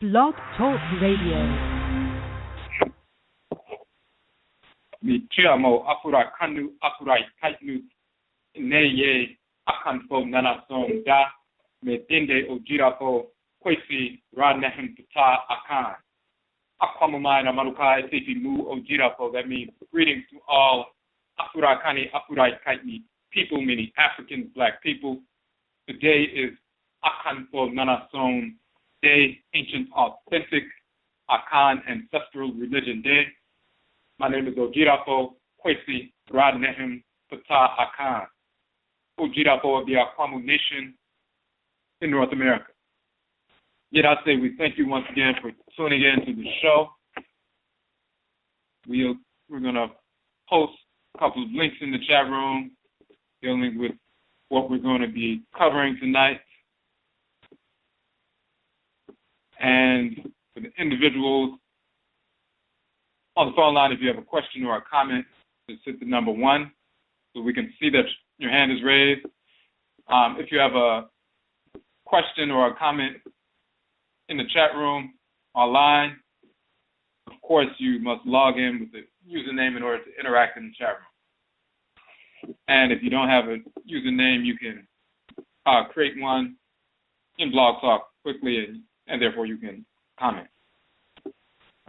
Blog Talk Radio. Michiamo Afurakanu Afuraitkaitnut Neye AKANFO NANASOM Da Medinde Odwirafo Kwesi Nehem Ptah Akan. Aakhuamuman Amarukai Sefi Mu Odwirafo. That means greetings to all Afurakanu Afuraitkaitnut people, meaning Africans, black people. Today is AKANFO NANASOM Day, Ancient Authentic Akan Ancestral Religion Day. My name is Odwirafo Kwesi Nehem Ptah Akan, Odwirafo of the Aakhuamuman Nation in North America. Yet I say we thank you once again for tuning in to the show. We're going to post a couple of links in the chat room dealing with what we're going to be covering tonight. And for the individuals on the phone line, if you have a question or a comment, just hit the number 1 so we can see that your hand is raised. If you have a question or a comment in the chat room online, of course you must log in with the username in order to interact in the chat room. And if you don't have a username, you can create one in Blog Talk quickly, and therefore you can comment.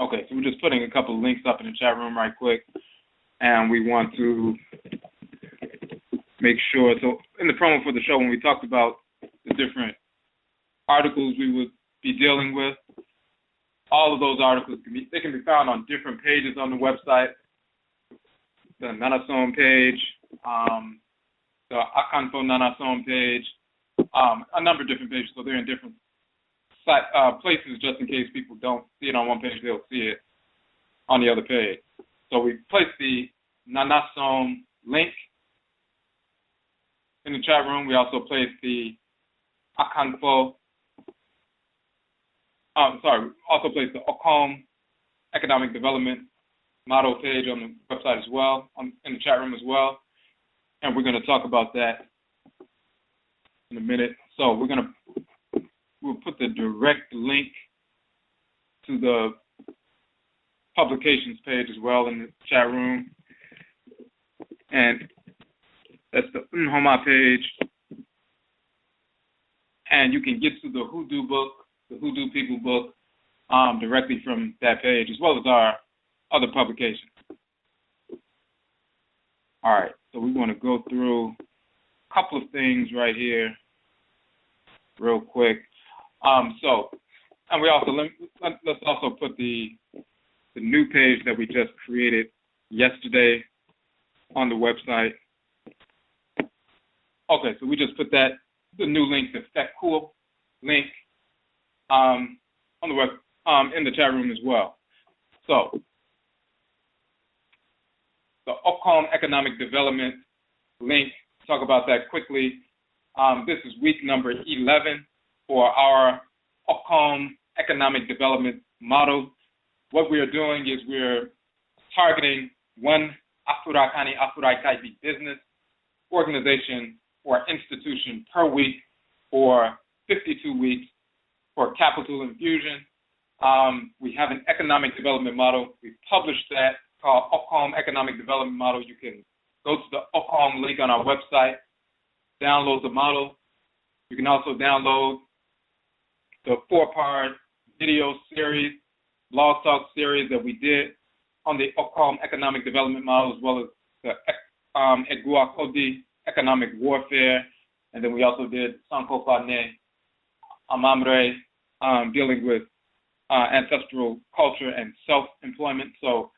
Okay, so we're just putting a couple of links up in the chat room right quick, and we want to make sure. So in the promo for the show, when we talked about the different articles we would be dealing with, all of those articles can be found on different pages on the website. The Nanasom page, the AKANFO Nanasom page, a number of different pages, so they're in different places just in case people don't see it on one page, they'll see it on the other page. So we placed the Nanasom link in the chat room. We also placed the also placed the Akan Economic Development Model page on the website as well, in the chat room as well. And we're going to talk about that in a minute. So we'll put the direct link to the publications page as well in the chat room. And that's the NHOMA page. And you can get to the Hoodoo book, the Hoodoo People book, directly from that page, as well as our other publications. All right, so we want to go through a couple of things right here real quick. And we also let's also put the new page that we just created yesterday on the website. Okay, so we just put the new link, the cool link, on the web, in the chat room as well. So the Akan Economic Development link, talk about that quickly. This is week number 11 for our Akan Economic Development Model. What we are doing is we're targeting one Afuraitkaitnut business, organization, or institution per week for 52 weeks for capital infusion. We have an economic development model. We published that called Akan Economic Development Model. You can go to the Akan link on our website, download the model. You can also download the 4-part video series, blog talk series that we did on the Akan Economic Development Model, as well as the Eguakodi Economic Warfare. And then we also did Nsamankommere, dealing with ancestral culture and self-employment. So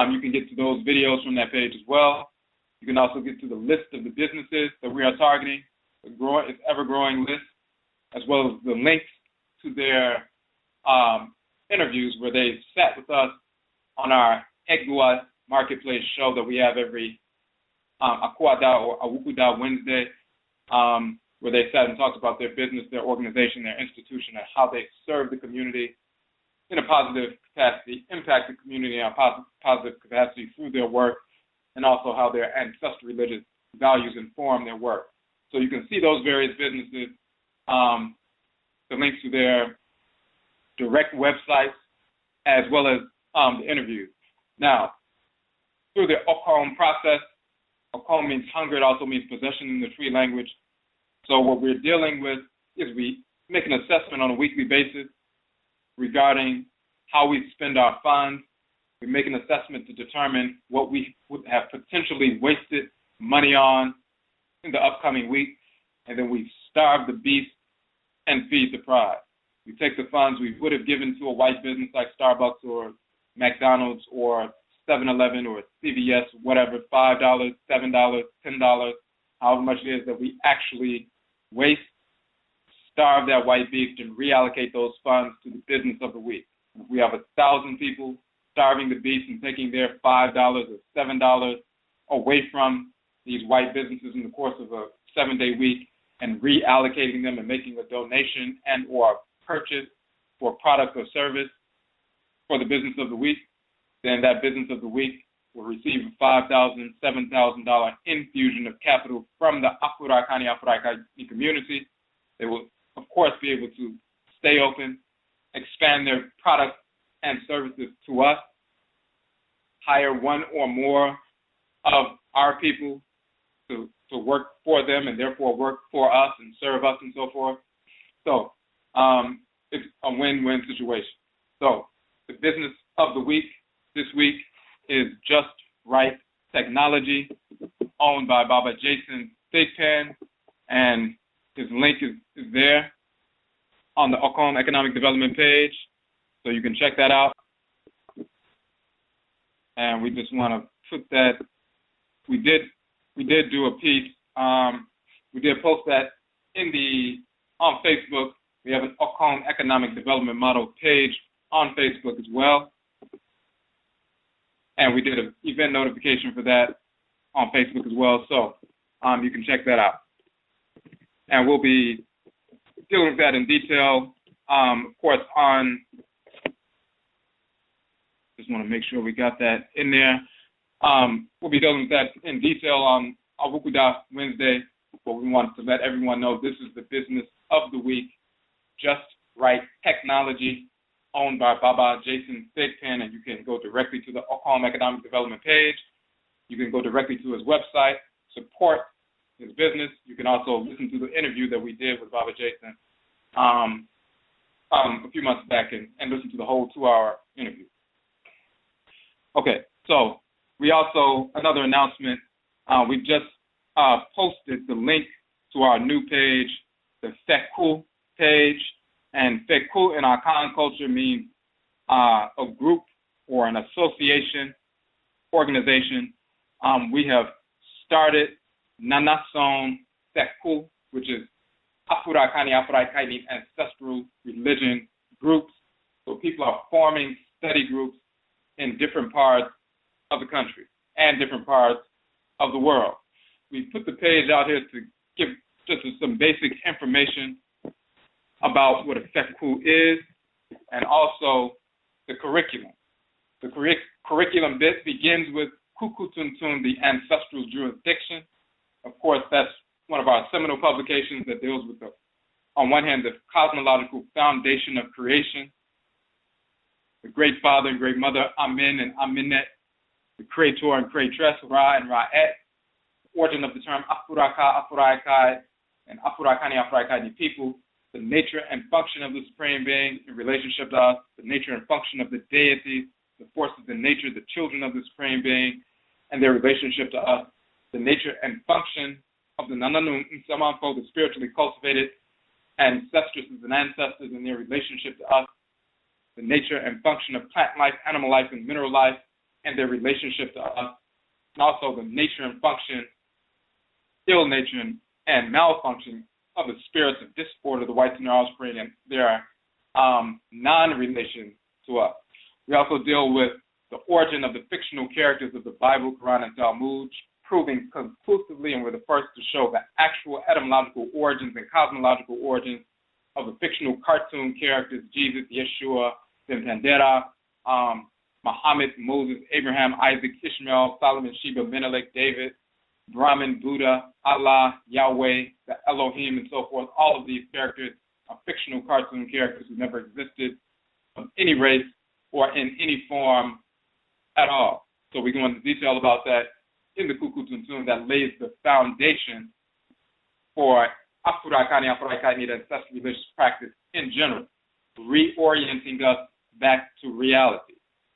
you can get to those videos from that page as well. You can also get to the list of the businesses that we are targeting, it's ever-growing list, as well as the links to their interviews where they sat with us on our Egua Marketplace show that we have every Akwada or Awukuda Wednesday, where they sat and talked about their business, their organization, their institution, and how they serve the community in a positive capacity, impact the community in a positive capacity through their work, and also how their ancestral religious values inform their work. So you can see those various businesses, the links to their direct websites, as well as the interviews. Now, through the Akan process, Akan means hunger, it also means possession in the Tree language. So what we're dealing with is we make an assessment on a weekly basis regarding how we spend our funds. We make an assessment to determine what we would have potentially wasted money on in the upcoming week, and then we starve the beast and feed the pride. We take the funds we would have given to a white business like Starbucks or McDonald's or 7-Eleven or CVS, whatever, $5, $7, $10, however much it is that we actually waste, starve that white beast and reallocate those funds to the business of the week. If we have 1,000 people starving the beast and taking their $5 or $7 away from these white businesses in the course of a 7-day week and reallocating them and making a donation and or purchase for product or service for the business of the week, then that business of the week will receive a $5,000, $7,000 infusion of capital from the Afuraitkaitnut community. They will, of course, be able to stay open, expand their products and services to us, hire one or more of our people to work for them and therefore work for us and serve us and so forth. So it's a win-win situation. So the business of the week this week is Just Right Technology, owned by Baba Jason Thigpen, and his link is there on the Akan Economic Development page, so you can check that out. And we just want to put that, we did do a piece, we did post that on Facebook. We have an Akan Economic Development Model page on Facebook as well. And we did an event notification for that on Facebook as well, so you can check that out. And we'll be dealing with that in detail, of course, just want to make sure we got that in there. We'll be dealing with that in detail on Awukuda Wednesday, but we want to let everyone know this is the business of the week, Just Right Technology, owned by Baba Jason Thigpen, and you can go directly to the Akan Economic Development page. You can go directly to his website, support his business. You can also listen to the interview that we did with Baba Jason a few months back and listen to the whole 2-hour interview. Okay, so we also, another announcement, we just posted the link to our new page, the Fekku page. And Fekku in our Akan culture means a group or an association, organization. We have started Nanasom Fekku, which is Afuraitkaitnut ancestral religion groups. So people are forming study groups in different parts of the country and different parts of the world. We put the page out here to give just some basic information about what a Fekku is, and also the curriculum. The curriculum bit begins with Kukutuntun, the ancestral jurisdiction. Of course, that's one of our seminal publications that deals with, on one hand, the cosmological foundation of creation, the great father and great mother, Amen and Amenet, the creator and creatress, Ra and Ra'et, origin of the term Afuraka, Afuraikai, and Afuraitkaitnut people, the nature and function of the Supreme Being in relationship to us, the nature and function of the deities, the forces in nature, the children of the Supreme Being, and their relationship to us, the nature and function of the Nananom Nsamanfo, the spiritually cultivated ancestresses and ancestors and their relationship to us, the nature and function of plant life, animal life, and mineral life, and their relationship to us, and also the nature and function, ill nature and malfunction of the spirits of disorder, the whites and their offspring, and their non-relation to us. We also deal with the origin of the fictional characters of the Bible, Quran, and Talmud, proving conclusively, and we're the first to show the actual etymological origins and cosmological origins of the fictional cartoon characters, Jesus, Yeshua, Pandera, Muhammad, Moses, Abraham, Isaac, Ishmael, Solomon, Sheba, Menelik, David, Brahman, Buddha, Allah, Yahweh, the Elohim, and so forth. All of these characters are fictional cartoon characters who never existed. of any race or in any form at all. So we go into detail about that in the Kukutuntun that lays the foundation for Afurakanu, Afuraitkaitnut, ancestral religious practice in general, reorienting us back to reality,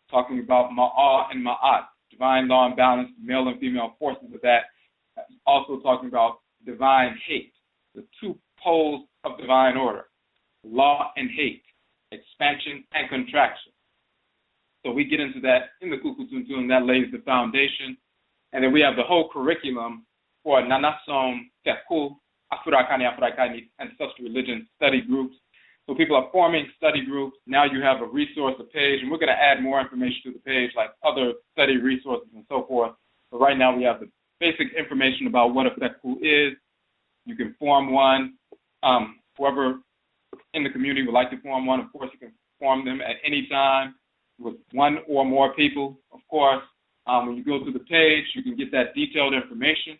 talking about Ma'ah and Ma'at, divine law and balance, male and female forces of that, also talking about divine hate, the two poles of divine order, law and hate, expansion and contraction. So we get into that in the Kukutuntun, that lays the foundation. And then we have the whole curriculum for Nanasom, Teku, Afurakanu, Afuraitkaitnut, ancestral religion study groups. So people are forming study groups. Now you have a resource, a page, and we're going to add more information to the page, like other study resources and so forth. But right now we have the basic information about what a Teku is. You can form one. Whoever in the community would like to form one, of course, you can form them at any time with one or more people, of course. When you go to the page, you can get that detailed information.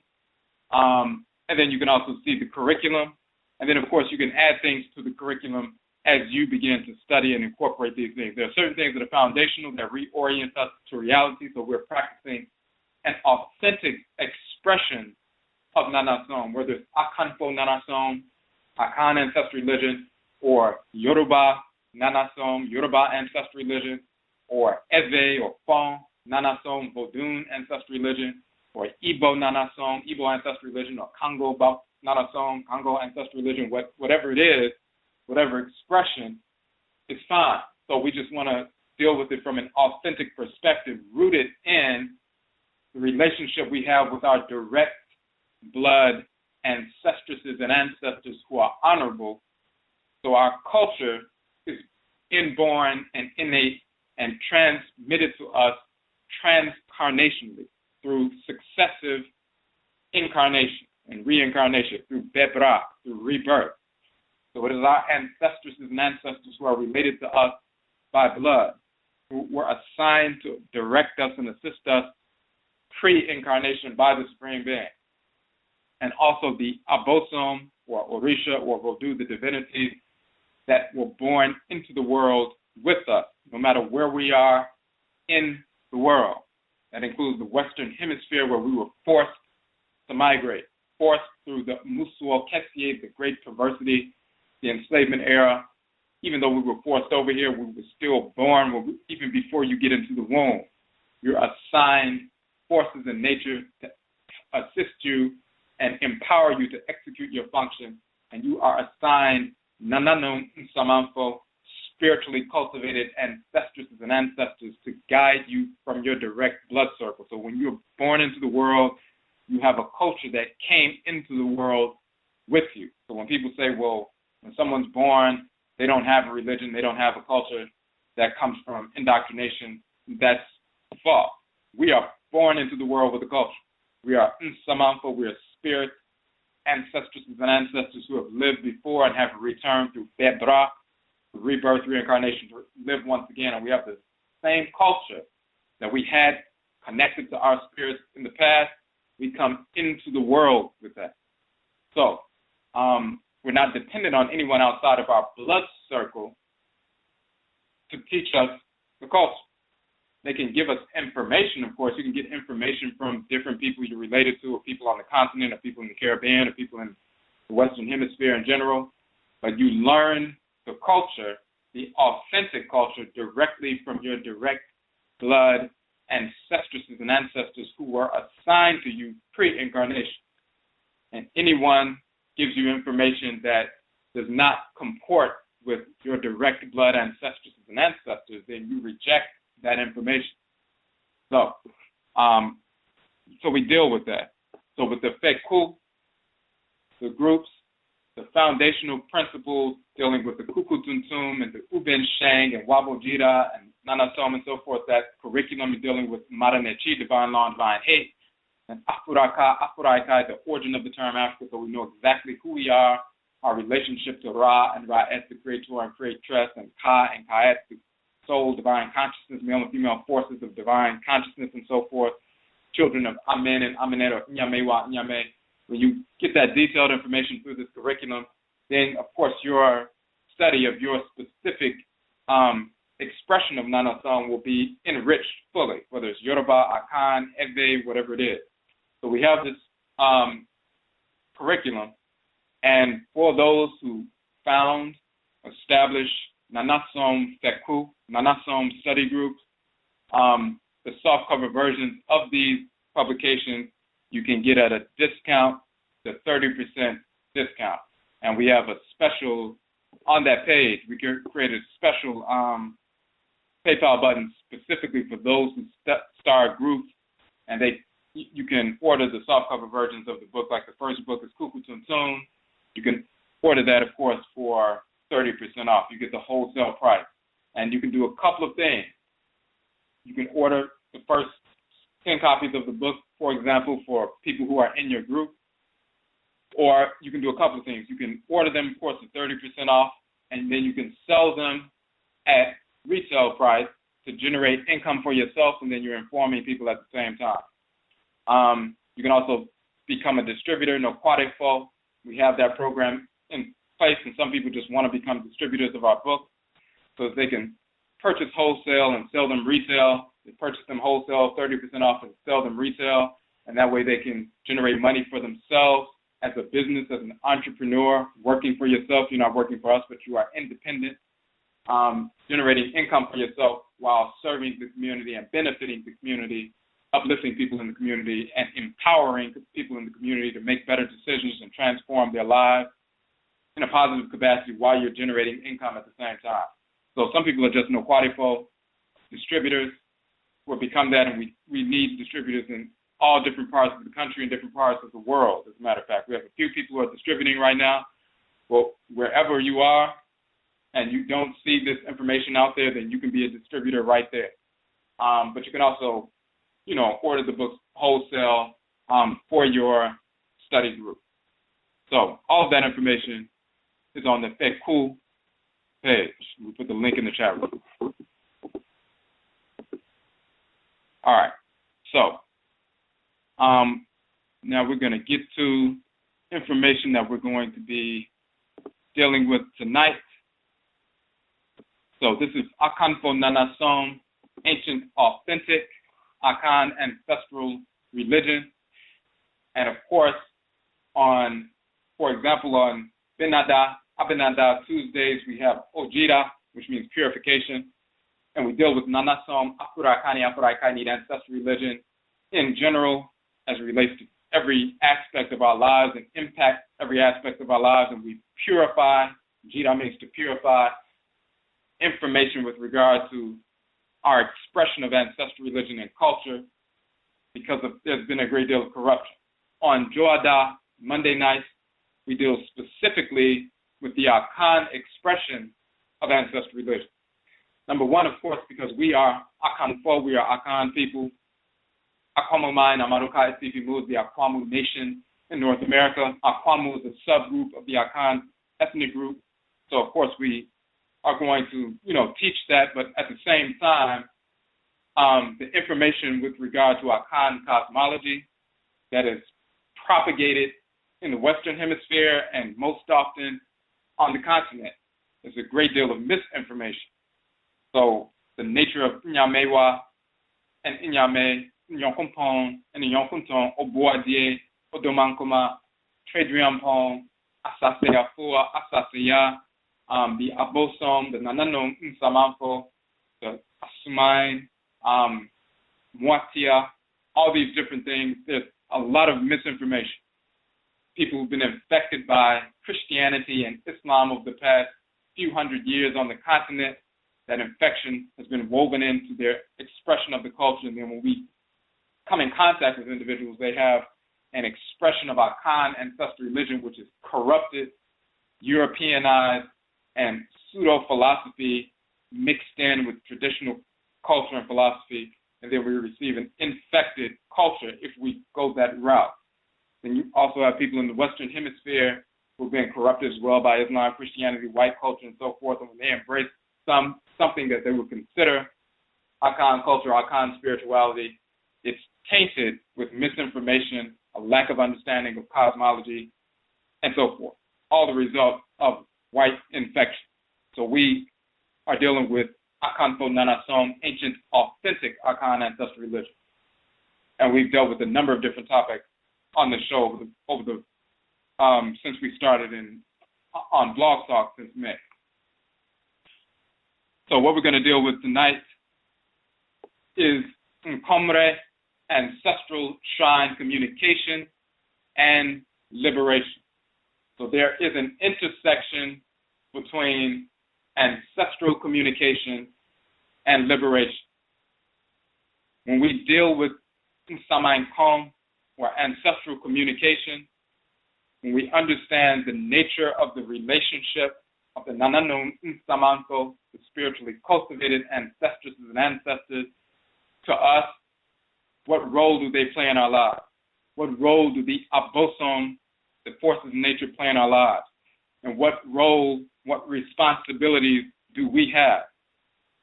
And then you can also see the curriculum. And then, of course, you can add things to the curriculum as you begin to study and incorporate these things. There are certain things that are foundational that reorient us to reality, so we're practicing an authentic expression of Nanasom, whether it's AKANFO NANASOM, Akan ancestral religion, or Yoruba Nanasom, Yoruba ancestral religion, or Eve or Fon Nanasom, Vodun ancestral religion, or Igbo Nanasom, Igbo ancestral religion, or Congo Nanasom, Congo ancestral religion, whatever it is, whatever expression, is fine. So we just want to deal with it from an authentic perspective, rooted in the relationship we have with our direct blood ancestresses and ancestors who are honorable. So our culture is inborn and innate and transmitted to us transcarnationally through successive incarnation and reincarnation, through bebra, through rebirth. So it is our ancestresses and ancestors who are related to us by blood, who were assigned to direct us and assist us pre-incarnation by the Supreme Being. And also the Abosom, or Orisha, or Voodoo, the divinities that were born into the world with us, no matter where we are in the world. That includes the Western Hemisphere, where we were forced to migrate, forced through the Musuo Kessier, the great perversity, the enslavement era. Even though we were forced over here, we were still born, even before you get into the womb. You're assigned forces in nature to assist you and empower you to execute your function, and you are assigned Nananom Nsamanfo, spiritually cultivated ancestresses and ancestors to guide you from your direct blood circle. So when you're born into the world, you have a culture that came into the world with you. So when people say, well, when someone's born, they don't have a religion, they don't have a culture that comes from indoctrination, that's false. We are born into the world with a culture. We are Nsamanko, we are spirit ancestresses and ancestors who have lived before and have returned through Bebra, rebirth, reincarnation, to live once again. And we have the same culture that we had connected to our spirits in the past. We come into the world with that. So we're not dependent on anyone outside of our blood circle to teach us the culture. They can give us information, of course. You can get information from different people you're related to, or people on the continent, or people in the Caribbean, or people in the Western Hemisphere in general. But you learn the culture, the authentic culture, directly from your direct blood ancestresses and ancestors who were assigned to you pre-incarnation. And anyone gives you information that does not comport with your direct blood ancestresses and ancestors, then you reject that information. So we deal with that. So with the Feku, the groups, the foundational principles dealing with the Kukutuntum and the Uben Sheng and Wabojira and Nanasom and so forth, that curriculum is dealing with Maranechi, divine law and divine hate, and Afuraikai, the origin of the term Africa, so we know exactly who we are, our relationship to Ra and Ra'et, the creator and creatress, and Ka and Kaet, the soul, divine consciousness, male and female forces of divine consciousness and so forth, children of Amen and Amenet, or Nyamewa, Nyame. When you get that detailed information through this curriculum, then, of course, your study of your specific expression of Nanasom will be enriched fully, whether it's Yoruba, Akan, Ebe, whatever it is. So we have this curriculum, and for those who found, established Nanasom Feku, Nanasom study groups, the softcover versions of these publications you can get at a discount, the 30% discount. And we have a special, on that page, we created a special PayPal button specifically for those who start groups, and you can order the softcover versions of the book. Like the first book is Kuku Tuntun. You can order that, of course, for 30% off. You get the wholesale price. And you can do a couple of things. You can order the first 10 copies of the book, for example, for people who are in your group. Or you can do a couple of things. You can order them, of course, at 30% off, and then you can sell them at retail price to generate income for yourself, and then you're informing people at the same time. You can also become a distributor, no Quadifo. We have that program in place, and some people just want to become distributors of our book so that they can purchase wholesale and sell them retail. They purchase them wholesale, 30% off, and sell them retail, and that way they can generate money for themselves as a business, as an entrepreneur, working for yourself. You're not working for us, but you are independent, generating income for yourself while serving the community and benefiting the community, uplifting people in the community, and empowering people in the community to make better decisions and transform their lives in a positive capacity while you're generating income at the same time. So some people are just no Quadifo distributors. We'll become that, and we need distributors in all different parts of the country and different parts of the world, as a matter of fact. We have a few people who are distributing right now. Well, wherever you are and you don't see this information out there, then you can be a distributor right there. But you can also, order the books wholesale for your study group. So all of that information is on the FECU page. We put the link in the chat room. All right. So now we're going to get to information that we're going to be dealing with tonight. So this is AKANFO NANASOM, Ancient Authentic, Akan Ancestral Religion. And of course, for example, on Abinada Tuesdays, we have Ojira, which means purification. And we deal with Nanasom, Afuraitkaitnut, Ancestral Religion in general, as it relates to every aspect of our lives and impact every aspect of our lives. And we purify, Jira means to purify, information with regard to our expression of ancestral religion and culture, because there's been a great deal of corruption. On Joada, Monday nights, we deal specifically with the Akan expression of ancestral religion. Number one, of course, because we are Akanfo, we are Akan people. AKHOMMA, Amaruka, Isifimu, the Aakhuamu nation in North America. Aakhuamu is a subgroup of the Akan ethnic group. So, of course, we are going to, teach that, but at the same time, the information with regard to Akan cosmology that is propagated in the Western Hemisphere and most often on the continent is a great deal of misinformation. So the nature of Inyamewa and Inyame, Nyonkumpon and Nyonkunton, Obuadie, Odomankoma, Tredriampon, Asaseyafua, Asaseya, the Abosom, the Nananom Nsamanfo, the Asumai, Muatia, all these different things. There's a lot of misinformation. People who've been infected by Christianity and Islam over the past few hundred years on the continent, that infection has been woven into their expression of the culture. And then when we come in contact with individuals, they have an expression of Akan ancestral religion, which is corrupted, Europeanized, and pseudo-philosophy mixed in with traditional culture and philosophy, and then we receive an infected culture if we go that route. Then you also have people in the Western Hemisphere who have been corrupted as well by Islam, Christianity, white culture, and so forth, and when they embrace something that they would consider Akan culture, Akan spirituality, it's tainted with misinformation, a lack of understanding of cosmology, and so forth. All the result of white infection. So we are dealing with AKANFO NANASOM, ancient, authentic Akan ancestral religion. And we've dealt with a number of different topics on the show since we started on Blog Talk since May. So what we're going to deal with tonight is NKOMMERE, Ancestral Shrine Communication, and Liberation. So there is an intersection between ancestral communication and liberation. When we deal with Nsamankom, or ancestral communication, when we understand the nature of the relationship of the Nananom Nsamanfo, the spiritually cultivated ancestresses and ancestors, to us, what role do they play in our lives? What role do the abosom, the forces of nature, play in our lives? And what role, what responsibilities do we have?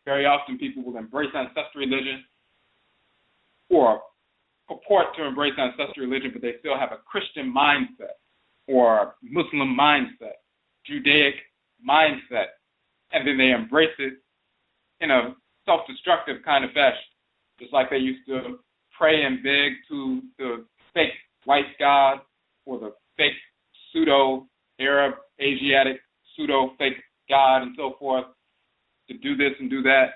Very often people will embrace ancestral religion or purport to embrace ancestral religion, but they still have a Christian mindset or Muslim mindset, Judaic mindset, and then they embrace it in a self-destructive kind of fashion, just like they used to pray and beg to the fake white god or the fake pseudo-Arab, Asiatic, pseudo-fake god and so forth to do this and do that.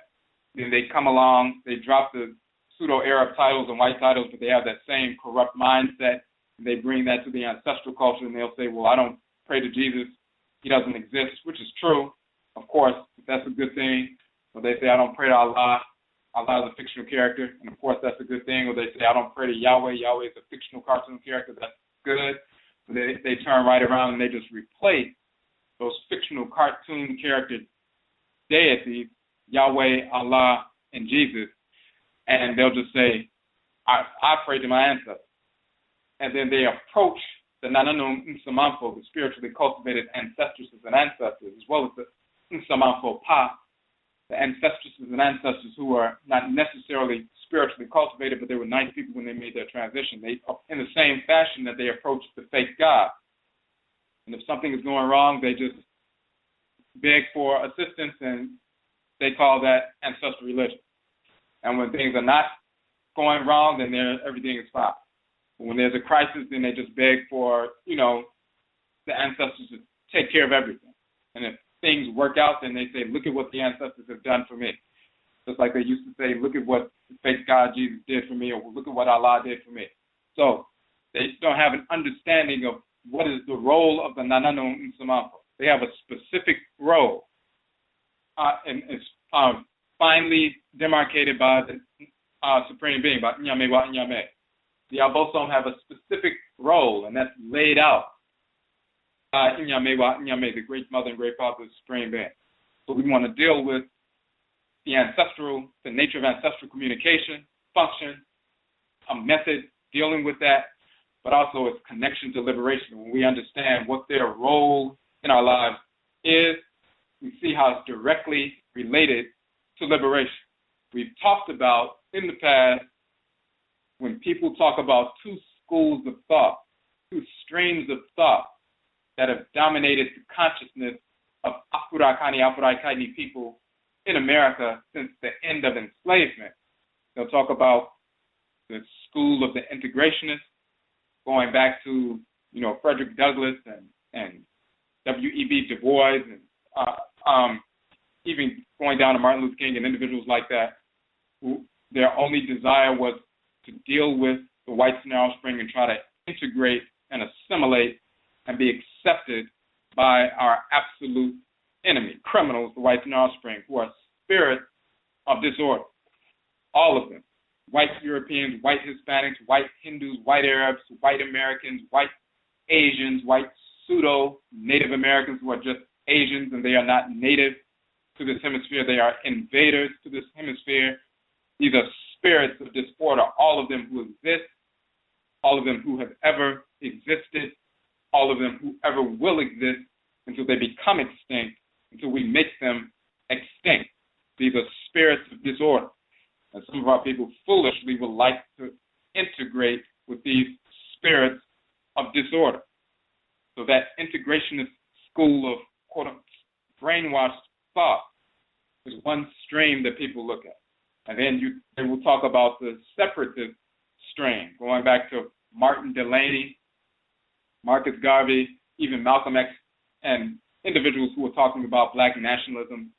Then they come along, they drop the pseudo-Arab titles and white titles, but they have that same corrupt mindset. And they bring that to the ancestral culture, and they'll say, well, I don't pray to Jesus. He doesn't exist, which is true. Of course, that's a good thing. Or they say, I don't pray to Allah. Allah is a fictional character, and of course, that's a good thing. Or they say, I don't pray to Yahweh. Yahweh is a fictional cartoon character. That's good. So they turn right around and they just replace those fictional cartoon character deities, Yahweh, Allah, and Jesus, and they'll just say, I pray to my ancestors. And then they approach the Nananom Nsamanfo, the spiritually cultivated ancestresses and ancestors, as well as the Nsamanko Ptah, the ancestresses and ancestors who are not necessarily spiritually cultivated, but they were nice people when they made their transition. They, in the same fashion that they approached the fake God. And if something is going wrong, they just beg for assistance, and they call that ancestral religion. And when things are not going wrong, then everything is fine. But when there's a crisis, then they just beg for, the ancestors to take care of everything. And if things work out, then they say, look at what the ancestors have done for me. Just like they used to say, look at what the fake God Jesus did for me, or look at what Allah did for me. So they don't have an understanding of what is the role of the Nananom Nsamanfo. They have a specific role, and it's finely demarcated by the Supreme Being, by Nyame wa Nyame. The Abosom have a specific role, and that's laid out by Nyame wa Nyame, the Great Mother and Great Father of the Supreme Being. So we want to deal with the nature of ancestral communication, function, a method dealing with that, but also its connection to liberation. When we understand what their role in our lives is, we see how it's directly related to liberation. We've talked about in the past when people talk about two schools of thought, two streams of thought that have dominated the consciousness of Afuraitkaitnut people in America since the end of enslavement. They'll talk about the school of the integrationists, going back to, Frederick Douglass and W.E.B. Du Bois, and even going down to Martin Luther King and individuals like that, who their only desire was to deal with the whites in their offspring and try to integrate and assimilate and be accepted by our absolute enemy, criminals, the whites in their offspring, who are spirits of disorder. All of them. White Europeans, white Hispanics, white Hindus, white Arabs, white Americans, white Asians, white pseudo-Native Americans who are just Asians and they are not native to this hemisphere. They are invaders to this hemisphere. These are spirits of disorder, all of them who exist, all of them who have ever existed, all of them who ever will exist until they become extinct, until we make them extinct. These are spirits of disorder. And some of our people foolishly would like to integrate with these spirits of disorder. So that integrationist school of, quote-unquote, brainwashed thought is one stream that people look at. And then they will talk about the separatist strain, going back to Martin Delany, Marcus Garvey, even Malcolm X, and individuals who were talking about black nationalism,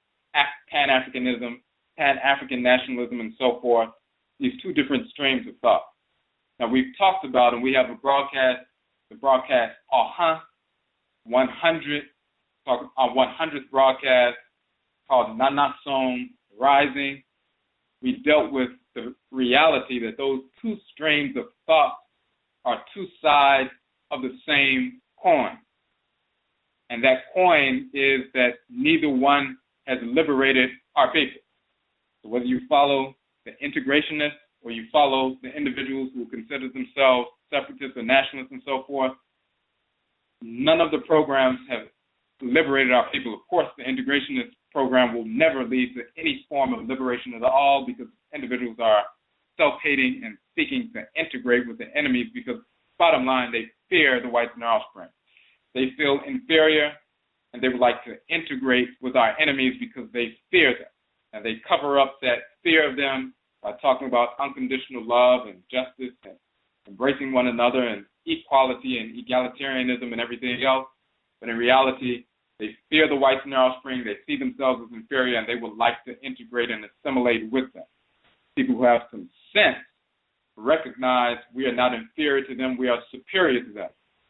Pan-Africanism, Pan-African nationalism, and so forth, these two different streams of thought. Now, we've talked about, and we have a broadcast, the broadcast Akhan 100, our 100th broadcast called Nanasom Rising. We dealt with the reality that those two streams of thought are two sides of the same coin. And that coin is that neither one has liberated our people. So whether you follow the integrationists or you follow the individuals who consider themselves separatists or nationalists and so forth, none of the programs have liberated our people. Of course, the integrationist program will never lead to any form of liberation at all, because individuals are self-hating and seeking to integrate with the enemies, because bottom line, they fear the whites and their offspring. They feel inferior, and they would like to integrate with our enemies because they fear them. And they cover up that fear of them by talking about unconditional love and justice and embracing one another and equality and egalitarianism and everything else. But in reality, they fear the whites and their offspring. They see themselves as inferior, and they would like to integrate and assimilate with them. People who have some sense recognize we are not inferior to them, we are superior to them.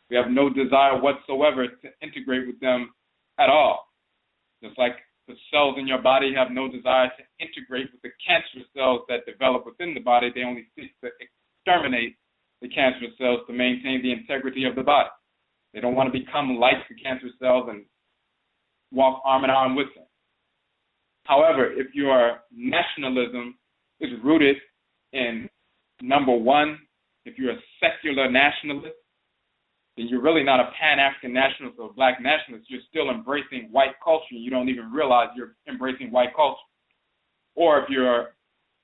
We have no desire whatsoever to integrate with them at all. Just like the cells in your body have no desire to integrate with the cancerous cells that develop within the body, they only seek to exterminate the cancerous cells to maintain the integrity of the body. They don't want to become like the cancerous cells and walk arm in arm with them. However, if your nationalism is rooted in, number one, if you're a secular nationalist, then you're really not a Pan-African nationalist or a black nationalist. You're still embracing white culture, and you don't even realize you're embracing white culture. Or if you're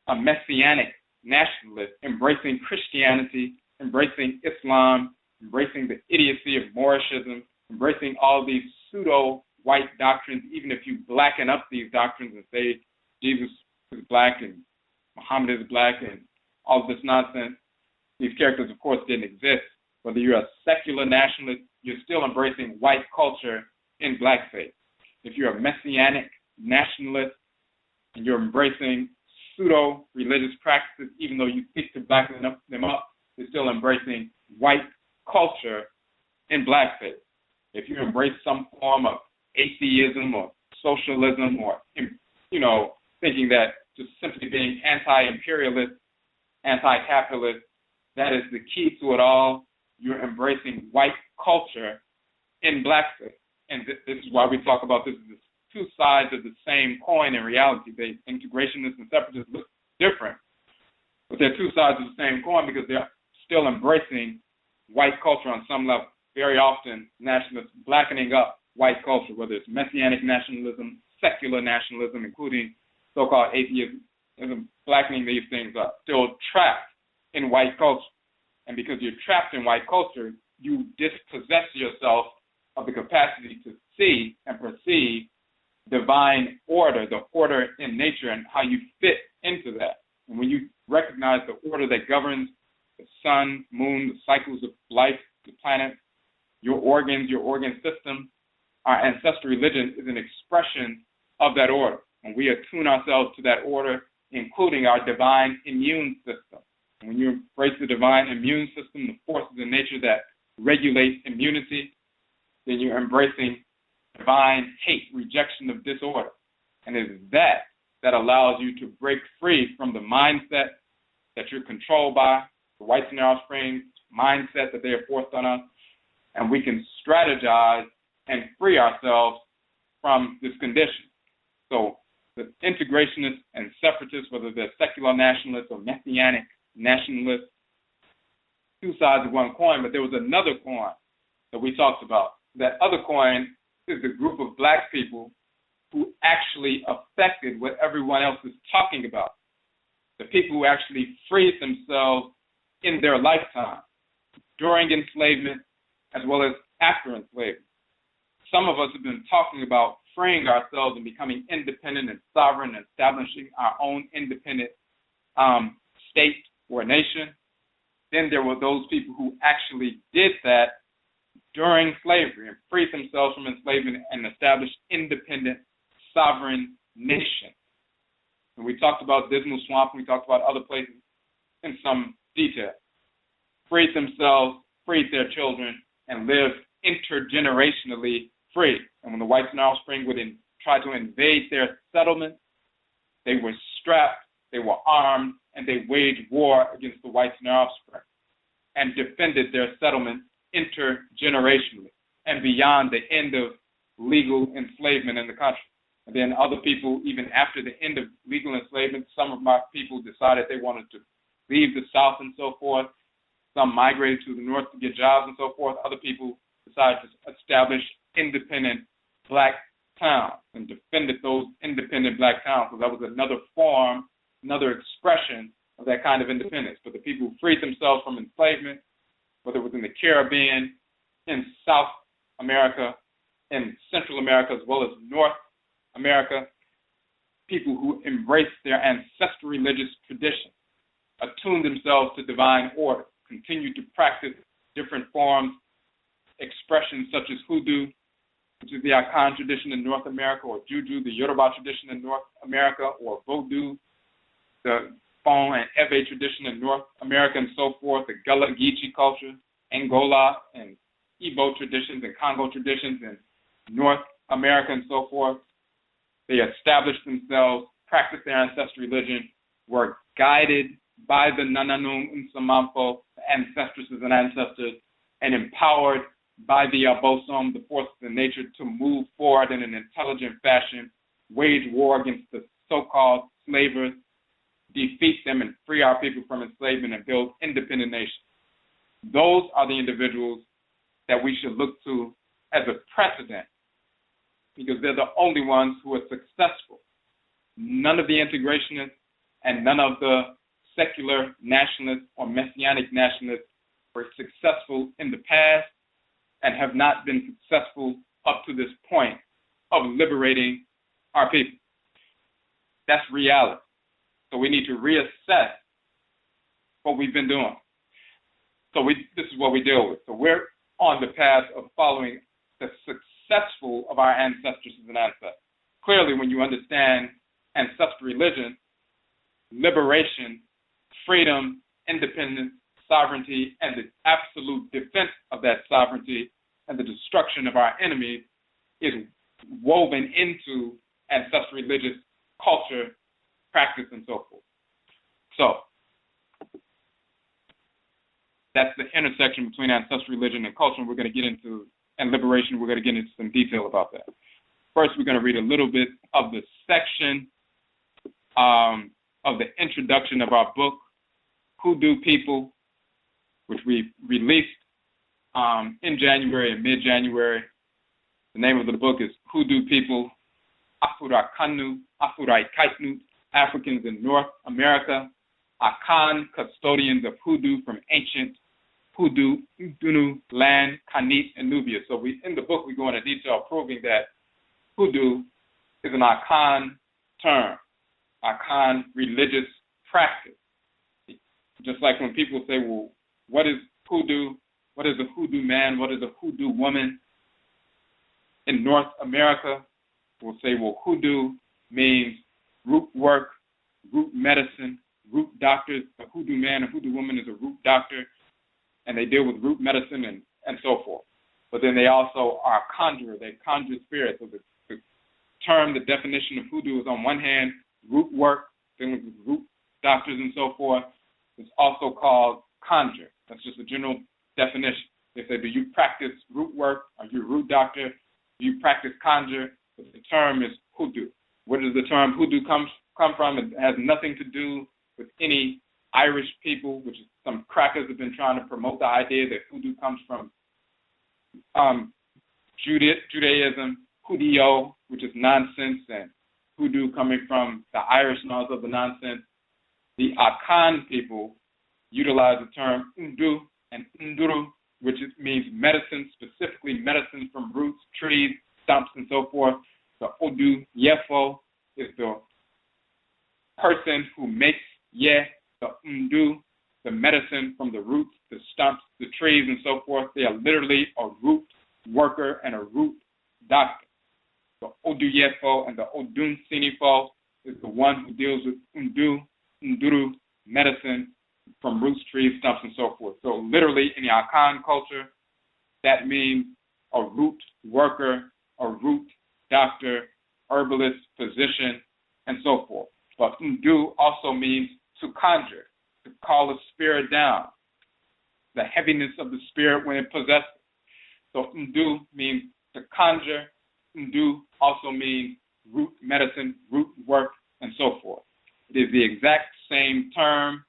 a Messianic nationalist, embracing Christianity, embracing Islam, embracing the idiocy of Moorishism, embracing all these pseudo-white doctrines, even if you blacken up these doctrines and say Jesus is black and Muhammad is black and all of this nonsense, these characters, of course, didn't exist. Whether you're a secular nationalist, you're still embracing white culture in blackface. If you're a Messianic nationalist and you're embracing pseudo-religious practices, even though you seek to blacken them up, you're still embracing white culture in blackface. If you embrace some form of atheism or socialism or, thinking that just simply being anti-imperialist, anti-capitalist, that is the key to it all, you're embracing white culture in blackface. And this is why we talk about this as two sides of the same coin in reality. The integrationists and separatists look different, but they're two sides of the same coin because they're still embracing white culture on some level. Very often, nationalists blackening up white culture, whether it's Messianic nationalism, secular nationalism, including so-called atheism, blackening these things up, still trapped in white culture. And because you're trapped in white culture, you dispossess yourself of the capacity to see and perceive divine order, the order in nature, and how you fit into that. And when you recognize the order that governs the sun, moon, the cycles of life, the planet, your organs, your organ system, our ancestral religion is an expression of that order. And we attune ourselves to that order, including our divine immune system. And when you embrace the divine immune system, the forces in nature that regulate immunity, then you're embracing divine hate, rejection of disorder. And it is that allows you to break free from the mindset that you're controlled by, the whites and their offspring mindset that they have forced on us, and we can strategize and free ourselves from this condition. So the integrationists and separatists, whether they're secular nationalists or Messianic nationalists, two sides of one coin, but there was another coin that we talked about. That other coin is the group of black people who actually affected what everyone else is talking about. The people who actually freed themselves in their lifetime, during enslavement as well as after enslavement. Some of us have been talking about freeing ourselves and becoming independent and sovereign and establishing our own independent state or nation. Then there were those people who actually did that during slavery and freed themselves from enslavement and established independent, sovereign nations. And we talked about Dismal Swamp, and we talked about other places in some detail. Freed themselves, freed their children, and lived intergenerationally free. And when the whites and offspring would try to invade their settlements, they were strapped, they were armed, and they waged war against the whites and their offspring and defended their settlements intergenerationally and beyond the end of legal enslavement in the country. And then other people, even after the end of legal enslavement, some of my people decided they wanted to leave the South and so forth. Some migrated to the North to get jobs and so forth. Other people decided to establish independent black towns and defended those independent black towns. So that was another form, another expression of that kind of independence. But the people who freed themselves from enslavement, whether it was in the Caribbean, in South America, in Central America, as well as North America, people who embraced their ancestral religious tradition, attuned themselves to divine order, continued to practice different forms, expressions such as Hoodoo, which is the Akan tradition in North America, or Juju, the Yoruba tradition in North America, or Vodou, the Fon and Eve tradition in North America and so forth, the Gullah Geechee culture, Angola and Igbo traditions and Congo traditions in North America and so forth. They established themselves, practiced their ancestral religion, were guided by the Nananom Nsamanfo, the ancestresses and ancestors, and empowered by the Abosom, the forces of nature, to move forward in an intelligent fashion, wage war against the so-called slavers, defeat them and free our people from enslavement and build independent nations. Those are the individuals that we should look to as a precedent, because they're the only ones who are successful. None of the integrationists and none of the secular nationalists or messianic nationalists were successful in the past and have not been successful up to this point of liberating our people. That's reality. So we need to reassess what we've been doing. So this is what we deal with. So we're on the path of following the successful of our ancestors and ancestors. Clearly, when you understand ancestral religion, liberation, freedom, independence, sovereignty, and the absolute defense of that sovereignty and the destruction of our enemies is woven into ancestral religious culture, practice, and so forth. So that's the intersection between ancestral religion and culture, and we're going to get into, and liberation, we're going to get into some detail about that. First, we're going to read a little bit of the section of the introduction of our book, Hoodoo People, which we released in January and mid-January. The name of the book is Hoodoo People, Afurakanu, Afuraitkaitnut, Africans in North America, Akan, Custodians of Hoodoo from ancient Hoodoo, Udunu, land, Khanit, and Nubia. So in the book, we go into detail proving that Hoodoo is an Akan term, Akan religious practice. Just like when people say, well, what is Hoodoo? What is a Hoodoo man? What is a Hoodoo woman? In North America, we'll say, well, Hoodoo means root work, root medicine, root doctors. A Hoodoo man, a Hoodoo woman is a root doctor, and they deal with root medicine and so forth. But then they also are a conjurer. They conjure spirits. So the term, the definition of Hoodoo is on one hand, root work, dealing with root doctors and so forth. It's also called conjure. That's just a general definition. They say, do you practice root work? Are you a root doctor? Do you practice conjure? But the term is Hoodoo. Where does the term Hoodoo come from? It has nothing to do with any Irish people, which is some crackers have been trying to promote the idea that Hoodoo comes from Judaism, Hoodoo, which is nonsense, and Hoodoo coming from the Irish knowledge of the nonsense. The Akan people utilize the term Ndu and Nduru, which means medicine, specifically medicine from roots, trees, stumps, and so forth. The Odwirafo is the person who makes the the medicine from the roots, the stumps, the trees, and so forth. They are literally a root worker and a root doctor. The Odwirafo and the Odunsinifo is the one who deals with Nduru medicine from roots, trees, stumps, and so forth. So literally in the Akan culture, that means a root worker, a root doctor, herbalist, physician, and so forth. But Ndu also means to conjure, to call a spirit down, the heaviness of the spirit when it possesses. So Ndu means to conjure. Ndu also means root medicine, root work, and so forth. It is the exact same term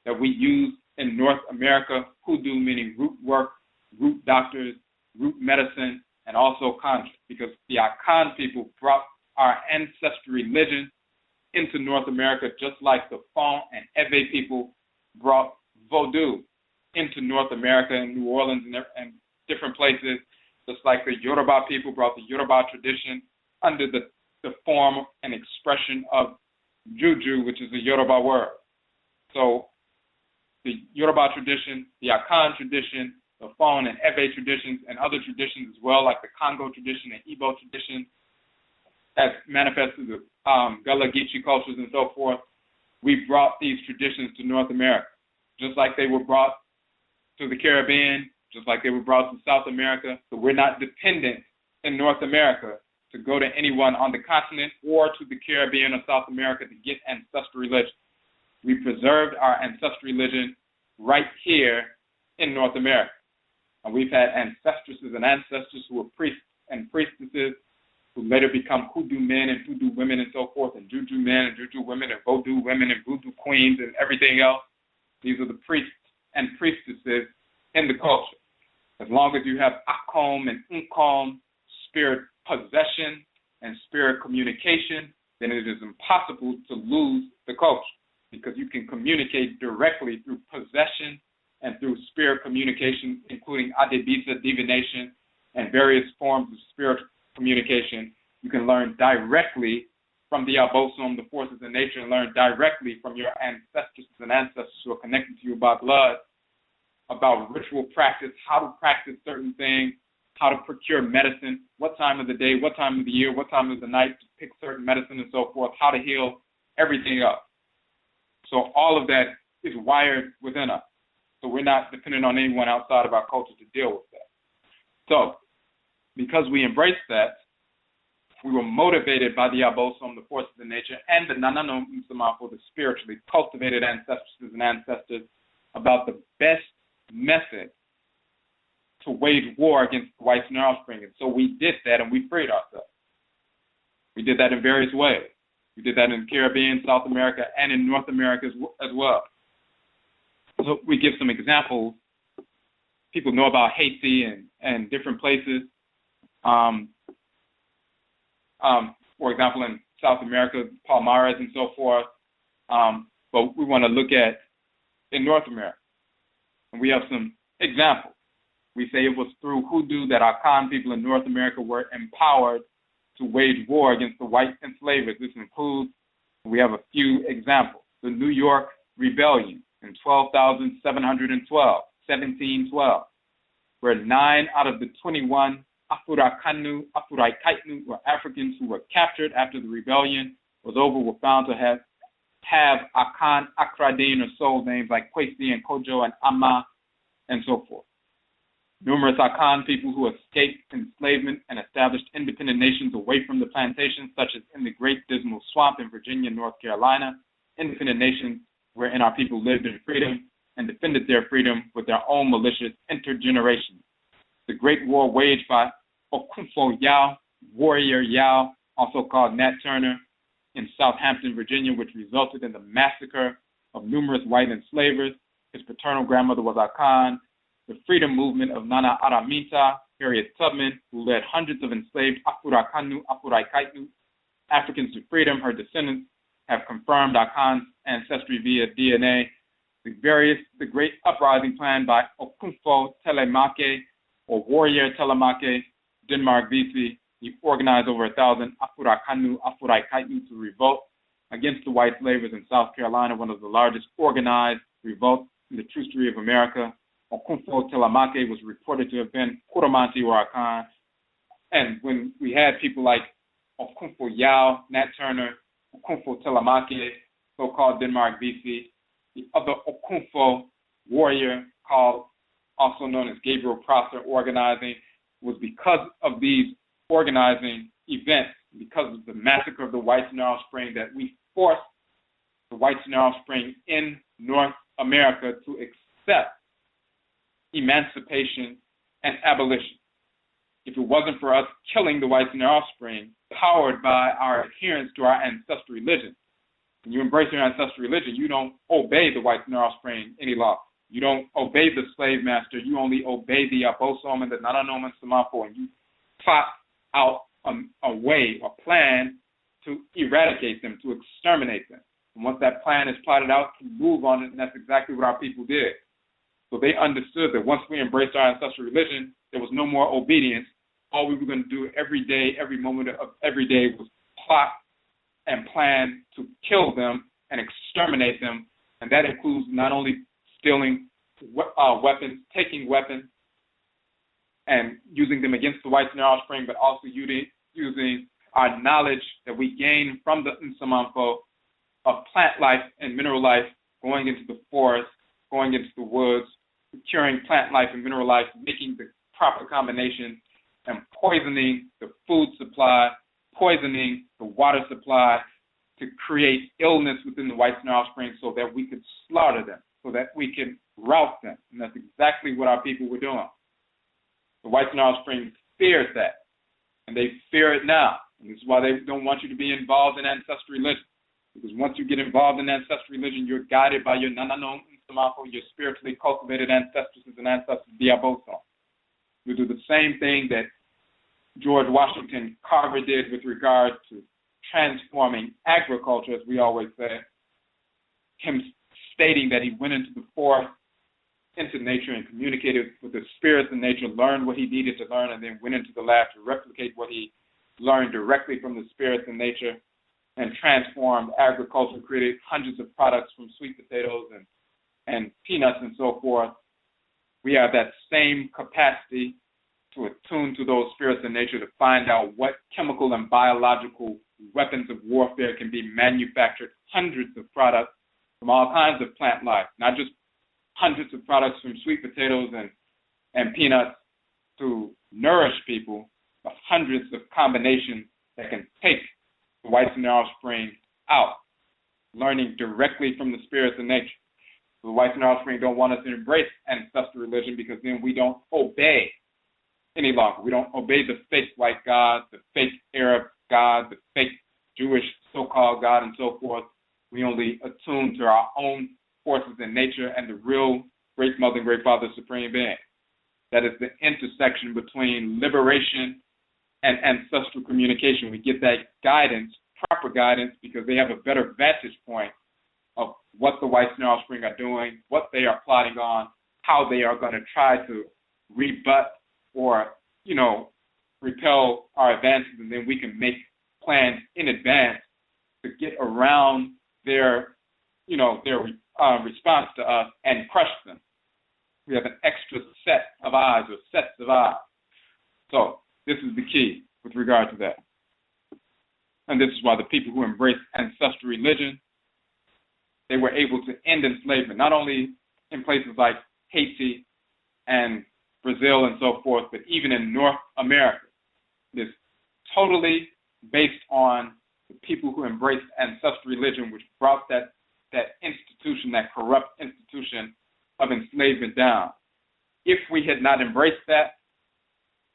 that we use in North America, Hoodoo meaning root work, root doctors, root medicine, and also conjure, because the Akan people brought our ancestral religion into North America, just like the Fon and Ewe people brought Vodou into North America and New Orleans and different places, just like the Yoruba people brought the Yoruba tradition under the form and expression of Juju, which is a Yoruba word. So the Yoruba tradition, the Akan tradition, the Fon and Ewe traditions, and other traditions as well, like the Congo tradition and Igbo tradition, as manifested with Gullah Geechee cultures and so forth. We brought these traditions to North America, just like they were brought to the Caribbean, just like they were brought to South America. So we're not dependent in North America to go to anyone on the continent or to the Caribbean or South America to get ancestral religion. We preserved our ancestral religion right here in North America. And we've had ancestresses and ancestors who were priests and priestesses who later become hoodoo men and hoodoo women and so forth, and juju men and juju women and voodoo women and voodoo queens and everything else. These are the priests and priestesses in the culture. As long as you have Akom and NKOMMERE, spirit possession and spirit communication, then it is impossible to lose the culture, because you can communicate directly through possession and through spirit communication, including adebisa, divination, and various forms of spiritual communication. You can learn directly from the Abosom, the forces of nature, and learn directly from your ancestors and ancestors who are connected to you by blood about ritual practice, how to practice certain things, how to procure medicine, what time of the day, what time of the year, what time of the night to pick certain medicine and so forth, how to heal, everything else. So all of that is wired within us. So we're not dependent on anyone outside of our culture to deal with that. So because we embraced that, we were motivated by the Abosom, the forces of nature, and the Nananom Nsamanfo, the spiritually cultivated ancestresses and ancestors, about the best method to wage war against the whites and their offspring. And so we did that, and we freed ourselves. We did that in various ways. We did that in the Caribbean, South America, and in North America as well. So we give some examples. People know about Haiti and different places. For example, in South America, Palmares and so forth. But we want to look at in North America. And we have some examples. We say it was through Hoodoo that our Akan people in North America were empowered to wage war against the white enslavers. This includes, we have a few examples. The New York Rebellion in 1712, where 9 out of the 21 Afurakanu, Afuraitkaitnut, or Africans who were captured after the rebellion was over were found to have Akan, Akradin, or soul names like Kwesi and Kojo and Amma, and so forth. Numerous Akan people who escaped enslavement and established independent nations away from the plantations, such as in the Great Dismal Swamp in Virginia, North Carolina, independent nations wherein our people lived in freedom and defended their freedom with their own militias intergenerations. The Great War waged by Okunfo Yao, Warrior Yao, also called Nat Turner, in Southampton, Virginia, which resulted in the massacre of numerous white enslavers. His paternal grandmother was Akan. The freedom movement of Nana Araminta, Harriet Tubman, who led hundreds of enslaved Afurakanu, Afuraitkaitnut, Africans to freedom. Her descendants have confirmed Akan's ancestry via DNA. The great uprising plan by Okunfo Telemake, or Warrior Telemake, Denmark Vesey, He organized over 1,000 Afurakanu, Afuraitkaitnut to revolt against the white slavers in South Carolina, one of the largest organized revolts in the true history of America. Okunfo Telemake was reported to have been Kuramanti or Akan. And when we had people like Okunfo Yao, Nat Turner, Okunfo Telemake, so-called Denmark BC, the other Okunfo warrior called, also known as Gabriel Prosser, organizing, was because of these organizing events, because of the massacre of the whites in Arab Spring, that we forced the whites in Arab Spring in North America to accept emancipation and abolition. If it wasn't for us killing the whites in their offspring, powered by our adherence to our ancestral religion, when you embrace your ancestral religion, you don't obey the whites in their offspring any longer. You don't obey the slave master. You only obey the Abosom and the Nananom Nsamanfo, and you plot out a way, a plan to eradicate them, to exterminate them. And once that plan is plotted out, to move on it, and that's exactly what our people did. So they understood that once we embraced our ancestral religion, there was no more obedience. All we were going to do every day, every moment of every day was plot and plan to kill them and exterminate them. And that includes not only stealing weapons, taking weapons, and using them against the whites in their offspring, but also using our knowledge that we gain from the Nsamanko of plant life and mineral life, going into the forest, going into the woods, procuring plant life and mineral life, making the proper combination, and poisoning the food supply, poisoning the water supply to create illness within the whites and their offspring so that we could slaughter them, so that we can rout them. And that's exactly what our people were doing. The whites and their offspring feared that, and they fear it now. And this is why they don't want you to be involved in ancestral religion. Because once you get involved in ancestral religion, you're guided by your Nananom Nsamanfo, your spiritually cultivated ancestors and ancestors Diaboson. You do the same thing that George Washington Carver did with regard to transforming agriculture, as we always say. Him stating that he went into the forest, into nature, and communicated with the spirits in nature, learned what he needed to learn, and then went into the lab to replicate what he learned directly from the spirits in nature, and transformed agriculture, created hundreds of products from sweet potatoes and peanuts and so forth. We have that same capacity to attune to those spirits in nature to find out what chemical and biological weapons of warfare can be manufactured, hundreds of products from all kinds of plant life, not just hundreds of products from sweet potatoes and peanuts to nourish people, but hundreds of combinations that can take the whites and their offspring out, learning directly from the spirits of nature. So the whites and their offspring don't want us to embrace ancestral religion because then we don't obey any longer. We don't obey the fake white God, the fake Arab God, the fake Jewish so-called God, and so forth. We only attune to our own forces in nature and the real Great Mother and Great Father Supreme Being. That is the intersection between liberation and ancestral communication. We get that guidance, proper guidance, because they have a better vantage point of what the whites and their offspring are doing, what they are plotting on, how they are going to try to rebut or, repel our advances, and then we can make plans in advance to get around their response to us and crush them. We have an extra set of eyes or sets of eyes. So this is the key with regard to that. And this is why the people who embraced ancestral religion, they were able to end enslavement, not only in places like Haiti and Brazil and so forth, but even in North America. It is totally based on the people who embraced ancestral religion, which brought that institution, that corrupt institution of enslavement down. If we had not embraced that,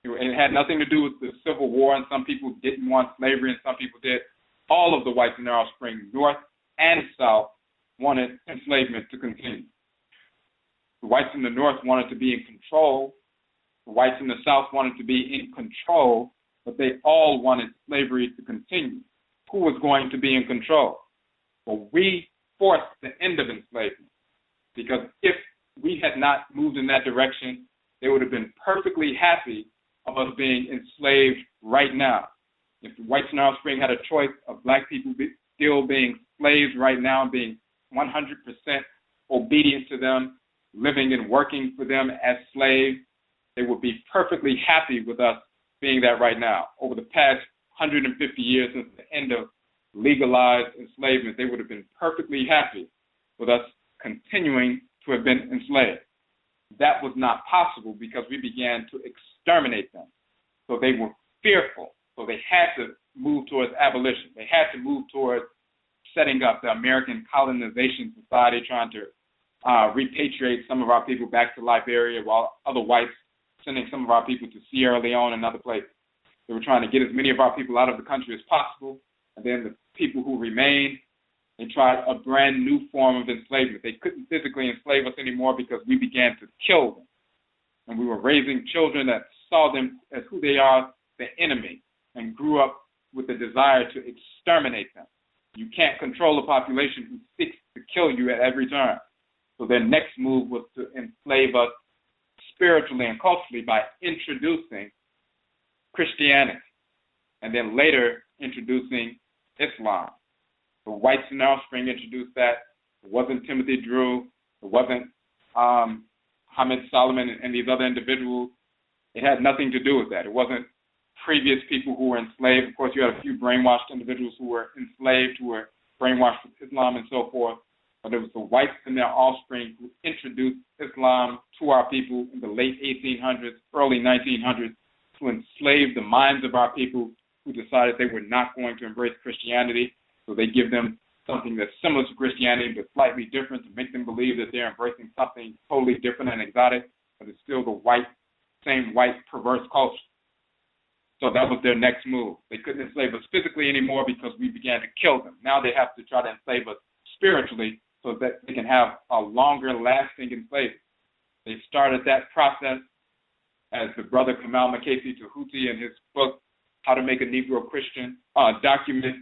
it had nothing to do with the Civil War, and some people didn't want slavery and some people did. All of the whites and their offspring, North and South, wanted enslavement to continue. The whites in the North wanted to be in control. The whites in the South wanted to be in control, but they all wanted slavery to continue. Who was going to be in control? Well, we forced the end of enslavement, because if we had not moved in that direction, they would have been perfectly happy of us being enslaved right now. If the whites in our offspring had a choice of black people still being slaves right now, being 100% obedient to them, living and working for them as slaves, they would be perfectly happy with us being that right now. Over the past 150 years since the end of legalized enslavement, they would have been perfectly happy with us continuing to have been enslaved. That was not possible because we began to exterminate them. So they were fearful. So they had to move towards abolition. They had to move towards setting up the American Colonization Society, trying to repatriate some of our people back to Liberia, while other whites sending some of our people to Sierra Leone and other places. They were trying to get as many of our people out of the country as possible. And then the people who remained, they tried a brand new form of enslavement. They couldn't physically enslave us anymore because we began to kill them. And we were raising children that saw them as who they are, the enemy, and grew up with the desire to exterminate them. You can't control a population who seeks to kill you at every turn. So their next move was to enslave us spiritually and culturally by introducing Christianity, and then later introducing Islam. The whites in our offspring introduced that. It wasn't Timothy Drew. It wasn't Hamid Solomon and these other individuals. It had nothing to do with that. It wasn't previous people who were enslaved. Of course, you had a few brainwashed individuals who were enslaved, who were brainwashed with Islam and so forth. But it was the whites and their offspring who introduced Islam to our people in the late 1800s, early 1900s, to enslave the minds of our people who decided they were not going to embrace Christianity. So they give them something that's similar to Christianity but slightly different to make them believe that they're embracing something totally different and exotic, but it's still the same white perverse culture. So that was their next move. They couldn't enslave us physically anymore because we began to kill them. Now they have to try to enslave us spiritually so that they can have a longer lasting enslavement. They started that process as the brother Kamal Makesi Tahuti in his book, How to Make a Negro Christian, document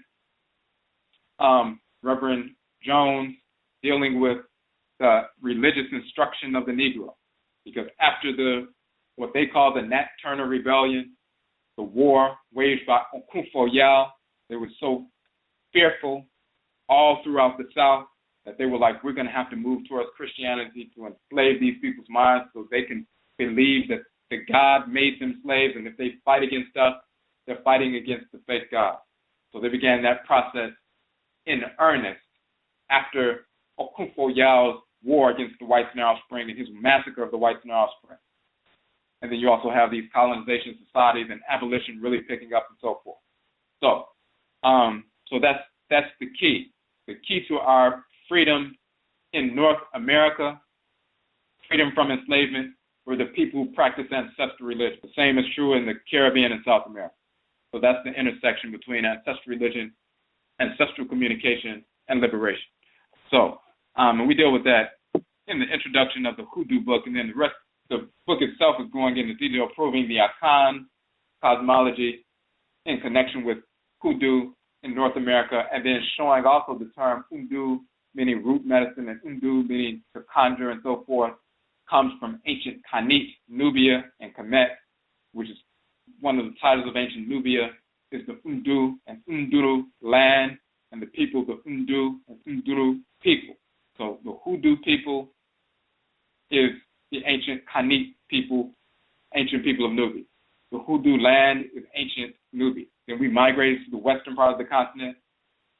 Reverend Jones dealing with the religious instruction of the Negro. Because after what they call the Nat Turner Rebellion, the war waged by Okunfo Yao, they were so fearful all throughout the South that they were like, we're going to have to move towards Christianity to enslave these people's minds so they can believe that the God made them slaves, and if they fight against us, they're fighting against the fake God. So they began that process in earnest after Okunfo Yao's war against the whites in our offspring and his massacre of the whites in our offspring. And then you also have these colonization societies and abolition really picking up and so forth. So that's the key. The key to our freedom in North America, freedom from enslavement, were the people who practice ancestral religion. The same is true in the Caribbean and South America. So that's the intersection between ancestral religion, ancestral communication, and liberation. So, and we deal with that in the introduction of the Hoodoo book, and then the book itself is going into detail proving the Akan cosmology in connection with Hoodoo in North America, and then showing also the term Undu, meaning root medicine, and Undu, meaning to conjure and so forth, comes from ancient Khanit, Nubia, and Kamit, which is one of the titles of ancient Nubia, is the Undu and Udunu land, and the people, the Undu and Udunu people. So the Hoodoo people is the ancient Khanit people, ancient people of Nubia. The Hoodoo land is ancient Nubia. Then we migrated to the western part of the continent,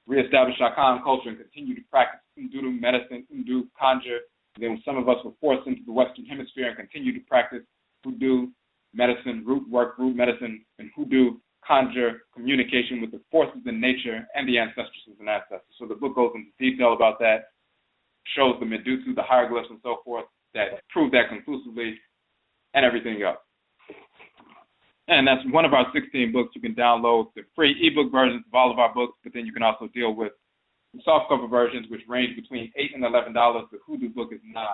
reestablished Akan culture, and continued to practice Udunu medicine, Undu, conjure. And then some of us were forced into the Western Hemisphere and continued to practice Hoodoo medicine, root work, root medicine, and Hoodoo conjure communication with the forces in nature and the ancestresses and ancestors. So the book goes into detail about that, shows the Medusa, the hieroglyphs, and so forth that prove that conclusively, and everything else. And that's one of our 16 books. You can download the free ebook versions of all of our books, but then you can also deal with the softcover versions, which range between $8 and $11. The Hoodoo book is $9.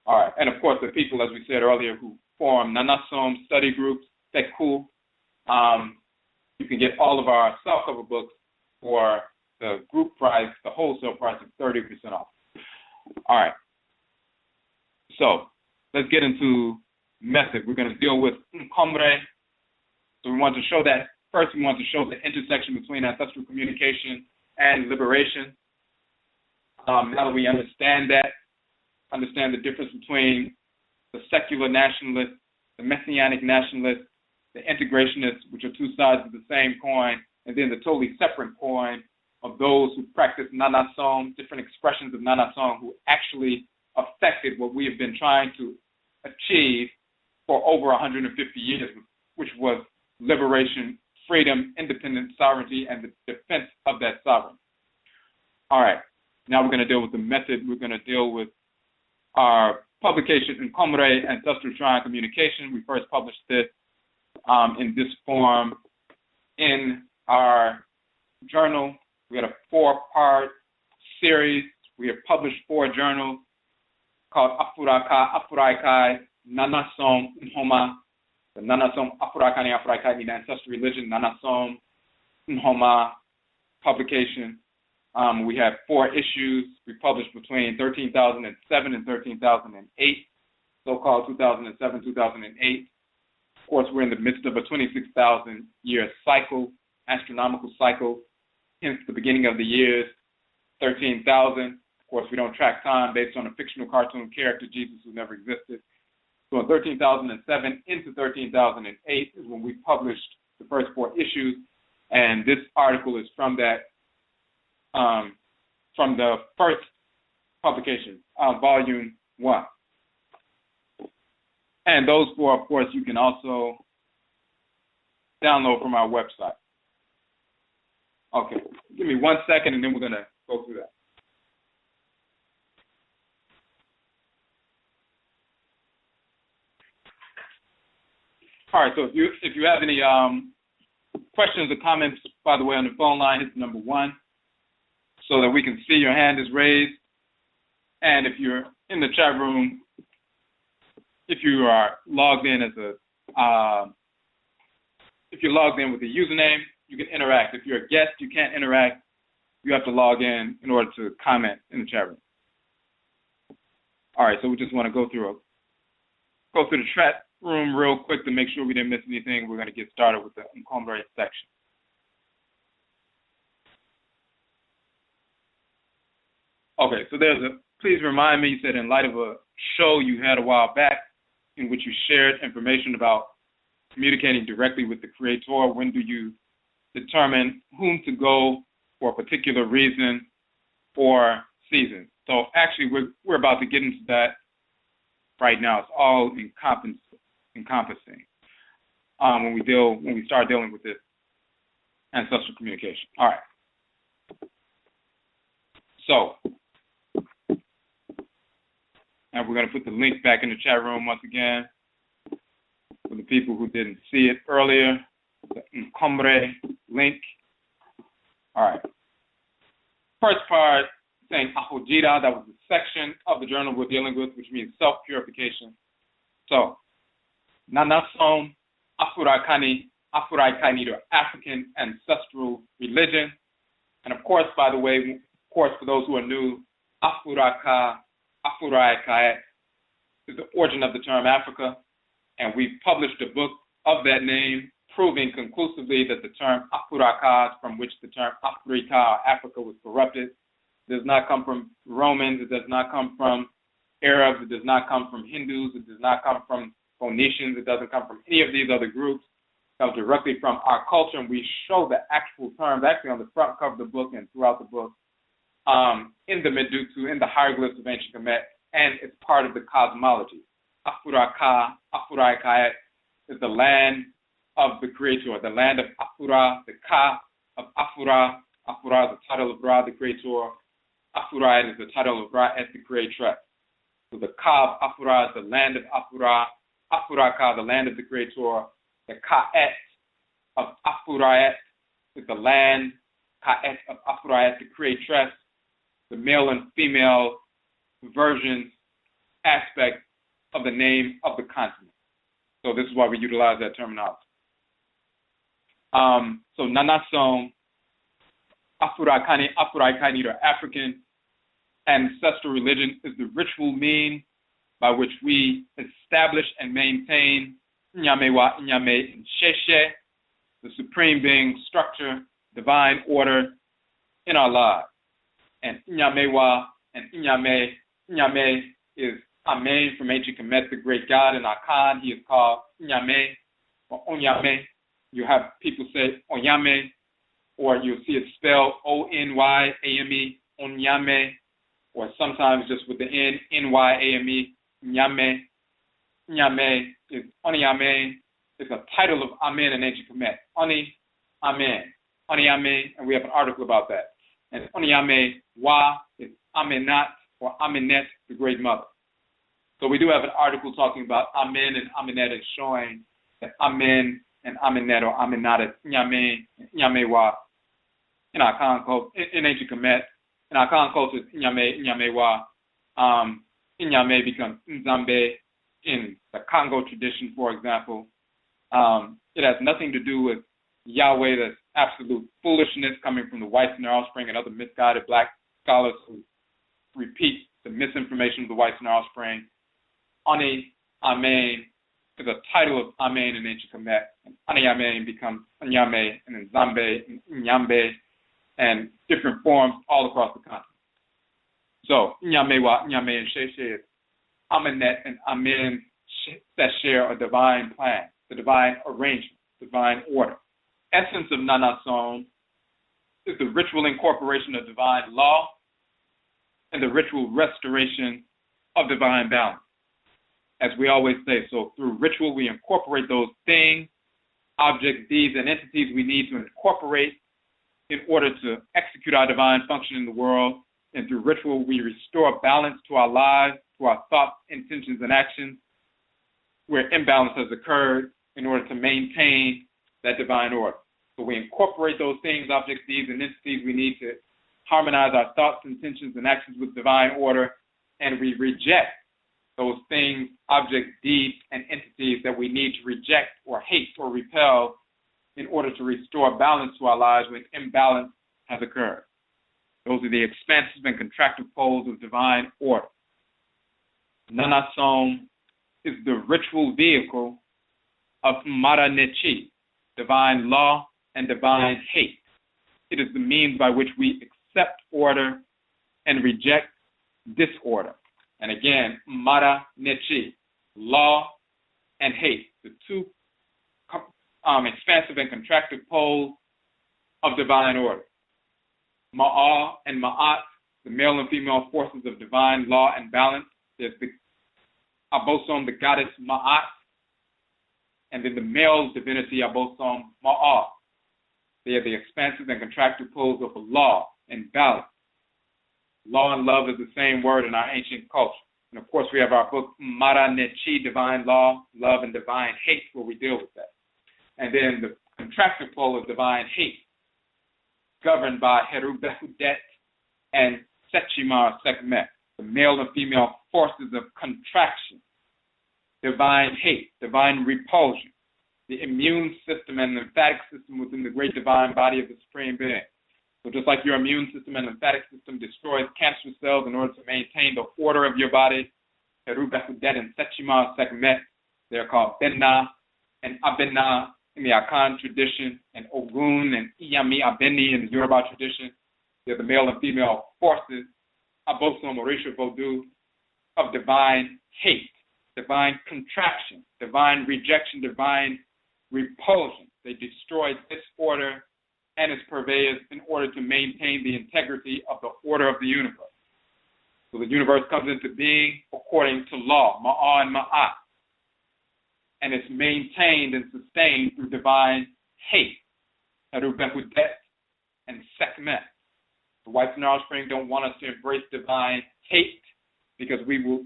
All right, and of course the people, as we said earlier, who form Nanasom study groups, that's cool. You can get all of our softcover books for the group price, the wholesale price of 30% off. All right, so let's get into method. We're going to deal with NKOMMERE So we want to show that, first we want to show the intersection between ancestral communication and liberation. Now that we understand that, understand the difference between the secular nationalists, the messianic nationalists, the integrationists, which are two sides of the same coin, and then the totally separate coin of those who practice Nanasom, different expressions of Nanasom, who actually affected what we have been trying to achieve for over 150 years, which was liberation, freedom, independence, sovereignty, and the defense of that sovereignty. All right, now we're going to deal with the method. We're going to deal with our publication in NKOMMERE, Ancestral Shrine Communication. We first published this in this form in our journal. We had a 4-part series. We have published 4 journals called Afuraitkaitnut, Nananom NHOMA, the Nanasom, Afurakanu, Afuraitkaitnut, Ancestral Religion, Nananom NHOMA publication. We have 4 issues. We published between 13,007 and 13,008, so-called 2007, 2008. Of course, we're in the midst of a 26,000-year cycle, astronomical cycle, hence the beginning of the years, 13,000. Of course, we don't track time based on a fictional cartoon character, Jesus, who never existed. So in 13,007 into 13,008 is when we published the first 4 issues, and this article is from that, from the first publication, volume 1. And those 4, of course, you can also download from our website. Okay, give me 1 second, and then we're going to go through that. All right, so if you have any questions or comments, by the way, on the phone line, hit number 1 so that we can see your hand is raised. And if you're in the chat room, if you are logged in as if you're logged in with a username, you can interact. If you're a guest, you can't interact. You have to log in order to comment in the chat room. All right, so we just want to go through the chat room real quick to make sure we didn't miss anything. We're going to get started with the NKOMMERE section. Okay, so please remind me, you said in light of a show you had a while back in which you shared information about communicating directly with the Creator, when do you determine whom to go for a particular reason or season? So actually, we're about to get into that right now. It's all encompassing when we start dealing with this ancestral communication. All right. So, and we're going to put the link back in the chat room once again for the people who didn't see it earlier. The NKOMMERE link. All right. First part, saying Ahojira, that was the section of the journal we're dealing with, which means self-purification. So, Nanasom, Afurakanu, Afuraitkaitnut, or African ancestral religion. And of course, by the way, for those who are new, Afuraitkaitnut is the origin of the term Africa. And we've published a book of that name, proving conclusively that the term Afurakas, from which the term Afrika, or Africa, was corrupted, does not come from Romans, it does not come from Arabs, it does not come from Hindus, it does not come from Phoenicians, it doesn't come from any of these other groups. It comes directly from our culture, and we show the actual terms actually on the front cover of the book and throughout the book in the Medutu, in the hieroglyphs of ancient Kamit, and it's part of the cosmology. Afuraitkaitnut is the land of the Creator, the land of Afura, the Ka of Afura. Afura is the title of Ra, the Creator. Afurait is the title of Ra as the Creatress. So the Ka of Afura is the land of Afura. Afuraka, the land of the Creator. The Ka'et of Afurait is the land, Ka'et of Afurait, the Creatress, the male and female versions, aspect of the name of the continent. So this is why we utilize that terminology. So Nanasom, Afurakanu, Afuraitkaitnut, or African ancestral religion is the ritual means by which we establish and maintain Nyamewa, Nyame, and Sheshe, the supreme being, structure, divine order in our lives. And Nyamewa and Nyame. Nyame is Amen from ancient Kamit, the great God, and Akan, he is called Nyame or Onyame. You have people say Onyame, or you'll see it spelled O-N-Y-A-M-E, Onyame, or sometimes just with the N, N-Y-A-M-E, Nyame. Nyame is Onyame. It's a title of Amen in ancient Kamit. Oni, Amen. Onyame, and we have an article about that. And Onyame Wa is Amenat or Amenet, the great mother. So we do have an article talking about Amen and Amenet and showing that Amen and Amenet or Amenat is Nyame, Nyame Wa. In our Akan culture, in ancient Kamit, in our Akan culture, Nyame, Nyame Wa. Nyame becomes Nzambe in the Congo tradition, for example. It has nothing to do with Yahweh, that's absolute foolishness coming from the whites and their offspring and other misguided black scholars who repeat the misinformation of the whites and their offspring. Ani Amen is a title of Amen in ancient Kamit, and Ani Amen becomes Nyame and Nzambe and Nyambe and different forms all across the continent. So Nyame Wa, Nyame and Sheshe is Amenet and Amen that share a divine plan, the divine arrangement, divine order. Essence of Nanasom is the ritual incorporation of divine law and the ritual restoration of divine balance. As we always say, so through ritual we incorporate those things, objects, deeds, and entities we need to incorporate in order to execute our divine function in the world. And through ritual we restore balance to our lives, to our thoughts, intentions, and actions, where imbalance has occurred in order to maintain that divine order. So we incorporate those things, objects, deeds, and entities we need to harmonize our thoughts, intentions, and actions with divine order, and we reject those things, objects, deeds, and entities that we need to reject or hate or repel in order to restore balance to our lives when imbalance has occurred. Those are the expansive and contractive poles of divine order. Nanasom is the ritual vehicle of Mara Nechi, divine law and divine hate. It is the means by which we accept order and reject disorder. And again, Mara Nechi, law and hate, the two expansive and contractive poles of divine order. Ma'a and Ma'at, the male and female forces of divine law and balance. There's the Abosom, the goddess Ma'at, and then the male divinity Abosom Ma'a. They are the expansive and contractive poles of law and balance. Law and love is the same word in our ancient culture. And of course, we have our book, Mara Nechi, Divine Law, Love, and Divine Hate, where we deal with that. And then the contractive pole of divine hate, governed by Heru Behudet and Sechimar Sekmet, the male and female forces of contraction, divine hate, divine repulsion, the immune system and lymphatic system within the great divine body of the Supreme Being. So just like your immune system and lymphatic system destroys cancer cells in order to maintain the order of your body, Heru Behudet and Sechimar Sekmet, they're called Benna and Abena in the Akan tradition, and Ogun and Iyami Abeni in the Yoruba tradition. They're the male and female forces, Abosom Orisha Vodou, of divine hate, divine contraction, divine rejection, divine repulsion. They destroy disorder and its purveyors in order to maintain the integrity of the order of the universe. So the universe comes into being according to law, Ma'a and Ma'at, and it's maintained and sustained through divine hate, Herubehudet and Sekmet. The whites and our offspring don't want us to embrace divine hate because we will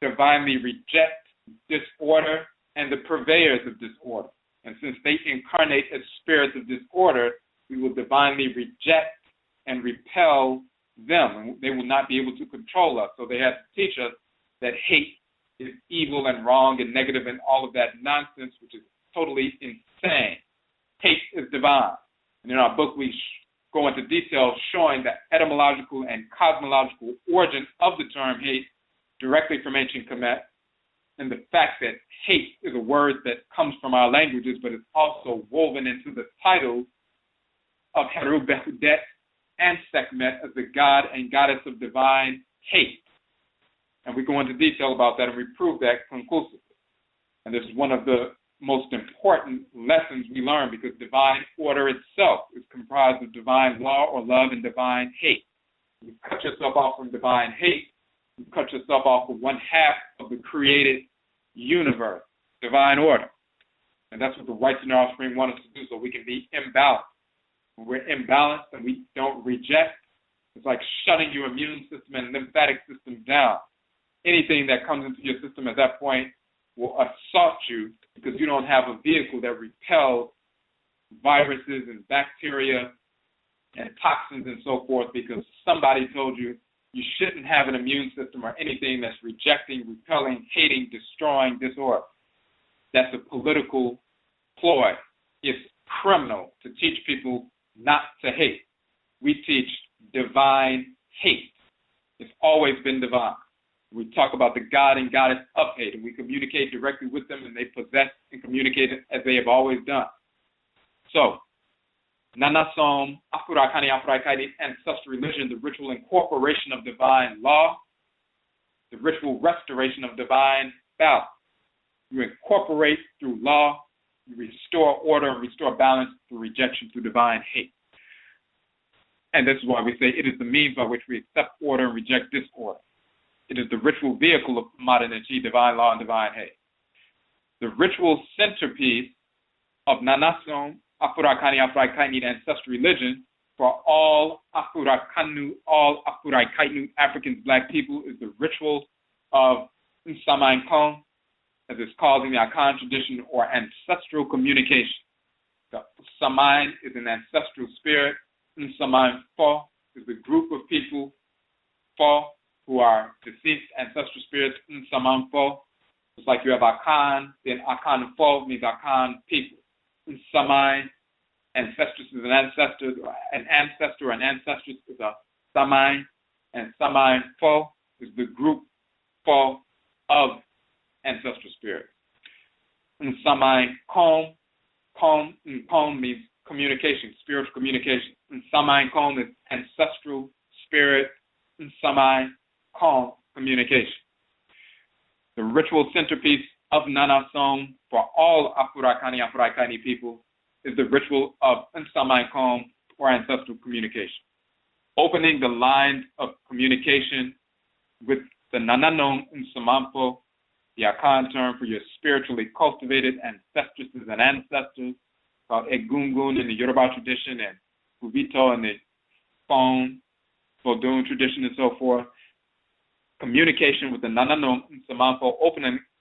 divinely reject disorder and the purveyors of disorder. And since they incarnate as spirits of disorder, we will divinely reject and repel them, and they will not be able to control us. So they have to teach us that hate is evil and wrong and negative and all of that nonsense, which is totally insane. Hate is divine. And in our book, we go into detail showing the etymological and cosmological origin of the term hate directly from ancient Kamit. and the fact that hate is a word that comes from our languages, but it's also woven into the title of Heru Behudet and Sekhmet as the god and goddess of divine hate. And we go into detail about that, and we prove that conclusively. And this is one of the most important lessons we learn, because divine order itself is comprised of divine law or love and divine hate. You cut yourself off from divine hate, you cut yourself off of one half of the created universe, divine order. And that's what the whites and their offspring want us to do, so we can be imbalanced. When we're imbalanced and we don't reject, it's like shutting your immune system and lymphatic system down. Anything that comes into your system at that point will assault you, because you don't have a vehicle that repels viruses and bacteria and toxins and so forth, because somebody told you you shouldn't have an immune system or anything that's rejecting, repelling, hating, destroying disorder. That's a political ploy. It's criminal to teach people not to hate. We teach divine hate. It's always been divine. We talk about the god and goddess of hate, and we communicate directly with them, and they possess and communicate as they have always done. So, Nanasom, Afurakanu, Afuraitkaitnut, ancestral religion, the ritual incorporation of divine law, the ritual restoration of divine balance. You incorporate through law, you restore order and restore balance through rejection, through divine hate. And this is why we say it is the means by which we accept order and reject disorder. It is the ritual vehicle of modern and divine law and divine hate. The ritual centerpiece of Nanasom, Afurakanu, Afuraitkaitnut, ancestral religion for all Afurakanu, all Afuraitkaitnut, Africans, black people, is the ritual of Nsamankom, as it's called in the Akan tradition, or ancestral communication. The Saman is an ancestral spirit. Nsamanfo is the group of people, Fo, who are deceased ancestral spirits. Nsamanfo, it's like you have Akan, then AKANFO means Akan people. Nsaman, ancestress is an ancestor, an ancestor, an ancestress is a Saman, and Samanfo is the group Fo of ancestral spirits. Nsamankom, Kom means communication, spiritual communication. Nsamankom is ancestral spirit. Nsamankom, communication. The ritual centerpiece of Nanasom for all Afurakanu, Afuraitkaitnut people is the ritual of Nsamankom, or ancestral communication. Opening the lines of communication with the Nananom Nsamanfo, the Akan term for your spiritually cultivated ancestresses and ancestors, called Egungun in the Yoruba tradition, and Ubito in the Fon, Odunu tradition, and so forth. Communication with the Nananom Nsamanfo,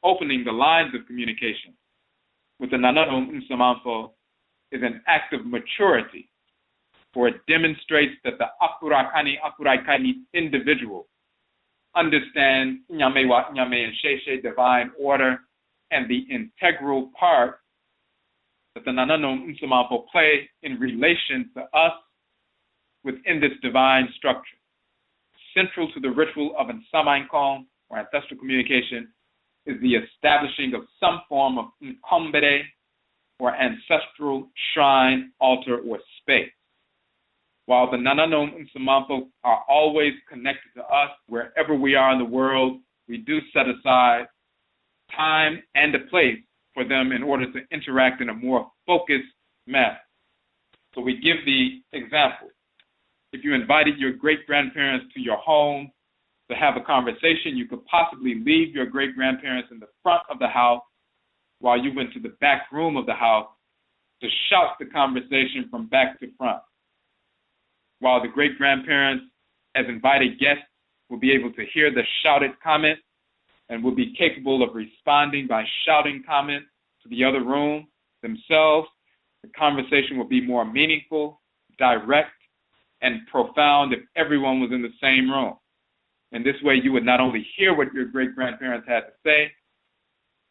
opening the lines of communication with the Nananom Nsamanfo, is an act of maturity, for it demonstrates that the Afurakanu, Afuraitkaitnut individual understands Nyamewa, Nyame, and Sheshe, divine order, and the integral part that the Nananom Nsamanfo play in relation to us within this divine structure. Central to the ritual of Nsamankom, or ancestral communication, is the establishing of some form of NKOMMERE, or ancestral shrine, altar, or space. While the Nananom Nsamanfo are always connected to us wherever we are in the world, we do set aside time and a place for them in order to interact in a more focused manner. So we give the example. If you invited your great-grandparents to your home to have a conversation, you could possibly leave your great-grandparents in the front of the house while you went to the back room of the house to shout the conversation from back to front. While the great-grandparents, as invited guests, will be able to hear the shouted comment and will be capable of responding by shouting comments to the other room themselves, the conversation will be more meaningful, direct, and profound if everyone was in the same room. In this way, you would not only hear what your great-grandparents had to say,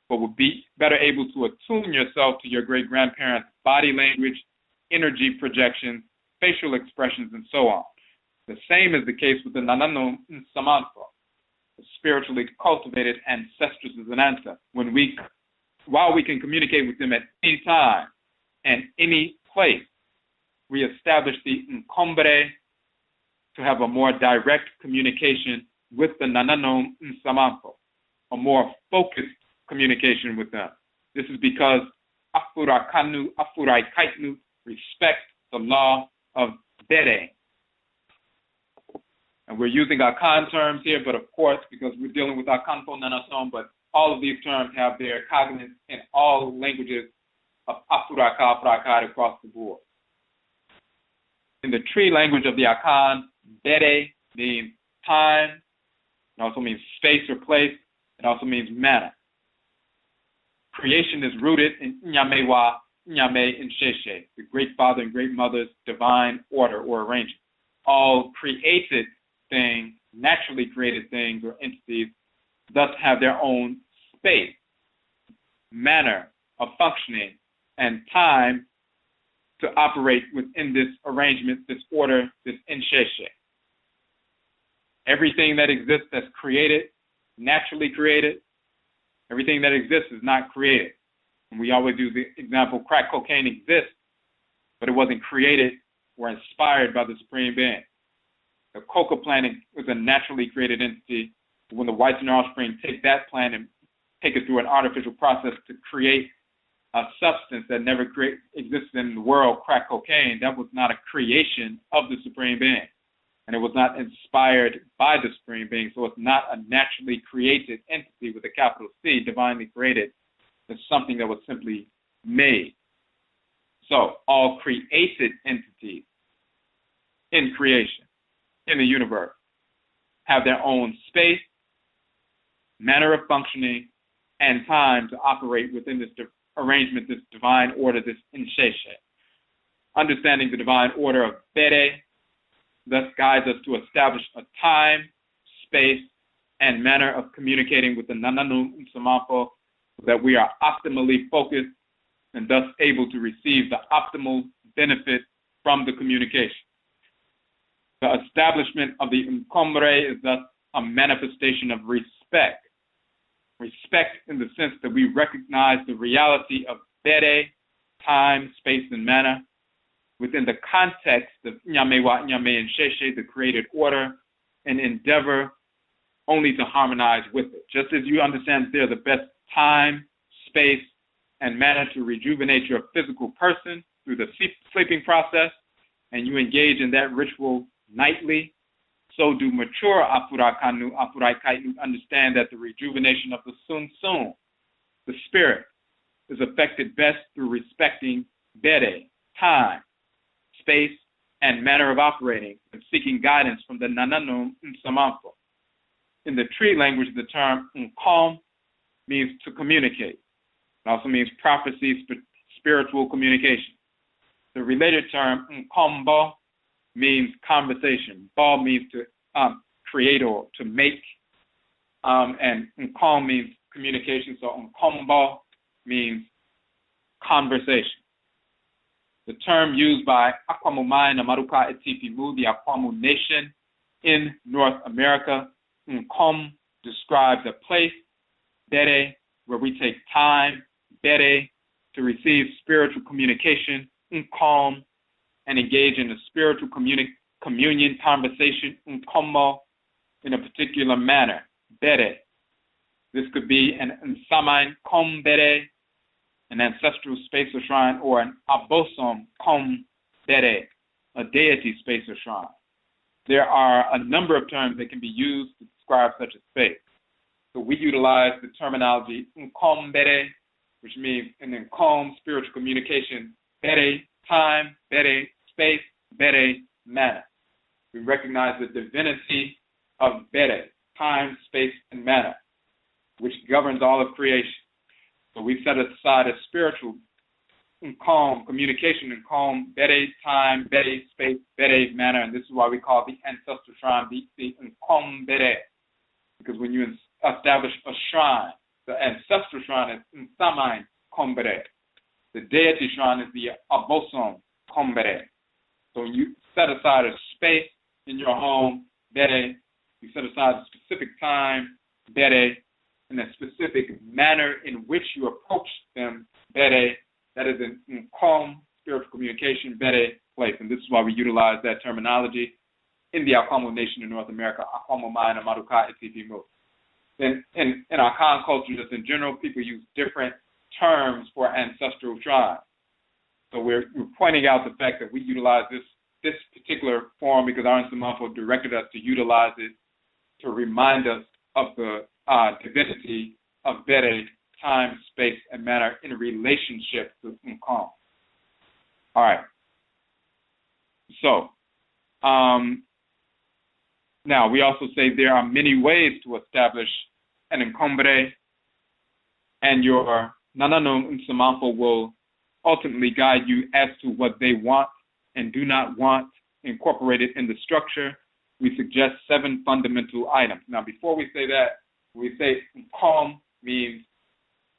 but would be better able to attune yourself to your great-grandparents' body language, energy projections, facial expressions, and so on. The same is the case with the Nananom Nsamanfo. The spiritually cultivated ancestors as an answer. While we can communicate with them at any time and any place, we establish the NKOMMERE to have a more direct communication with the Nananom Nsamanfo, a more focused communication with them. This is because Afurakanu, Afuraitkaitnut respect the law of Bere. And we're using Akan terms here, but of course, because we're dealing with AKANFO NANASOM, but all of these terms have their cognizance in all languages of Afurakai across the board. In the tree language of the Akan, Bere means time. It also means space or place. It also means manner. Creation is rooted in Nyamewa, Nyame, and Sheshe, the great father and great mother's divine order or arrangement. All created things, naturally created things or entities, thus have their own space, manner of functioning, and time to operate within this arrangement, this order, this Nsheshe. Everything that exists that's created, naturally created, everything that exists is not created. And we always use the example, crack cocaine exists, but it wasn't created or inspired by the Supreme Being. The coca plant was a naturally created entity. When the whites and their offspring take that plant and take it through an artificial process to create a substance that never existed in the world, crack cocaine, that was not a creation of the Supreme Being. And it was not inspired by the Supreme Being. So it's not a naturally created entity with a capital C, divinely created. It's something that was simply made. So all created entities in creation, in the universe, have their own space, manner of functioning, and time to operate within this arrangement, this divine order, this Nsheshe. Understanding the divine order of Bere thus guides us to establish a time, space, and manner of communicating with the Nananom Nsamanfo so that we are optimally focused and thus able to receive the optimal benefit from the communication. The establishment of the NKOMMERE is thus a manifestation of respect. Respect in the sense that we recognize the reality of Bere, time, space, and manner, within the context of Nyamewa, Nyame, and Sheshe, the created order, and endeavor only to harmonize with it. Just as you understand that they're the best time, space, and manner to rejuvenate your physical person through the sleeping process, and you engage in that ritual nightly, so do mature Afurakanu, Afuraitkaitnut understand that the rejuvenation of the Sun, the spirit, is affected best through respecting Bere, time, space, and manner of operating, and seeking guidance from the Nananom Nsamanfo. In the tree language, the term Nkom means to communicate. It also means prophecy, spiritual communication. The related term Nkombo means conversation. Ba means to create or to make, and Nkom means communication. So Nkombo means conversation. The term used by Aakhuamuman, Amaruka Etipimu, the Akwamu nation in North America, Nkom describes a place, Bere, where we take time, Bere, to receive spiritual communication, Nkom, and engage in a spiritual communion conversation, Nkommo, in a particular manner, Bere. This could be an Nsamankommere, an ancestral space or shrine, or an Abosom-kommere, a deity space or shrine. There are a number of terms that can be used to describe such a space. So we utilize the terminology NKOMMERE, which means in Nkom, spiritual communication, Bere, time, Bere, space, Bere, manner. We recognize the divinity of Bere, time, space, and manner, which governs all of creation. So we set aside a spiritual Nkom communication, Nkom, Bere, time, Bere, space, Bere, manner, and this is why we call the Ancestral Shrine the NKOMMERE, because when you establish a shrine, the Ancestral Shrine is Nsamankommere. The deity shrine is the Abosom-kommere. So when you set aside a space in your home, Bere, you set aside a specific time, bere, in a specific manner in which you approach them, bere, that is in Nkom, spiritual communication, bere, place. And this is why we utilize that terminology in the Aakwamu nation in North America, Aakwamuman and Maruka Itipimu. Then in our Akan culture, just in general, people use different terms for ancestral shrines. So we're pointing out the fact that we utilize this particular form because our Nsamanfo directed us to utilize it to remind us of the divinity of Bere, time, space, and matter in relationship to Nkom. All right. So now we also say there are many ways to establish an NKOMMERE, and your Nananom Nsamanfo will ultimately guide you as to what they want and do not want incorporated in the structure. We suggest 7 fundamental items. Now, before we say that, we say Nkom means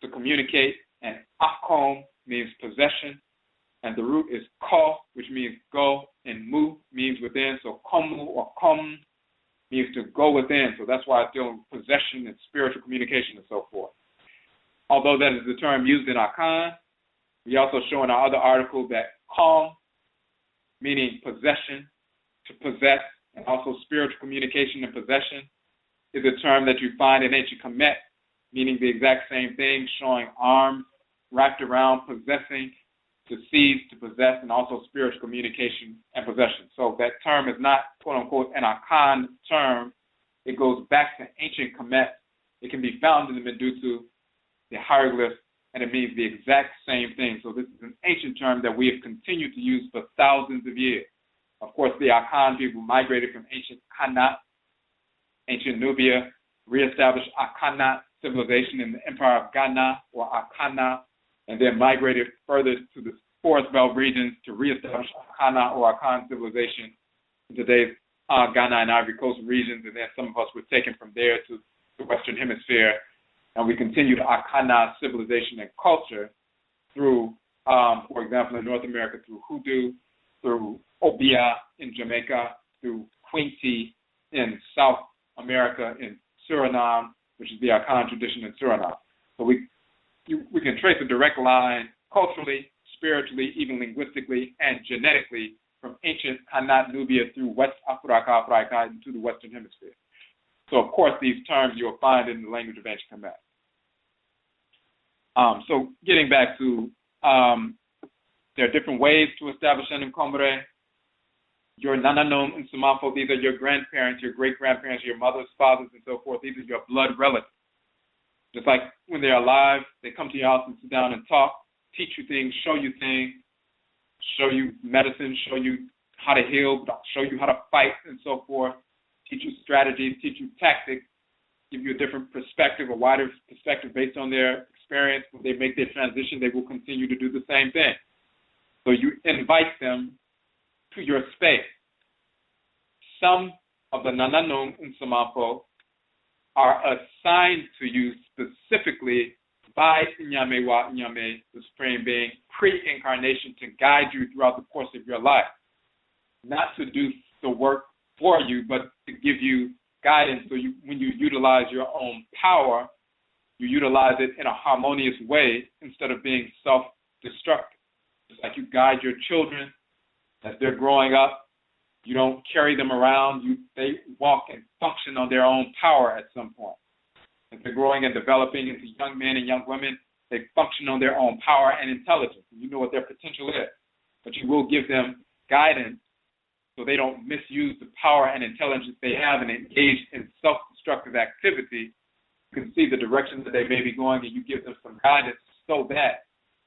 to communicate, and Akan means possession, and the root is Ko, which means go, and Mu means within. So Kommu or Kom means to go within. So that's why it's dealing with possession and spiritual communication and so forth. Although that is the term used in Akan, we also show in our other article that Kom, meaning possession, to possess, and also spiritual communication and possession, is a term that you find in ancient Kamit, meaning the exact same thing, showing arms wrapped around possessing, to seize, to possess, and also spiritual communication and possession. So that term is not, quote unquote, an Akan term. It goes back to ancient Kamit. It can be found in the Medutu, the hieroglyphs, and it means the exact same thing. So this is an ancient term that we have continued to use for thousands of years. Of course, the Akan people migrated from ancient Khanit, ancient Nubia, reestablished Akanat civilization in the Empire of Ghana or Akana, and then migrated further to the forest belt regions to reestablish Akana or Akan civilization in today's Ghana and Ivory Coast regions, and then some of us were taken from there to the Western Hemisphere, and we continued Akana civilization and culture through, for example, in North America through Hoodoo, through Obia in Jamaica, through Kwesi in South America, in Suriname, which is the Akan tradition in Suriname. So we can trace a direct line culturally, spiritually, even linguistically, and genetically from ancient Khanit Nubia through West Afuraitkaitnut to the Western Hemisphere. So, of course, these terms you'll find in the language of ancient Kamit. So, getting back to, there are different ways to establish an NKOMMERE. Your Nananom Nsamanfo, these are your grandparents, your great-grandparents, your mothers, fathers, and so forth. These are your blood relatives. Just like when they're alive, they come to your house and sit down and talk, teach you things, show you medicine, show you how to heal, show you how to fight, and so forth, teach you strategies, teach you tactics, give you a different perspective, a wider perspective based on their experience. When they make their transition, they will continue to do the same thing. So you invite them to your space. Some of the Nananom Nsamanfo are assigned to you specifically by Nyame wa Nyame, the Supreme Being, pre-incarnation, to guide you throughout the course of your life. Not to do the work for you, but to give you guidance. So when you utilize your own power, you utilize it in a harmonious way instead of being self-destructive. It's like you guide your children as they're growing up. You don't carry them around. They walk and function on their own power at some point. As they're growing and developing into young men and young women, they function on their own power and intelligence. You know what their potential is. But you will give them guidance so they don't misuse the power and intelligence they have and engage in self-destructive activity. You can see the direction that they may be going, and you give them some guidance so that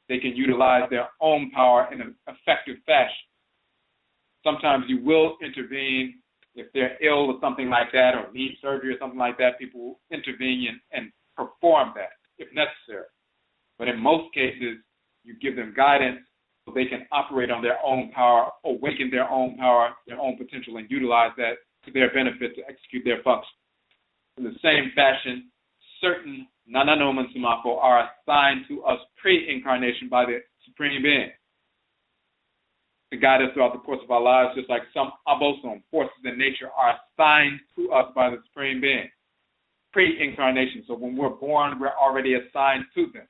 they can utilize their own power in an effective fashion. Sometimes you will intervene if they're ill or something like that, or need surgery or something like that. People will intervene and perform that if necessary. But in most cases, you give them guidance so they can operate on their own power, awaken their own power, their own potential, and utilize that to their benefit to execute their function. In the same fashion, certain Nananom Nsamanfo are assigned to us pre-incarnation by the Supreme Being to guide us throughout the course of our lives, just like some abosom, forces in nature, are assigned to us by the Supreme Being. pre-incarnation. So when we're born, we're already assigned to them.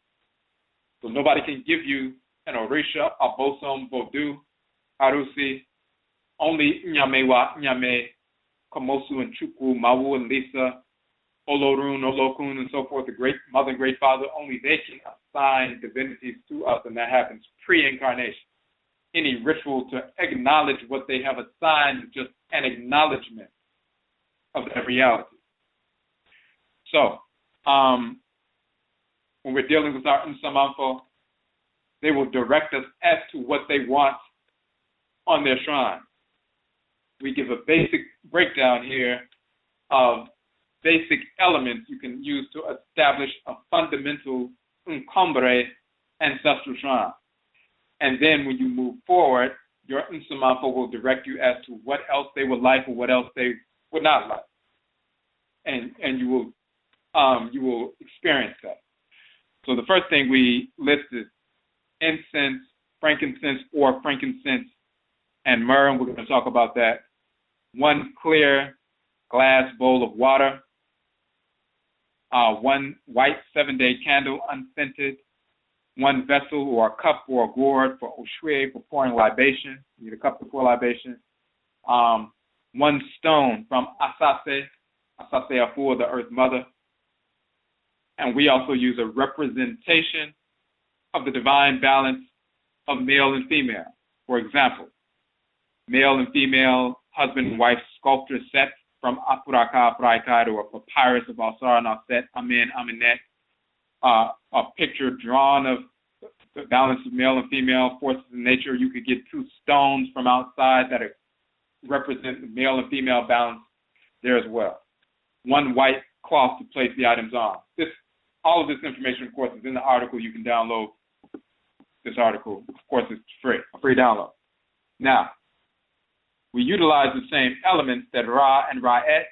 So nobody can give you an Orisha, Abosom, Vodu, Harusi, only Nyamewa, Nyame, Komosu and Chukwu, Mawu and Lisa, Olorun, Olokun, and so forth, the great mother and great father, only they can assign divinities to us, and that happens pre-incarnation. Any ritual to acknowledge what they have assigned is just an acknowledgement of that reality. So, when we're dealing with our Nsamanfo, they will direct us as to what they want on their shrine. We give a basic breakdown here of basic elements you can use to establish a fundamental NKOMMERE ancestral shrine. And then when you move forward, your Nsamanfo will direct you as to what else they would like or what else they would not like. And you will experience that. So the first thing we list is incense, frankincense and myrrh, and we're going to talk about that. One clear glass bowl of water, one white 7-day candle unscented, one vessel or a cup or a gourd for oshwe, for pouring libation. You need a cup to pour libation. One stone from Asase Afur, the Earth Mother. And we also use a representation of the divine balance of male and female. For example, male and female, husband and wife sculpture set from Afuraitkaitnut or a papyrus of Alsar and Aset, Amen, Amenet, a picture drawn of the balance of male and female forces in nature. You could get 2 stones from outside that represent the male and female balance there as well. One white cloth to place the items on. All of this information, of course, is in the article. You can download this article. Of course, it's free, a free download. Now, we utilize the same elements that Ra and Ra'et,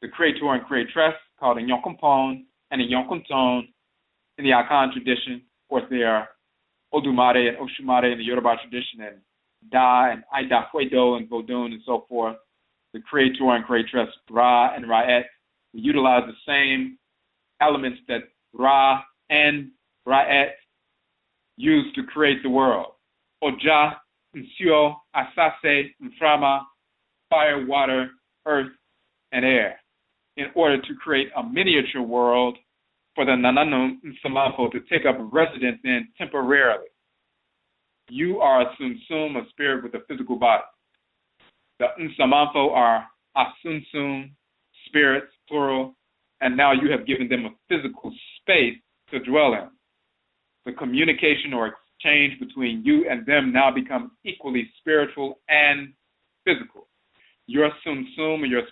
the creator and creatress, called a Yonkompon and a Yonkonton in the Akan tradition. Of course, they are Odumare and Oshumare in the Yoruba tradition, and Da and Aida Fuedo and Vodun and so forth. The creator and creatress, Ra and Ra'et. We utilize the same elements that Ra and Ra'et used to create the world. Oja, Nsio, Asase, Mframa, fire, water, earth, and air, in order to create a miniature world for the Nananom Nsamanfo to take up residence in temporarily. You are a Sumsum, a spirit with a physical body. The Nsamanfo are Asunsum, spirits, plural, and now you have given them a physical space to dwell in. The communication or exchange between you and them now becomes equally spiritual and physical. Your Sumsum or your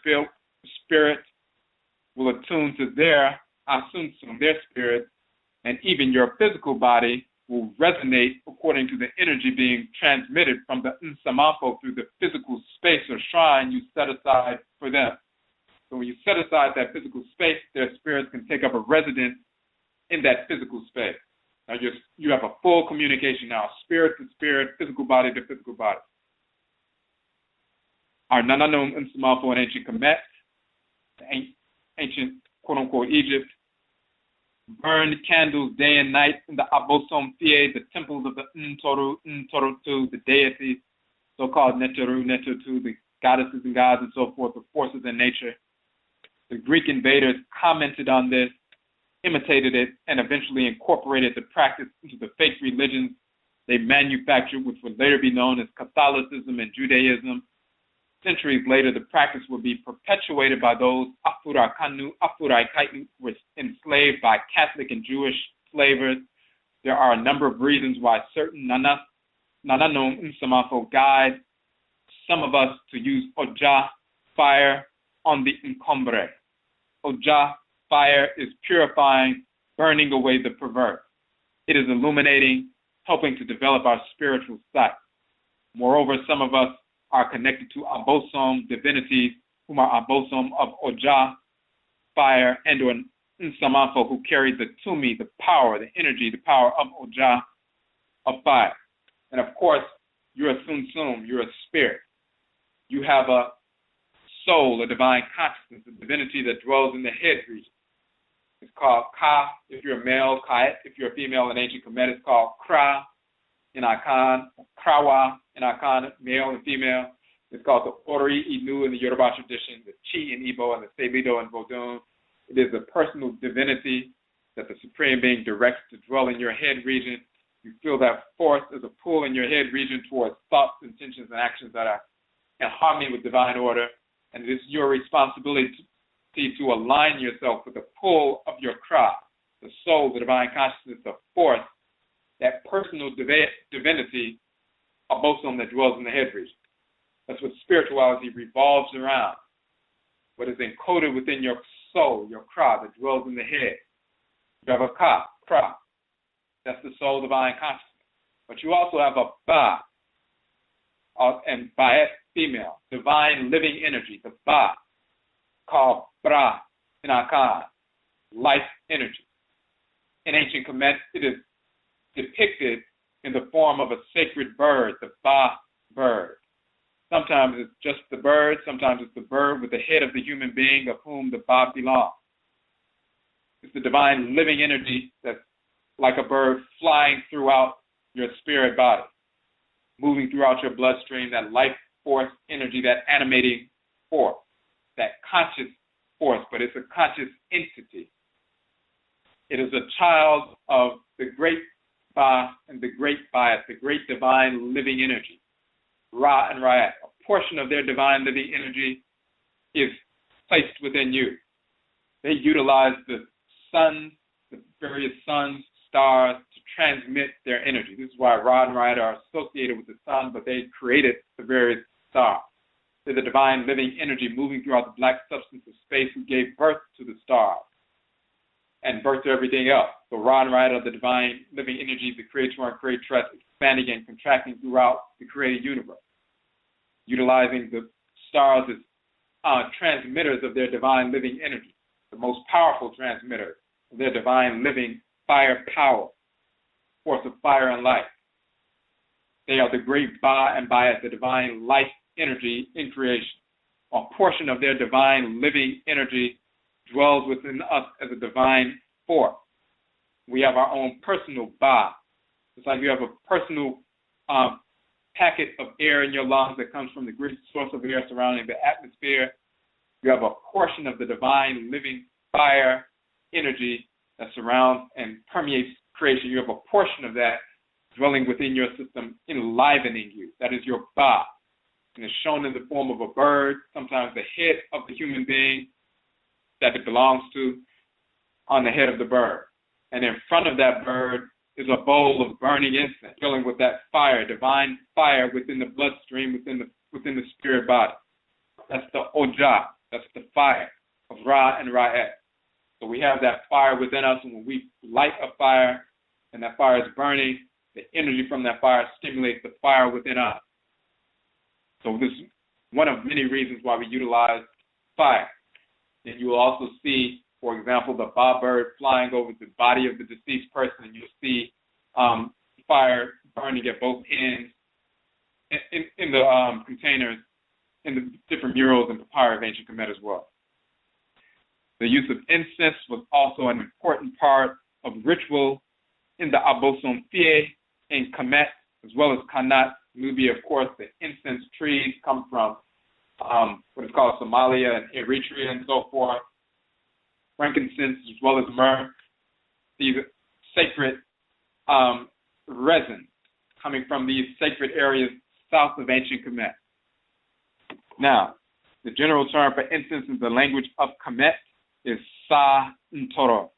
spirit will attune to their Asunsum, their spirit, and even your physical body will resonate according to the energy being transmitted from the Nsamanfo through the physical space or shrine you set aside for them. So when you set aside that physical space, their spirits can take up a residence in that physical space. Now you have a full communication now, spirit to spirit, physical body to physical body. Our Nananom Nsamanfo in ancient Kamit, ancient quote-unquote Egypt, burned candles day and night in the Abosom Fie, the temples of the Ntorutu, the deities, so-called Neteru, Netutu, the goddesses and gods and so forth, the forces in nature. The Greek invaders commented on this, imitated it, and eventually incorporated the practice into the fake religions they manufactured, which would later be known as Catholicism and Judaism. Centuries later, the practice would be perpetuated by those Afurakanu, Afuraitkaitnut, who were enslaved by Catholic and Jewish slavers. There are a number of reasons why certain Nananom Nsamanfo guide some of us to use Oja, fire, on the NKOMMERE. Oja, fire, is purifying, burning away the perverse. It is illuminating, helping to develop our spiritual sight. Moreover, some of us are connected to Abosom divinities, whom are Abosom of Oja, fire, and or Nsamanfo, who carry the Tumi, the power, the energy, the power of Oja, of fire. And of course, you're a Sumsum, you're a spirit. You have a soul, a divine consciousness, a divinity that dwells in the head region. It's called Ka if you're a male, Khanit if you're a female. In ancient Kamit, it's called Kra in Akan, Krawa in Akan, male and female. It's called the Odwirafo in the Yoruba tradition, the Chi in Igbo, and the Sebido in Vodun. It is a personal divinity that the Supreme Being directs to dwell in your head region. You feel that force as a pull in your head region towards thoughts, intentions, and actions that are in harmony with divine order. And it is your responsibility to align yourself with the pull of your Kra, the soul, the divine consciousness, the force, that personal divinity, a bosom that dwells in the head region. That's what spirituality revolves around. What is encoded within your soul, your Kra, that dwells in the head. You have a Kra. That's the soul, divine consciousness. But you also have a Ba, and Ba'et, female, divine living energy, the Ba, called Bra in Akan, life energy. In ancient Kamit, it is depicted in the form of a sacred bird, the Ba bird. Sometimes it's just the bird, sometimes it's the bird with the head of the human being of whom the Ba belongs. It's the divine living energy that's like a bird flying throughout your spirit body, moving throughout your bloodstream, that life force energy, that animating force, that conscious force, but it's a conscious entity. It is a child of the great Ba and the great Bayat, the great divine living energy, Ra and Ra'at. A portion of their divine living energy is placed within you. They utilize the sun, the various suns, stars, to transmit their energy. This is why Ra and Ra'at are associated with the sun, but they created the various stars. They're the divine living energy moving throughout the black substance of space who gave birth to the stars and birth to everything else. So Ra and Ra'at are the divine living energy, the creator and creatress, expanding and contracting throughout the created universe, utilizing the stars as transmitters of their divine living energy, the most powerful transmitters of their divine living fire power, force of fire and light. They are the great Ba and Bayat, the divine life energy in creation. A portion of their divine living energy dwells within us as a divine force. We have our own personal Ba. It's like you have a personal packet of air in your lungs that comes from the great source of air surrounding the atmosphere. You have a portion of the divine living fire energy that surrounds and permeates creation. You have a portion of that dwelling within your system, enlivening you. That is your Ba. And it's shown in the form of a bird, sometimes the head of the human being that it belongs to on the head of the bird. And in front of that bird is a bowl of burning incense, filling with that fire, divine fire within the bloodstream, within the spirit body. That's the Oja, that's the fire of Ra and Ra'at. So we have that fire within us, and when we light a fire and that fire is burning, the energy from that fire stimulates the fire within us. So this is one of many reasons why we utilize fire. Then you will also see, for example, the Ba bird flying over the body of the deceased person, and you'll see fire burning at both ends in the containers, in the different murals and papyri of ancient Kemet as well. The use of incense was also an important part of ritual in the Abosom Fie in Kemet, as well as Khanit, Nubia. Of course, the incense trees come from what is called Somalia and Eritrea and so forth. Frankincense as well as myrrh. These sacred resin coming from these sacred areas south of ancient Kemet. Now, the general term for incense in the language of Kemet is Sa Ntoro,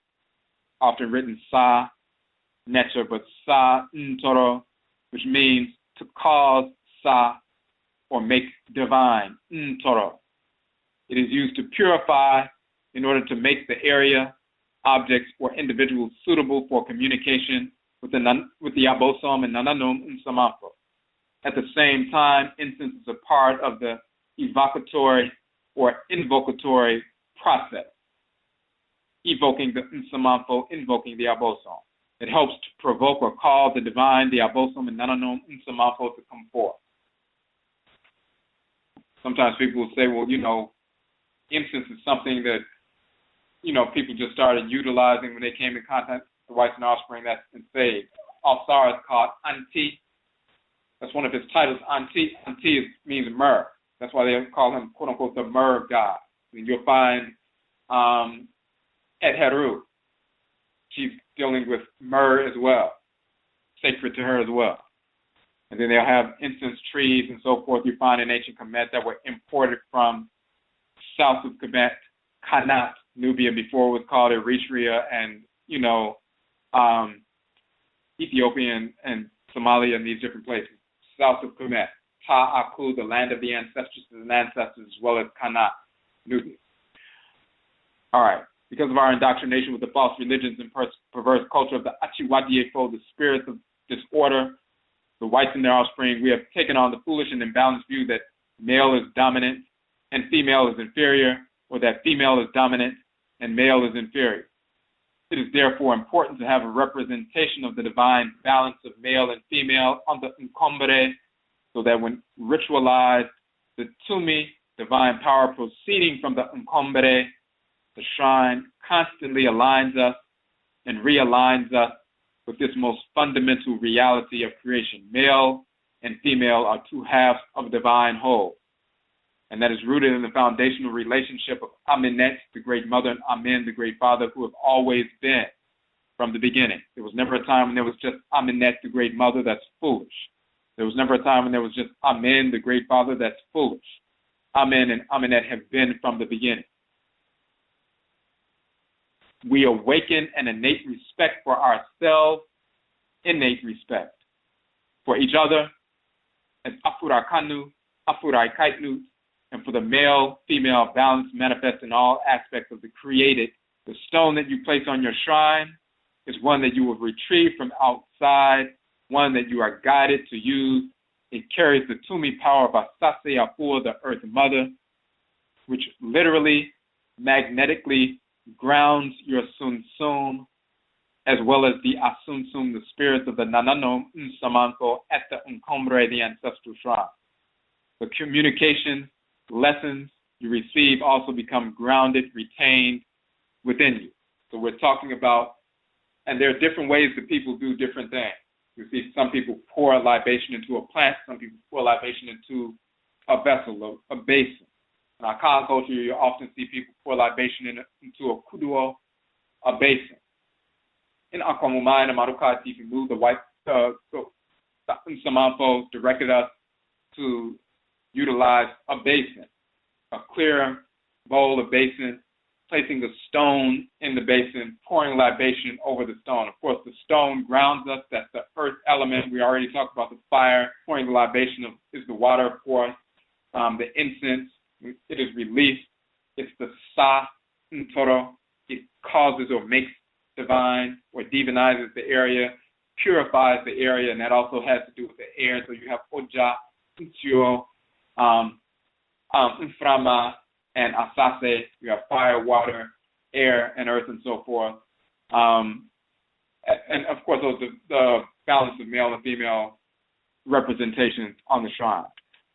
often written Sa Necha, but Sa Ntoro, which means to cause Sa or make divine, Ntoro. It is used to purify in order to make the area, objects, or individuals suitable for communication with the Abosom and Nananom Nsamanfo. At the same time, incense is a part of the evocatory or invocatory process, evoking the Nsamanfo, invoking the Abosom. It helps to provoke or call the divine, the Abosom, and Nananom Nsamanfo to come forth. Sometimes people will say, well, incense is something that, people just started utilizing when they came in contact with the whites and offspring that's enslaved. Alsar is called Anti. That's one of his titles. Anti means myrrh. That's why they call him, quote unquote, the myrrh god. And you'll find Heru. She's dealing with myrrh as well, sacred to her as well. And then they'll have incense trees and so forth you find in ancient Kamit that were imported from south of Kamit, Khanit, Nubia, before it was called Eritrea, and, Ethiopia and Somalia and these different places. South of Kamit, Ptah, the land of the ancestors and ancestors, as well as Khanit, Nubia. All right. Because of our indoctrination with the false religions and perverse culture of the Achiwadiefo, the spirits of disorder, the whites and their offspring, we have taken on the foolish and imbalanced view that male is dominant and female is inferior, or that female is dominant and male is inferior. It is therefore important to have a representation of the divine balance of male and female on the NKOMMERE, so that when ritualized, the Tumi, divine power proceeding from the NKOMMERE, the shrine, constantly aligns us and realigns us with this most fundamental reality of creation. Male and female are two halves of a divine whole. And that is rooted in the foundational relationship of Amenet, the great mother, and Amen, the great father, who have always been from the beginning. There was never a time when there was just Amenet, the great mother, that's foolish. There was never a time when there was just Amen, the great father, that's foolish. Amen and Amenet have been from the beginning. We awaken an innate respect for ourselves, innate respect for each other, as Afurakanu, Afuraitkaitnut, and for the male-female balance manifest in all aspects of the created. The stone that you place on your shrine is one that you will retrieve from outside, one that you are guided to use. It carries the Tumi power of Asase Afur, the Earth Mother, which literally, magnetically grounds your Sunsum, as well as the Asunsum, the spirits of the Nananom Nsamanfo at the NKOMMERE, the Ancestral Shrine. The communication lessons you receive also become grounded, retained within you. So we're talking about, and there are different ways that people do different things. You see some people pour a libation into a plant, some people pour a libation into a vessel, a basin. In our Akan culture, you often see people pour libation into a Hoodoo, a basin. In AKANFO Nanasom, if you move the white, the Nsamanfo directed us to utilize a basin, a clear bowl of basin, placing the stone in the basin, pouring libation over the stone. Of course, the stone grounds us. That's the earth element. We already talked about the fire. Pouring the libation is the water, of course. The incense, it is released. It's the sa ntoro. It causes or makes divine or divinizes the area, purifies the area, and that also has to do with the air. So you have oja, ntio, inframa, and asase. You have fire, water, air, and earth, and so forth. And of course, those are the balance of male and female representations on the shrine.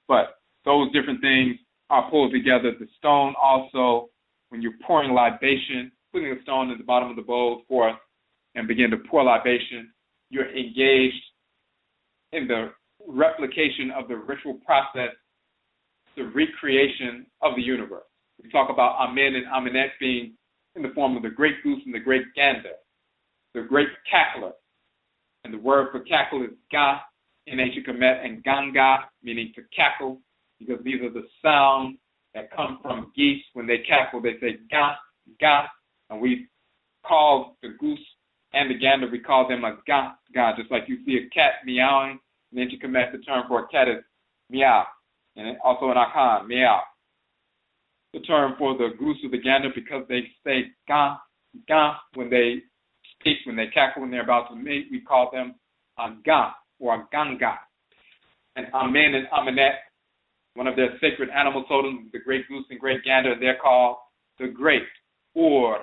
But those different things are pulled together. The stone also, when you're pouring libation, putting the stone at the bottom of the bowl, of course, and begin to pour libation, you're engaged in the replication of the ritual process, the recreation of the universe. We talk about Amen and Amenet being in the form of the great goose and the great gander, the great cackler. And the word for cackle is ga in ancient Kamit, and ganga, meaning to cackle, because these are the sounds that come from geese. When they cackle, they say ga, ga, and we call the goose and the gander, we call them a ga, ga, just like you see a cat meowing. In ancient Kamit, the term for a cat is meow, and also in Akhan, meow. The term for the goose or the gander, because they say ga, ga when they speak, when they cackle, when they're about to mate, we call them a ga or a ganga. And Amen and Amenet, one of their sacred animal totems, the great goose and great gander, they're called the great or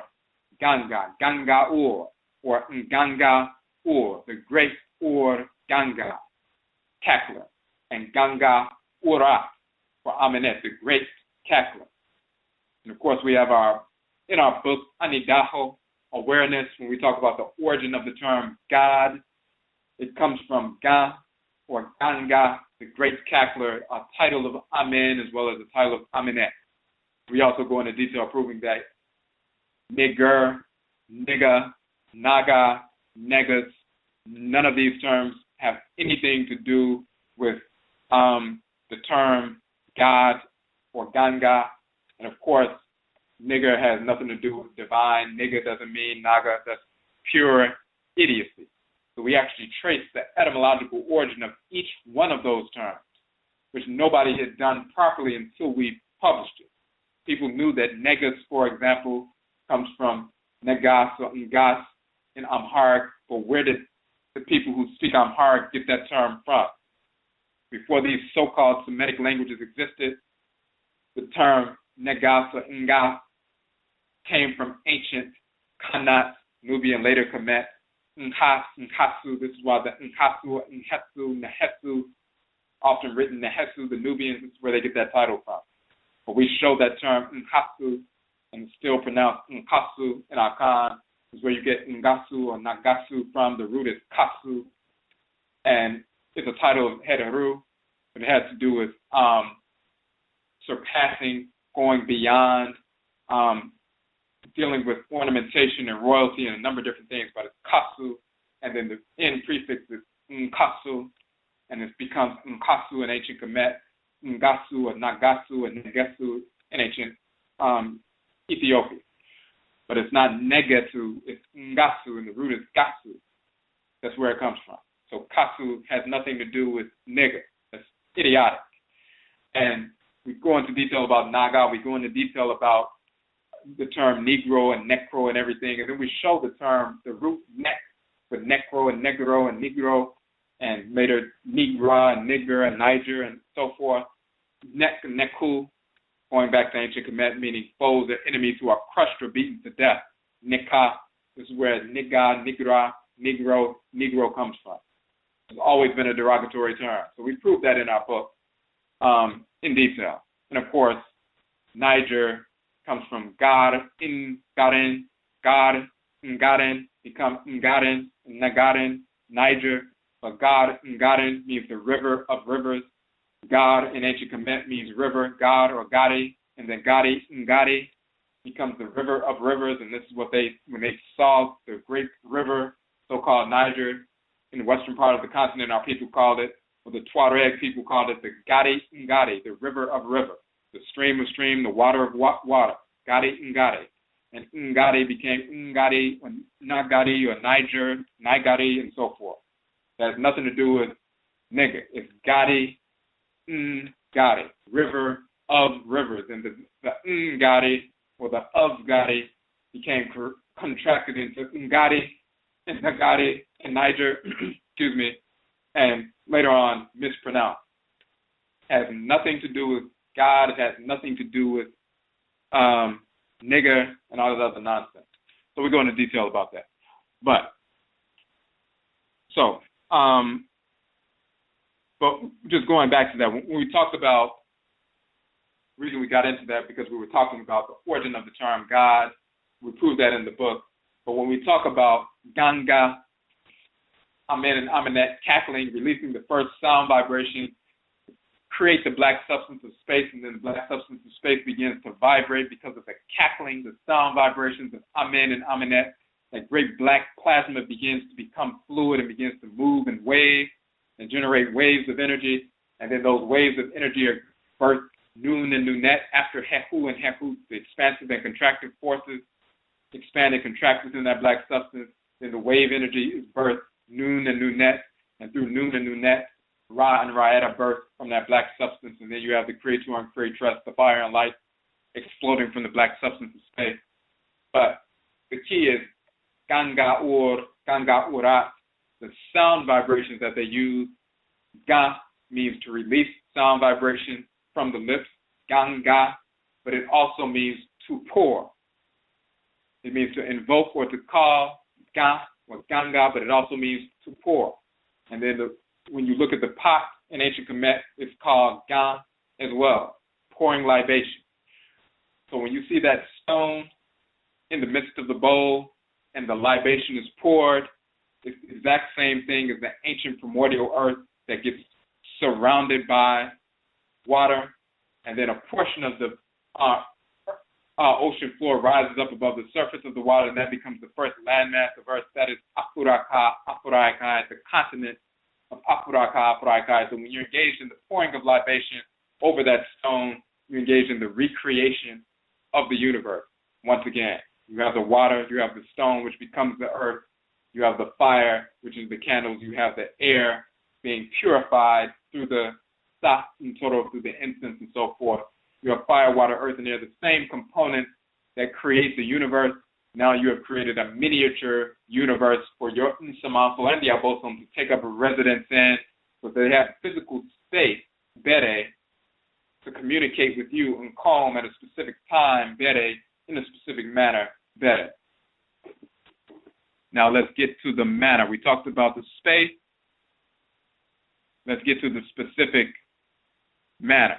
ganga, ganga or nganga or, the great or ganga, cackler, and ganga ura for Amenet, the great cackler. And of course, we have in our book, Anidaho, awareness, when we talk about the origin of the term God, it comes from Ga or Ganga, the great cackler, a title of Amen as well as the title of Amenet. We also go into detail proving that nigger, nigga, naga, negas, none of these terms have anything to do with the term God or Ganga. And of course, nigger has nothing to do with divine. Nigger doesn't mean naga. That's pure idiocy. So we actually trace the etymological origin of each one of those terms, which nobody had done properly until we published it. People knew that negas, for example, comes from negas or ngas in Amharic, but where did the people who speak Amharic get that term from? Before these so-called Semitic languages existed, the term negas or ngas came from ancient Khanit, Nubia, and later Kamit, Nhas, Nhasu. This is why the Nhasu, Nhesu, Nehesu, often written Nehesu, the Nubians, this is where they get that title from. But we show that term Nhasu, and it's still pronounced Nkasu in Akan. This is where you get Ngasu or Nagasu from. The root is Kasu, and it's a title of Heteru, but it has to do with surpassing, going beyond, dealing with ornamentation and royalty and a number of different things, but it's Kasu, and then the end prefix is Nkasu, and it becomes Nkasu in ancient Kemet, Ngasu or Nagasu or Negesu in ancient Ethiopia. But it's not Negesu, it's Ngasu, and the root is Gasu. That's where it comes from. So Kasu has nothing to do with nigger. That's idiotic. And we go into detail about Naga, we go into detail about the term Negro and Necro and everything, and then we show the term, the root neck, with Necro and Negro and Negro, and later Negra and Nigger and Niger and so forth. Nek and Neku, going back to ancient Kemet, meaning foes or enemies who are crushed or beaten to death. Nika, this is where Niga, Nigra, Negro, Negro comes from. It's always been a derogatory term. So we proved that in our book in detail. And of course, Niger comes from God, Ngaren, God, Ngaren, become Ngaren, Nagarin, Niger. But God, Ngaren, means the river of rivers. God in ancient Kemet means river, God or Gadi. And then Gadi, Ngadi, becomes the river of rivers. And this is what when they saw the great river, so-called Niger, in the western part of the continent, our people called it, or the Tuareg people called it the Gadi Ngadi, the river of river, the stream of stream, the water of water, Gadi Ngadi. And Ngadi became Ngadi, or Nagadi, or Niger, Nigadi, and so forth. That has nothing to do with nigger. It's Gadi, Ngadi, river of rivers. And the Ngadi, or the of Gadi, became contracted into Ngadi, and Nagadi, and Niger, excuse me, and later on mispronounced. Has nothing to do with God. It has nothing to do with nigger and all that other nonsense. So we go into detail about that. But just going back to that, when we talked about, the reason we got into that because we were talking about the origin of the term God. We proved that in the book. But when we talk about Ganga, Amen and Amenet, cackling, releasing the first sound vibration, create the black substance of space, and then the black substance of space begins to vibrate because of the cackling, the sound vibrations of Amen and Amenet. That great black plasma begins to become fluid and begins to move and wave and generate waves of energy. And then those waves of energy are birthed Nun and Nunet after Hehu and Hehu, the expansive and contractive forces expand and contract within that black substance. Then the wave energy is birthed Nun and Nunet, and through Nun and Nunet, Ra and Raed are birthed from that black substance, and then you have the Creator and Creatress, the fire and light, exploding from the black substance of space. But the key is Ganga Ur, Ganga Urat, the sound vibrations that they use. Ga means to release sound vibration from the lips, Ganga, but it also means to pour. It means to invoke or to call, Ga or Ganga, but it also means to pour. And then when you look at the pot in ancient Kemet, it's called Ga as well, pouring libation. So when you see that stone in the midst of the bowl and the libation is poured, it's the exact same thing as the ancient primordial earth that gets surrounded by water, and then a portion of the ocean floor rises up above the surface of the water, and that becomes the first landmass of earth. That is Afuraitkaitnut, the continent of Afuraitkaitnut. So when you're engaged in the pouring of libation over that stone, you engage in the recreation of the universe. Once again, you have the water, you have the stone, which becomes the earth, you have the fire, which is the candles, you have the air being purified through the sat and toro, through the incense and so forth. You have fire, water, earth, and air, the same components that create the universe. Now you have created a miniature universe for your Nsamanfo and the Abosom to take up a residence in, so they have physical space, bere, to communicate with you and calm at a specific time, bere, in a specific manner, bere. Now let's get to the manner. We talked about the space. Let's get to the specific manner.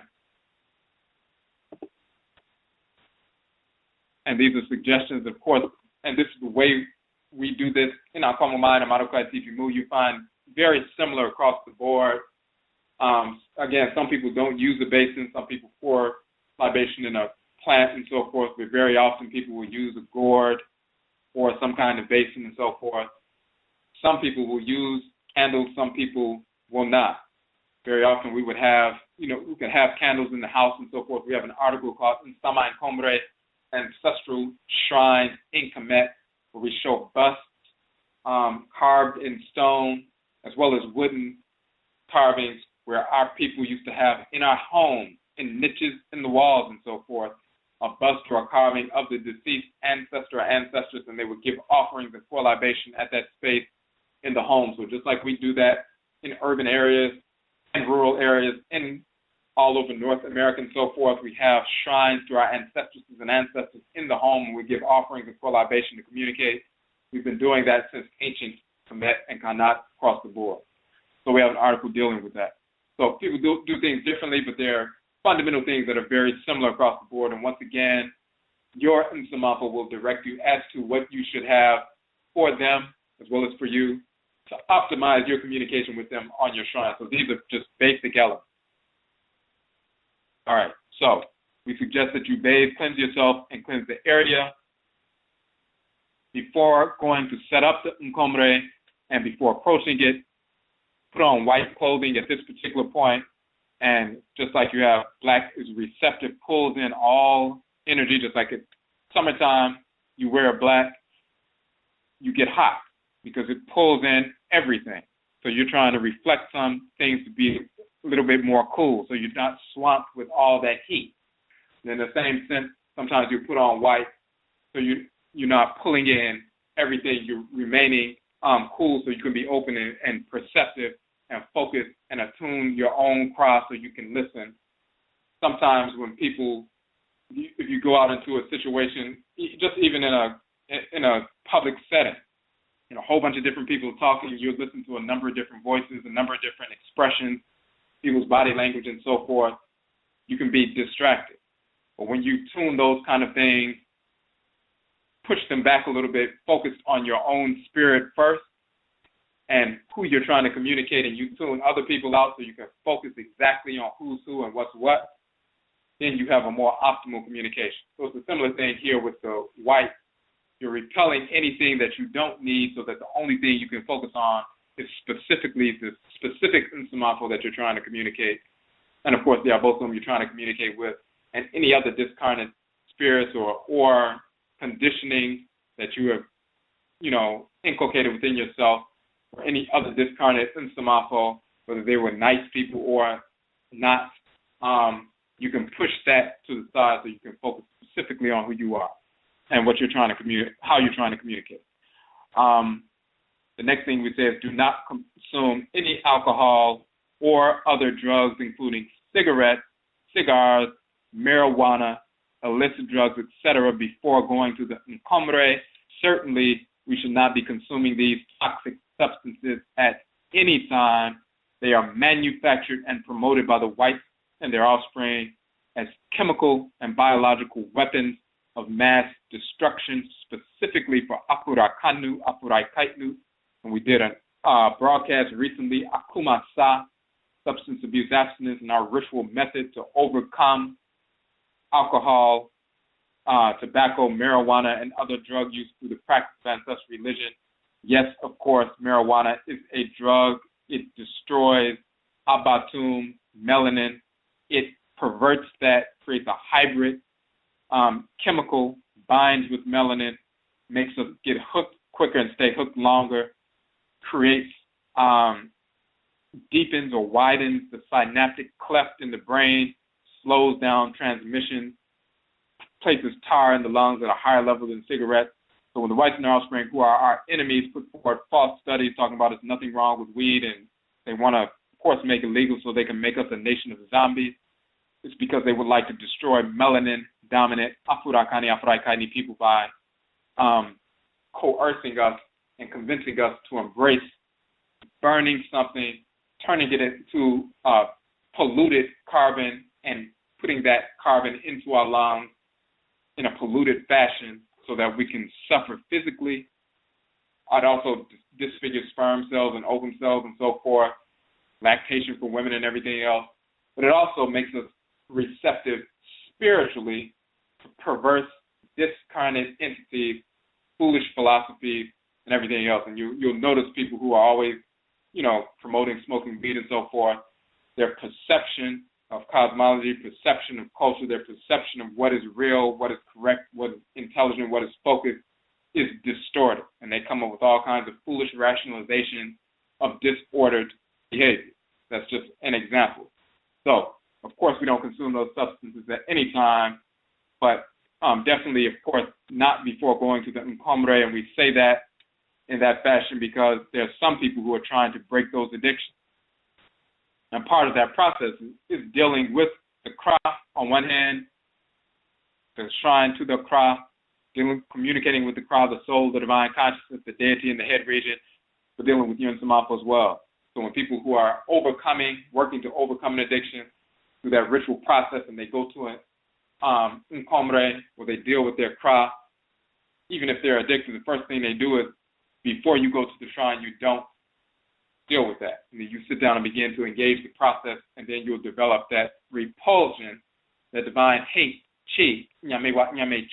And these are suggestions, of course, and this is the way we do this in our AKANFO Nanasom. You find very similar across the board. Again, some people don't use a basin. Some people pour libation in a plant and so forth, but very often people will use a gourd or some kind of basin and so forth. Some people will use candles. Some people will not. Very often we would have, we can have candles in the house and so forth. We have an article called Nsamankommere, Ancestral Shrine in Kamit, where we show busts carved in stone as well as wooden carvings where our people used to have in our home, in niches in the walls and so forth, a bust or a carving of the deceased ancestor or ancestress, and they would give offerings and pour libation at that space in the home. So just like we do that in urban areas and rural areas in all over North America and so forth, we have shrines to our ancestresses and ancestors in the home, and we give offerings and pour libation to communicate. We've been doing that since ancient Kamit and Khanit across the board. So we have an article dealing with that. So people do things differently, but there are fundamental things that are very similar across the board. And once again, your Nsamanfo will direct you as to what you should have for them as well as for you to optimize your communication with them on your shrine. So these are just basic elements. All right, so we suggest that you bathe, cleanse yourself, and cleanse the area before going to set up the NKOMMERE, and before approaching it. Put on white clothing at this particular point, and just like you have black is receptive, pulls in all energy, just like it's summertime, you wear black, you get hot because it pulls in everything. So you're trying to reflect some things to be a little bit more cool, so you're not swamped with all that heat. And in the same sense, sometimes you put on white, so you're not pulling in everything. You're remaining cool, so you can be open and perceptive and focus and attune your own craft so you can listen. Sometimes when people, if you go out into a situation, just even in a public setting, a whole bunch of different people talking, you listen to a number of different voices, a number of different expressions, people's body language and so forth, you can be distracted. But when you tune those kind of things, push them back a little bit, focus on your own spirit first and who you're trying to communicate, and you tune other people out so you can focus exactly on who's who and what's what, then you have a more optimal communication. So it's a similar thing here with the white. You're repelling anything that you don't need so that the only thing you can focus on is specifically the specific Nsamanfo that you're trying to communicate. And of course, the Abosom you're trying to communicate with, and any other discarnate spirits or conditioning that you have, inculcated within yourself, or any other discarnate Nsamanfo, whether they were nice people or not, you can push that to the side so you can focus specifically on who you are and what you're trying to communicate, how you're trying to communicate. The next thing we say is do not consume any alcohol or other drugs, including cigarettes, cigars, marijuana, illicit drugs, etc., before going to the NKOMMERE. Certainly, we should not be consuming these toxic substances at any time. They are manufactured and promoted by the whites and their offspring. as chemical and biological weapons of mass destruction, specifically for Afurakanu, Afuraitkaitnut. And we did a broadcast recently, Akumasa, substance abuse abstinence, and our ritual method to overcome alcohol, tobacco, marijuana, and other drug use through the practice of ancestral religion. Yes, of course, marijuana is a drug. It destroys abatum, melanin. It perverts that, creates a hybrid chemical, binds with melanin, makes us get hooked quicker and stay hooked longer, creates, deepens or widens the synaptic cleft in the brain, slows down transmission, places tar in the lungs at a higher level than cigarettes. So when the whites and their offspring, who are our enemies, put forward false studies talking about there's nothing wrong with weed, and they want to, of course, make it legal so they can make us a nation of zombies, it's because they would like to destroy melanin-dominant Afurakanu, Afuraitkaitnut people by coercing us and convincing us to embrace burning something, turning it into polluted carbon, and putting that carbon into our lungs in a polluted fashion so that we can suffer physically. I'd also disfigure sperm cells and ovum cells and so forth, lactation for women and everything else. But it also makes us receptive spiritually to perverse, discarnate entities, foolish philosophies, and everything else. And you'll notice people who are always, promoting smoking weed and so forth, their perception of cosmology, perception of culture, their perception of what is real, what is correct, what is intelligent, what is focused, is distorted. And they come up with all kinds of foolish rationalization of disordered behavior. That's just an example. So, of course, we don't consume those substances at any time, but definitely, of course, not before going to the NKOMMERE, and we say that in that fashion because there are some people who are trying to break those addictions. And part of that process is dealing with the craft on one hand, the shrine to the craft, communicating with the craft, the soul, the divine consciousness, the deity in the head region, but dealing with you Nsamanfo as well. So when people who are working to overcome an addiction through that ritual process, and they go to an NKOMMERE where they deal with their craft, even if they're addicted, the first thing they do is, before you go to the shrine, you don't deal with that. And then you sit down and begin to engage the process, and then you'll develop that repulsion, that divine hate, chi, nyame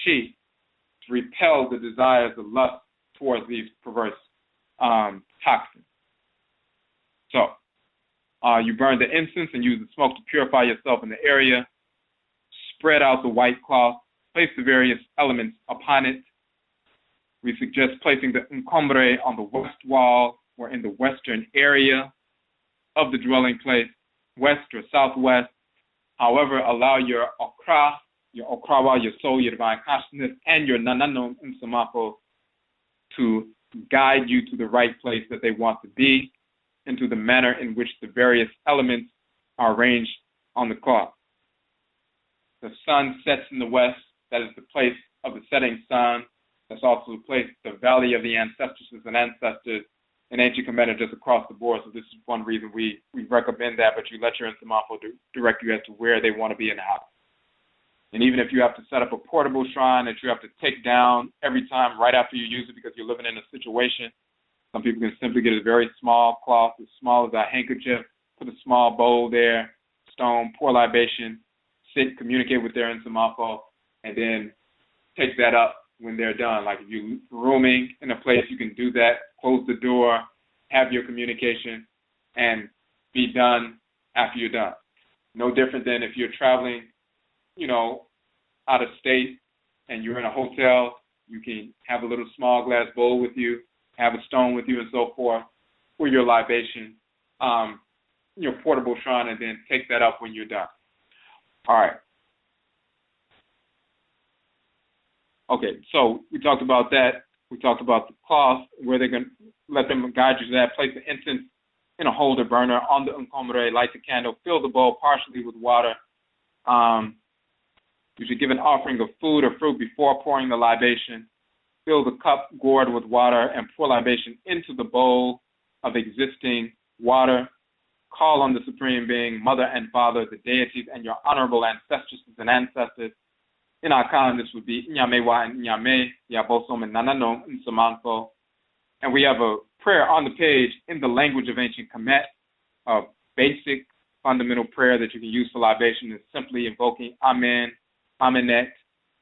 chi, to repel the desires, the lust towards these perverse toxins. So, you burn the incense and use the smoke to purify yourself in the area. Spread out the white cloth. Place the various elements upon it. We suggest placing the NKOMMERE on the west wall or in the western area of the dwelling place, west or southwest. However, allow your Okrawa, your soul, your divine consciousness, and your Nananom Nsamanfo to guide you to the right place that they want to be, into the manner in which the various elements are arranged on the cloth. The sun sets in the west. That is the place of the setting sun. That's also the place, the valley of the ancestresses and ancestors in ancient NKOMMERE just across the board. So this is one reason we recommend that, but you let your Nsamanfo direct you as to where they want to be in the house. And even if you have to set up a portable shrine that you have to take down every time right after you use it because you're living in a situation, some people can simply get a very small cloth, as small as a handkerchief, put a small bowl there, stone, pour libation, sit, communicate with their Nsamanfo, and then take that up when they're done. Like if you're rooming in a place, you can do that, close the door, have your communication, and be done after you're done. No different than if you're traveling, out of state and you're in a hotel, you can have a little small glass bowl with you, have a stone with you and so forth for your libation, your portable shrine, and then take that up when you're done. All right. Okay, so we talked about that. We talked about the cloth, where they're going to let them guide you to that. Place the incense in a holder burner on the NKOMMERE, light the candle, fill the bowl partially with water. You should give an offering of food or fruit before pouring the libation. Fill the cup gourd with water and pour libation into the bowl of existing water. call on the Supreme Being, Mother and Father, the deities, and your honorable ancestresses and ancestors. In Akan, this would be Nyamewa and Nyame, Yabosom and Nananom Nsamanfo. And we have a prayer on the page in the language of ancient Kamit, a basic fundamental prayer that you can use for libation is simply invoking Amen, Amenet,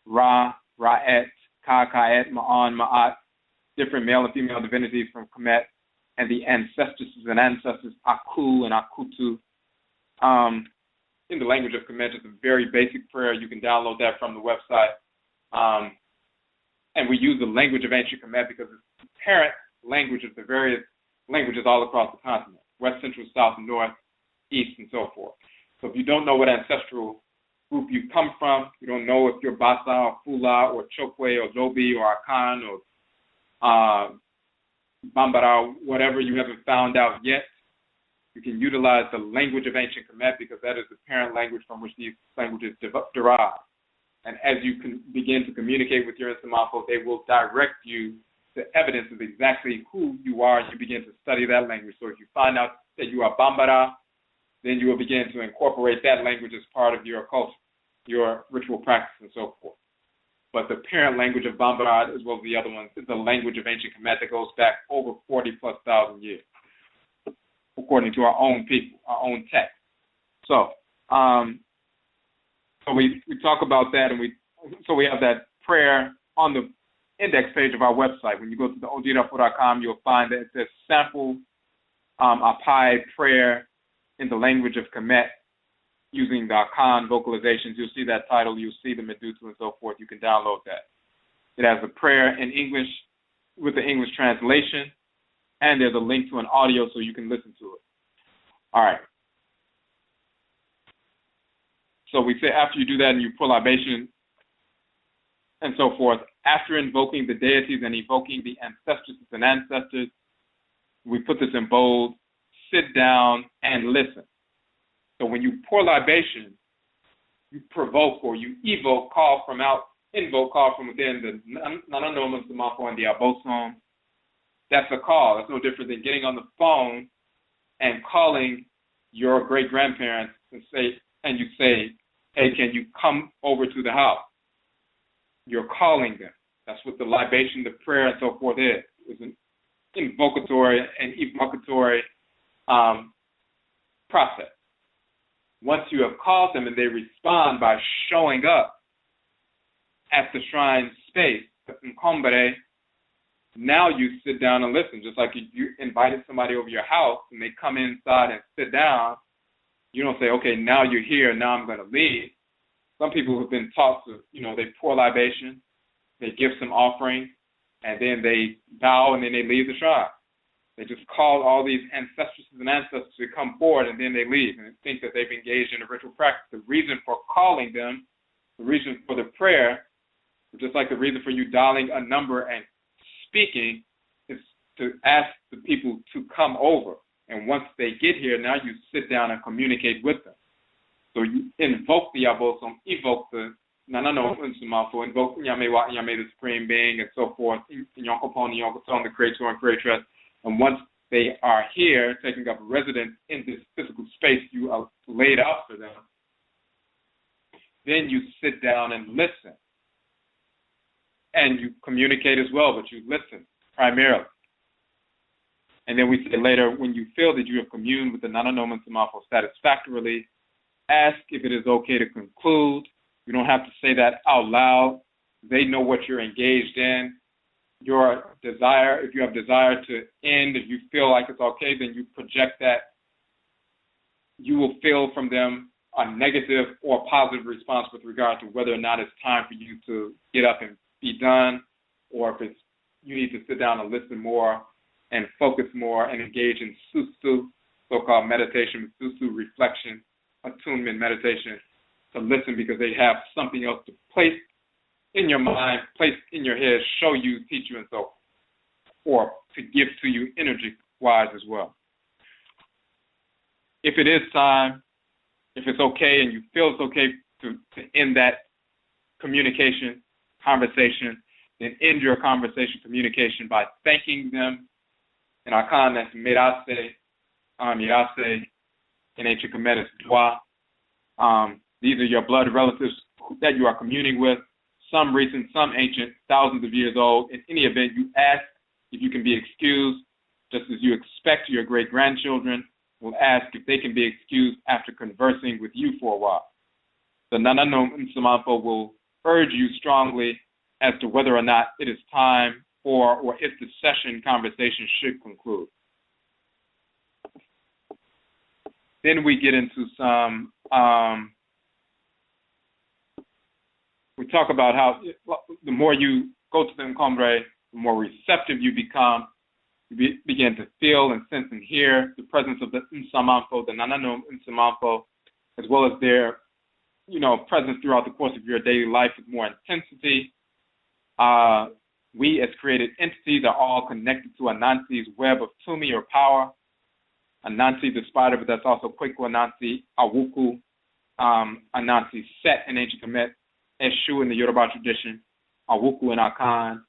Ra, Ra'et, Ka, Ka'et, Ma'an, Ma'at, different male and female divinities from Kamit, and the ancestresses and ancestors, Aku and Akutu. In the language of Kamit, it's a very basic prayer. You can download that from the website. And we use the language of ancient Kamit because it's the parent language of the various languages all across the continent, west, central, south, north, east, and so forth. So if you don't know what ancestral group you come from, you don't know if you're Basa or Fula or Chokwe or Lobi or Akan or Bambara, whatever you haven't found out yet, you can utilize the language of ancient Kamit because that is the parent language from which these languages derive. And as you can begin to communicate with your Nsamanfo, they will direct you to evidence of exactly who you are, and you begin to study that language. So if you find out that you are Bambara, then you will begin to incorporate that language as part of your culture, your ritual practice, and so forth. But the parent language of Bambara, as well as the other ones, is the language of ancient Kamit that goes back over 40,000+ years, according to our own people, our own text. So, we talk about that, and we have that prayer on the index page of our website. When you go to the Odwirafo.com, you'll find that it says sample Apai prayer in the language of Kamit using the Akan vocalizations. You'll see that title. You'll see the Medutu and so forth. You can download that. It has a prayer in English with the English translation, and there's a link to an audio so you can listen to it. All right. So we say after you do that and you pull libation and so forth, after invoking the deities and evoking the ancestresses and ancestors, we put this in bold, sit down and listen. So when you pour libation, you provoke or you evoke, call from within the Nananom Nsamanfo and the Abosom. That's a call. That's no different than getting on the phone and calling your great-grandparents and you say, hey, can you come over to the house? You're calling them. That's what the libation, the prayer, and so forth is. It's an invocatory and evocatory process. Once you have called them and they respond by showing up at the shrine space, NKOMMERE, now you sit down and listen. Just like you invited somebody over your house and they come inside and sit down, you don't say, okay, now you're here, now I'm going to leave. Some people have been taught to, they pour libation, they give some offering, and then they bow and then they leave the shrine. They just call all these ancestresses and ancestors to come forward and then they leave and think that they've engaged in a ritual practice. The reason for calling them, the reason for the prayer, just like the reason for you dialing a number and speaking, is to ask the people to come over. And once they get here, now you sit down and communicate with them. So you invoke the Abosom, evoke the Nananom Nsamanfo, invoke Nyamewa, Nyame, the Supreme Being, and so forth, Nyonkopon, Nyonkoton, the Creator and Creatress. And once they are here, taking up residence in this physical space you are laid out for them, then you sit down and listen. And you communicate as well, but you listen primarily. And then we say later, when you feel that you have communed with the Nananom Nsamanfo satisfactorily, ask if it is okay to conclude. You don't have to say that out loud. They know what you're engaged in. Your desire, if you have desire to end, if you feel like it's okay, then you project that. You will feel from them a negative or positive response with regard to whether or not it's time for you to get up and be done, or if it's you need to sit down and listen more and focus more and engage in susu, so-called meditation, susu, reflection, attunement meditation, to listen because they have something else to place in your mind, place in your head, show you, teach you, and so forth, or to give to you energy-wise as well. If it is time, if it's okay and you feel it's okay to end that communication, conversation, then end your conversation, communication by thanking them. In Akan, that's Mirase, Mirase, In ancient Kamit, it's Dwa. These are your blood relatives that you are communing with, some recent, some ancient, thousands of years old. In any event, you ask if you can be excused, just as you expect your great-grandchildren will ask if they can be excused after conversing with you for a while. The Nananom Nsamanfo will urge you strongly as to whether or not it is time for or if the session conversation should conclude. Then we get into some, we talk about how the more you go to the NKOMMERE, the more receptive you become. You begin to feel and sense and hear the presence of the Nsamanfo, the Nananom Nsamanfo, as well as their, presence throughout the course of your daily life with more intensity. We, as created entities, are all connected to Anansi's web of Tumi or power. Anansi, the spider, but that's also Kweku Anansi, Awuku, Anansi Set in ancient Kamit, Eshu in the Yoruba tradition, Awuku and Akan,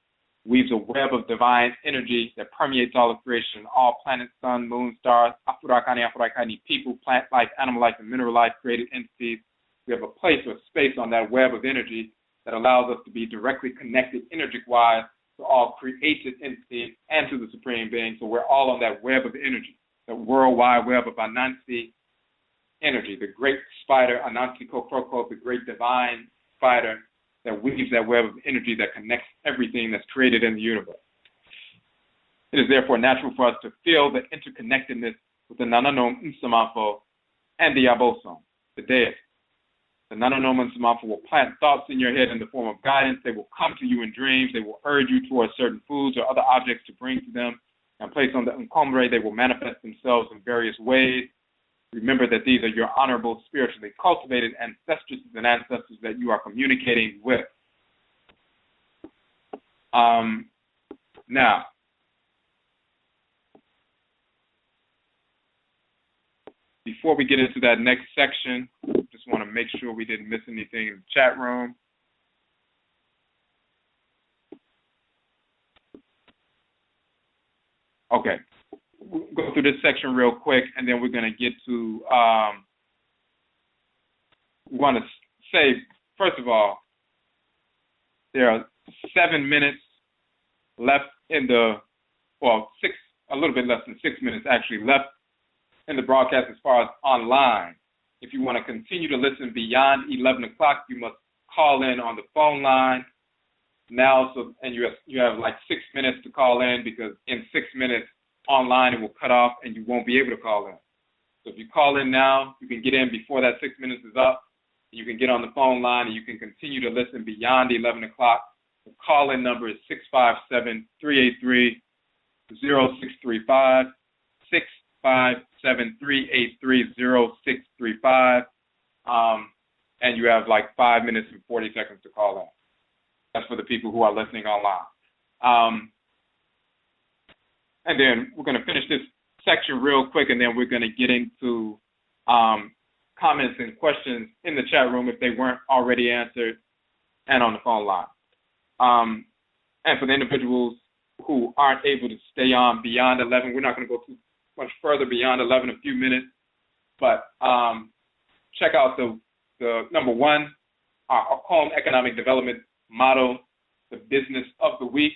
weaves a web of divine energy that permeates all of creation, all planets, sun, moon, stars, Afurakanu, Afuraitkaitnut, people, plant life, animal life, and mineral life, created entities. We have a place or space on that web of energy that allows us to be directly connected, energetic-wise, to all created entities and to the Supreme Being. So we're all on that web of energy, the worldwide web of Anansi energy, the great spider, Anansi Kokroko, the great divine spider that weaves that web of energy that connects everything that's created in the universe. It is therefore natural for us to feel the interconnectedness with the Nananom Nsamanfo and the Abosom, the deity. The Nananom Nsamanfo will plant thoughts in your head in the form of guidance. They will come to you in dreams. They will urge you towards certain foods or other objects to bring to them and place on the NKOMMERE. They will manifest themselves in various ways. Remember that these are your honorable, spiritually cultivated ancestresses and ancestors that you are communicating with. Now, before we get into that next section, just want to make sure we didn't miss anything in the chat room. Okay. We'll go through this section real quick, and then we're going to get to, we want to say, first of all, there are 7 minutes left in the, a little bit less than 6 minutes actually left in the broadcast as far as online. If you want to continue to listen beyond 11 o'clock, you must call in on the phone line now, and you have like 6 minutes to call in, because in 6 minutes, online it will cut off and you won't be able to call in. So if you call in now, you can get in before that 6 minutes is up. You can get on the phone line and you can continue to listen beyond 11 o'clock. The call-in number is 657-383-0635, 657-383-0635, and you have like 5 minutes and 40 seconds to call in. That's for the people who are listening online. And then we're going to finish this section real quick, and then we're going to get into comments and questions in the chat room if they weren't already answered, and on the phone line. And for the individuals who aren't able to stay on beyond 11, we're not going to go too much further beyond 11, a few minutes, but check out the number one, our home economic development model. The business of the week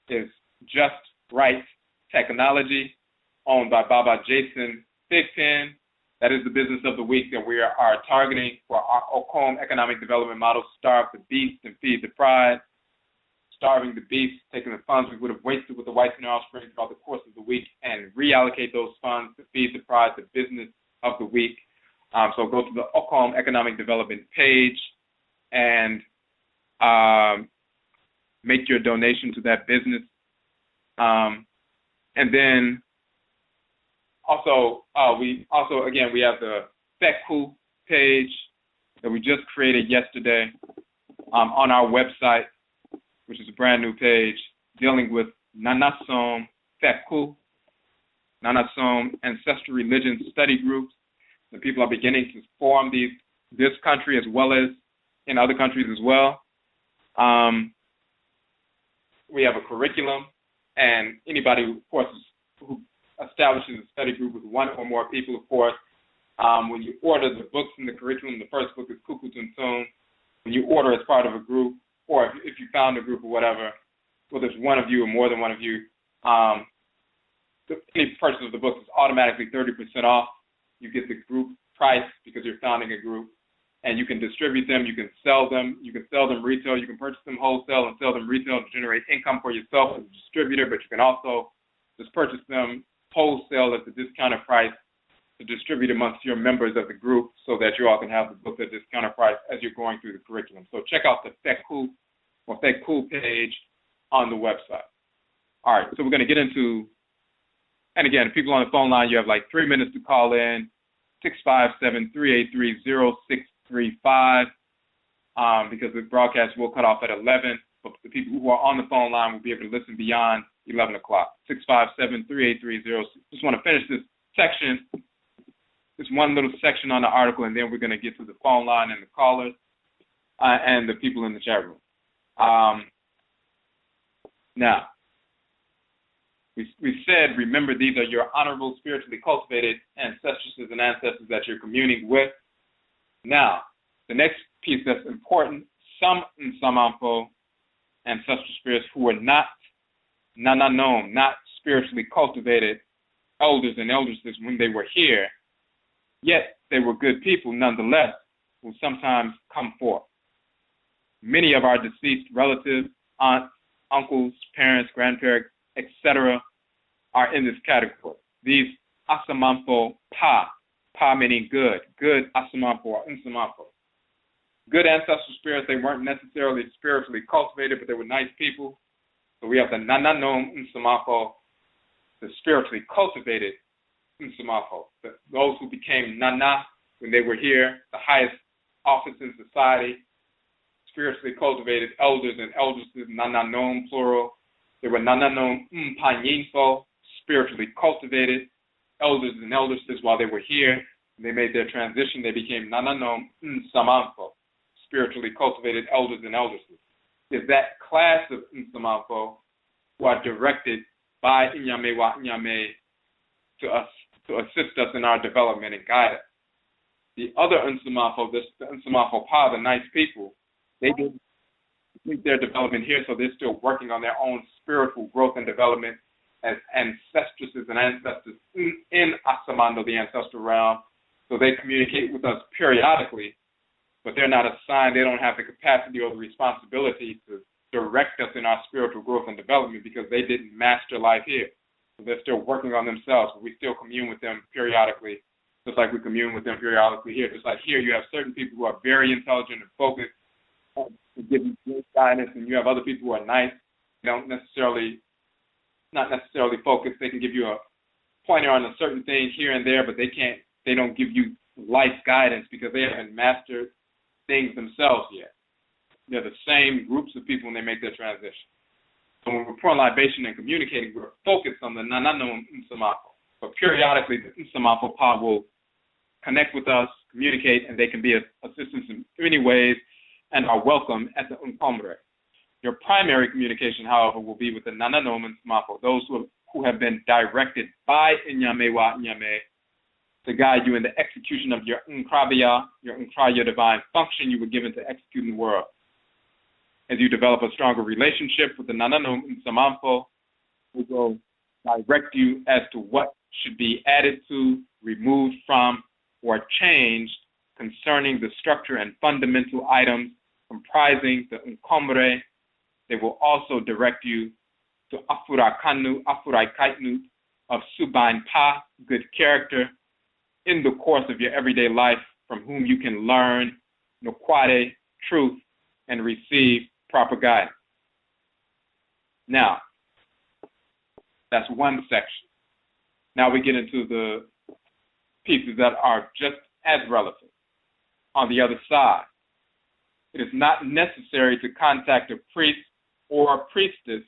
is Just Right Technology, owned by Baba Jason Thigpen. That is the business of the week that we are targeting for our home economic development model: starve the beast and feed the pride. Starving the beast, taking the funds we would have wasted with the whites and their offspring throughout the course of the week and reallocate those funds to feed the pride, the business of the week. So go to the home economic development page and make your donation to that business. And then also, we have the Feku page that we just created yesterday on our website, which is a brand new page dealing with Nanasom Feku, Nanasom Ancestral Religion Study Groups. The people are beginning to form this country as well as in other countries as well. We have a curriculum, and anybody, of course, who establishes a study group with one or more people, of course, When you order the books in the curriculum, the first book is Kukutuntun. When you order as part of a group, or if you found a group or whatever, whether it's one of you or more than one of you, any purchase of the book is automatically 30% off. You get the group price because you're founding a group, and you can distribute them, you can sell them, retail, you can purchase them wholesale and sell them retail to generate income for yourself as a distributor, but you can also just purchase them wholesale at the discounted price to distribute amongst your members of the group so that you all can have the book at discounted price as you're going through the curriculum. So check out the Fekku page on the website. All right, so we're going to get into, and again, people on the phone line, you have like 3 minutes to call in, 657-383-0635, because the broadcast will cut off at 11, but the people who are on the phone line will be able to listen beyond 11 o'clock. 657-383-0635. Just want to finish this section, this one little section on the article, and then we're going to get to the phone line and the callers and the people in the chat room. Now, we said, remember, these are your honorable, spiritually cultivated ancestresses and ancestors that you're communing with. Now, the next piece that's important, some Nsamanfo ancestral spirits who were not Nananom, not spiritually cultivated elders and eldresses when they were here, yet they were good people nonetheless, will sometimes come forth. Many of our deceased relatives, aunts, uncles, parents, grandparents, etc., are in this category. These Nsamanfo Pa meaning good Nsamanfo or Nsamanfo. Good ancestral spirits, they weren't necessarily spiritually cultivated, but they were nice people. So we have the Nananom Nsamanfo, the spiritually cultivated Nsamanfo, those who became Nana when they were here, the highest office in society, spiritually cultivated elders and eldresses, Nananom plural. They were Nananom Mpanyinfo, spiritually cultivated elders and eldresses while they were here. When they made their transition, they became Nananom Nsamanfo, spiritually cultivated elders and eldresses. Is that class of Nsamanfo who are directed by Inyame wa Inyame to assist us in our development and guidance. The other Nsamanfo, the Nsamanfo Pa, the nice people, they didn't complete their development here, so they're still working on their own spiritual growth and development as ancestresses and ancestors in Asamando, the ancestral realm. So they communicate with us periodically, but they're not assigned, they don't have the capacity or the responsibility to direct us in our spiritual growth and development because they didn't master life here. So they're still working on themselves, but we still commune with them periodically, just like we commune with them periodically here. Just like here, you have certain people who are very intelligent and focused, to give you great guidance, and you have other people who are nice, not necessarily focused. They can give you a pointer on a certain thing here and there, but they don't give you life guidance because they haven't mastered things themselves yet. They're the same groups of people when they make their transition. So when we're pouring libation and communicating, we're focused on the Nananom Nsamanfo. So periodically, the Nsamanfo Pa will connect with us, communicate, and they can be of assistance in many ways and are welcome at the NKOMMERE. Your primary communication, however, will be with the Nananom Nsamanfo, those who have been directed by Inyame wa Inyame to guide you in the execution of your Nkrabia, your divine function you were given to execute in the world. As you develop a stronger relationship with the Nananom Nsamanfo, we will direct you as to what should be added to, removed from, or changed concerning the structure and fundamental items comprising the NKOMMERE. They will also direct you to Afurakanu, Afuraitkaitnut of Subain Pa, good character, in the course of your everyday life, from whom you can learn Nokwade, truth, and receive proper guidance. Now, that's one section. Now we get into the pieces that are just as relevant. On the other side, it is not necessary to contact a priest or a priestess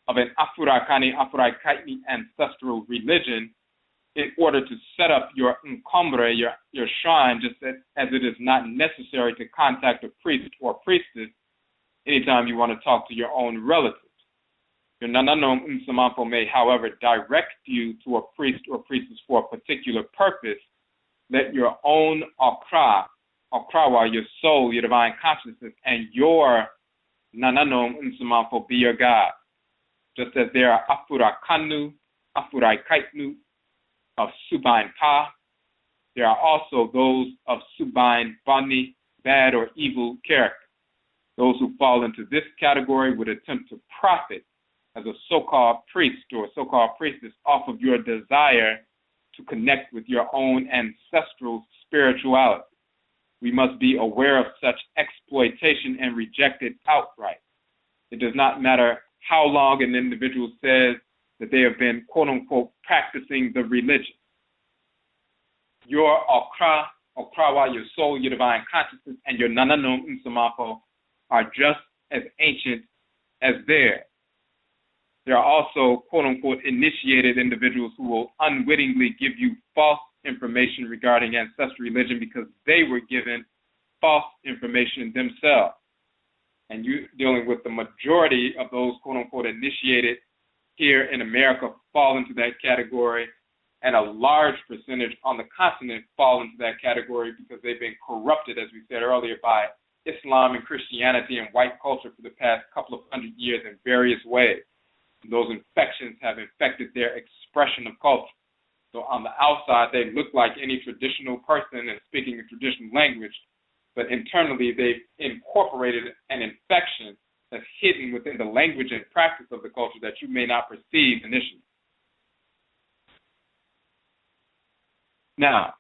of an Afuraitkaitnut ancestral religion in order to set up your NKOMMERE, your shrine, just as it is not necessary to contact a priest or priestess anytime you want to talk to your own relatives. Your Nananom Nsamanfo may, however, direct you to a priest or priestess for a particular purpose let your own Akrawa, your soul, your divine consciousness, and your Nananom Nsamanfo be your God. Just as there are Afurakanu, Afuraitkaitnut of Subain Ptah, there are also those of Subain Bani, bad or evil character. Those who fall into this category would attempt to profit as a so-called priest or so-called priestess off of your desire to connect with your own ancestral spirituality. We must be aware of such exploitation and reject it outright. It does not matter how long an individual says that they have been, quote-unquote, practicing the religion. Your Akrawa, your soul, your divine consciousness, and your Nananom Nsamanfo are just as ancient as theirs. There are also, quote-unquote, initiated individuals who will unwittingly give you false information regarding ancestral religion because they were given false information themselves. And you dealing with the majority of those, quote-unquote, initiated here in America fall into that category, and a large percentage on the continent fall into that category because they've been corrupted, as we said earlier, by Islam and Christianity and white culture for the past couple of 100 years in various ways. Those infections have infected their expression of culture. So on the outside, they look like any traditional person and speaking a traditional language, but internally they've incorporated an infection that's hidden within the language and practice of the culture that you may not perceive initially. Now,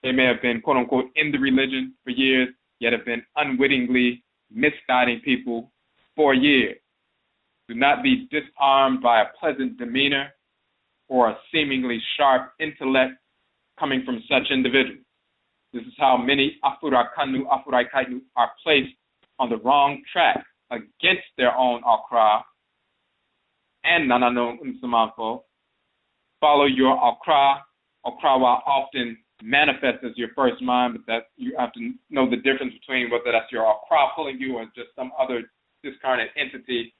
they may have been, quote unquote, in the religion for years, yet have been unwittingly misguiding people for years. Do not be disarmed by a pleasant demeanor or a seemingly sharp intellect coming from such individuals. This is how many Afurakanu, Afuraitkaitnut are placed on the wrong track against their own Akra and Nananom Nsamanfo. Follow your Akrawa often manifests as your first mind, but that you have to know the difference between whether that's your Akra pulling you or just some other discarnate entity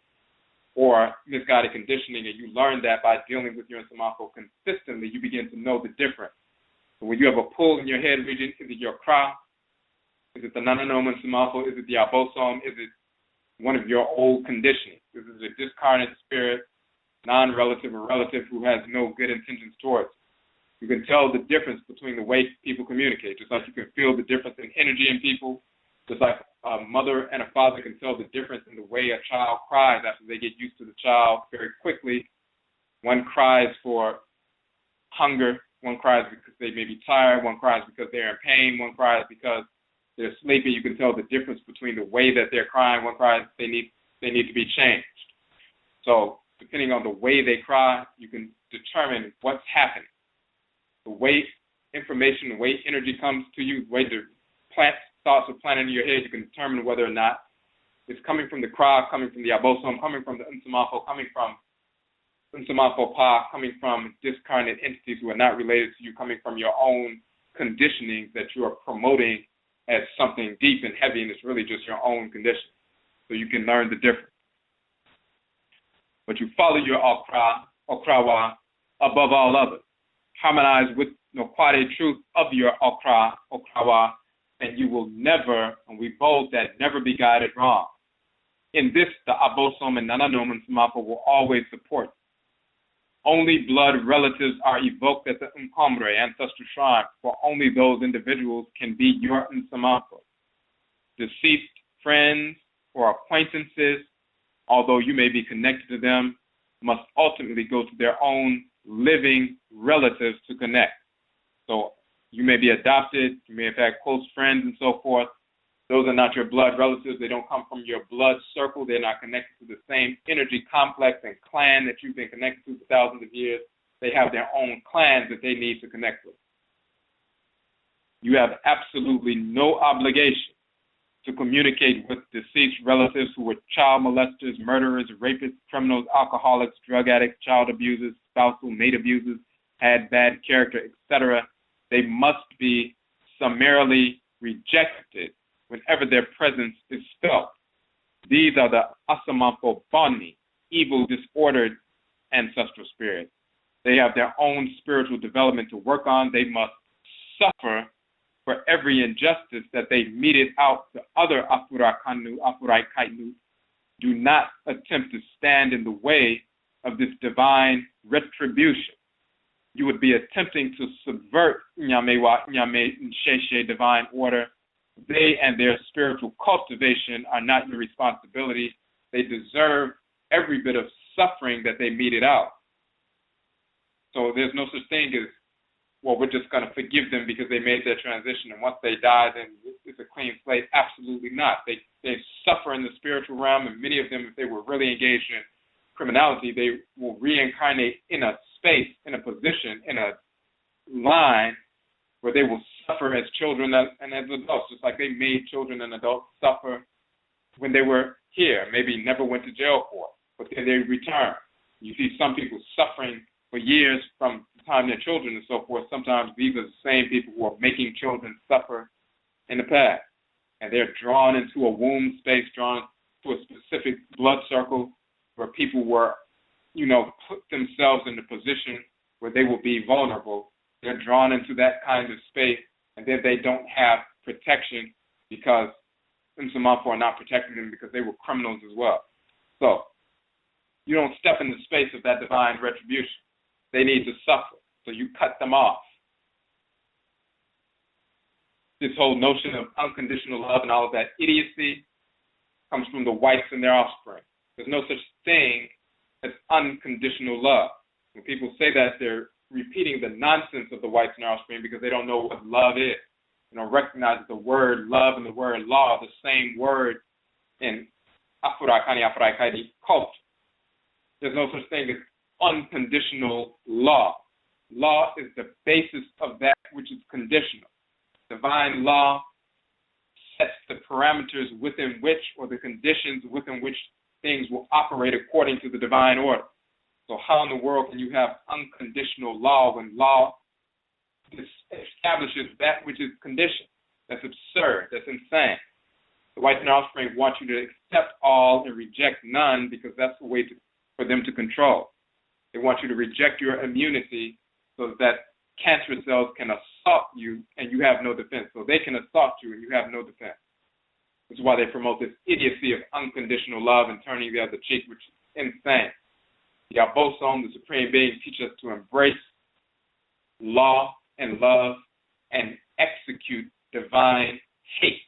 or misguided conditioning, and you learn that by dealing with your Nsamanfo consistently, you begin to know the difference. So when you have a pull in your head region, is it your Kra? Is it the Nananom Nsamanfo? Is it the Abosom? Is it one of your old conditionings? Is it a discarnate spirit, non-relative or relative who has no good intentions towards you? You can tell the difference between the way people communicate, just like you can feel the difference in energy in people, just like a mother and a father can tell the difference in the way a child cries after they get used to the child very quickly. One cries for hunger, one cries because they may be tired, one cries because they're in pain, one cries because they're sleepy. You can tell the difference between the way that they're crying. One cries they need to be changed. So depending on the way they cry, you can determine what's happening. The way information, the way energy comes to you, the way the thoughts are planted in your head, you can determine whether or not it's coming from the Kra, coming from the Abosom, coming from the Nsamanfo, coming from Nsamanfo Pa, coming from discarnate entities who are not related to you, coming from your own conditioning that you are promoting as something deep and heavy, and it's really just your own condition. So you can learn the difference. But you follow your Akrawa above all others. Harmonize with the quality truth of your Akrawa, and you will never, and we bold that, never be guided wrong. In this, the Abosom and Nananom Nsamanfo will always support. Only blood relatives are evoked at the NKOMMERE, Ancestral Shrine, for only those individuals can be your Nsamanfo. Deceased friends or acquaintances, although you may be connected to them, must ultimately go to their own living relatives to connect. So you may be adopted, you may have had close friends and so forth. Those are not your blood relatives. They don't come from your blood circle. They're not connected to the same energy complex and clan that you've been connected to for thousands of years. They have their own clans that they need to connect with. You have absolutely no obligation to communicate with deceased relatives who were child molesters, murderers, rapists, criminals, alcoholics, drug addicts, child abusers, spousal mate abusers, had bad character, etc. They must be summarily rejected whenever their presence is felt. These are the Nsamanko Bani, evil, disordered ancestral spirits. They have their own spiritual development to work on. They must suffer for every injustice that they meted out to other Afurakanu, Afuraitkaitnut. Do not attempt to stand in the way of this divine retribution. You would be attempting to subvert Nyamewa, Nyame, Nsheshe, divine order. They and their spiritual cultivation are not your responsibility. They deserve every bit of suffering that they meted out. So there's no such thing as, well, we're just going to forgive them because they made their transition, and once they die, then it's a clean slate. Absolutely not. They suffer in the spiritual realm, and many of them, if they were really engaged in criminality, they will reincarnate in a space, in a position, in a line where they will suffer as children and as adults, just like they made children and adults suffer when they were here, maybe never went to jail for it, but then they return. You see some people suffering for years from the time they're children and so forth. Sometimes these are the same people who are making children suffer in the past. And they're drawn into a womb space, drawn to a specific blood circle where people were, put themselves in a position where they will be vulnerable. They're drawn into that kind of space, and then they don't have protection because Nsamanfo are not protecting them because they were criminals as well. So you don't step in the space of that divine retribution. They need to suffer, so you cut them off. This whole notion of unconditional love and all of that idiocy comes from the whites and their offspring. There's no such thing as unconditional love. When people say that, they're repeating the nonsense of the whites and their offspring because they don't know what love is. They don't recognize that the word love and the word law are the same word in Afurakanu, Afuraitkaitnut culture. There's no such thing as unconditional law. Law is the basis of that which is conditional. Divine law sets the parameters within which, or the conditions within which, things will operate according to the divine order. So how in the world can you have unconditional law when law establishes that which is conditioned? That's absurd. That's insane. The whites and offspring want you to accept all and reject none because that's the way for them to control. They want you to reject your immunity so that cancer cells can assault you and you have no defense. So they can assault you and you have no defense. This is why they promote this idiocy of unconditional love and turning the other cheek, which is insane. The Abosom, the Supreme Being, teach us to embrace law and love and execute divine hate.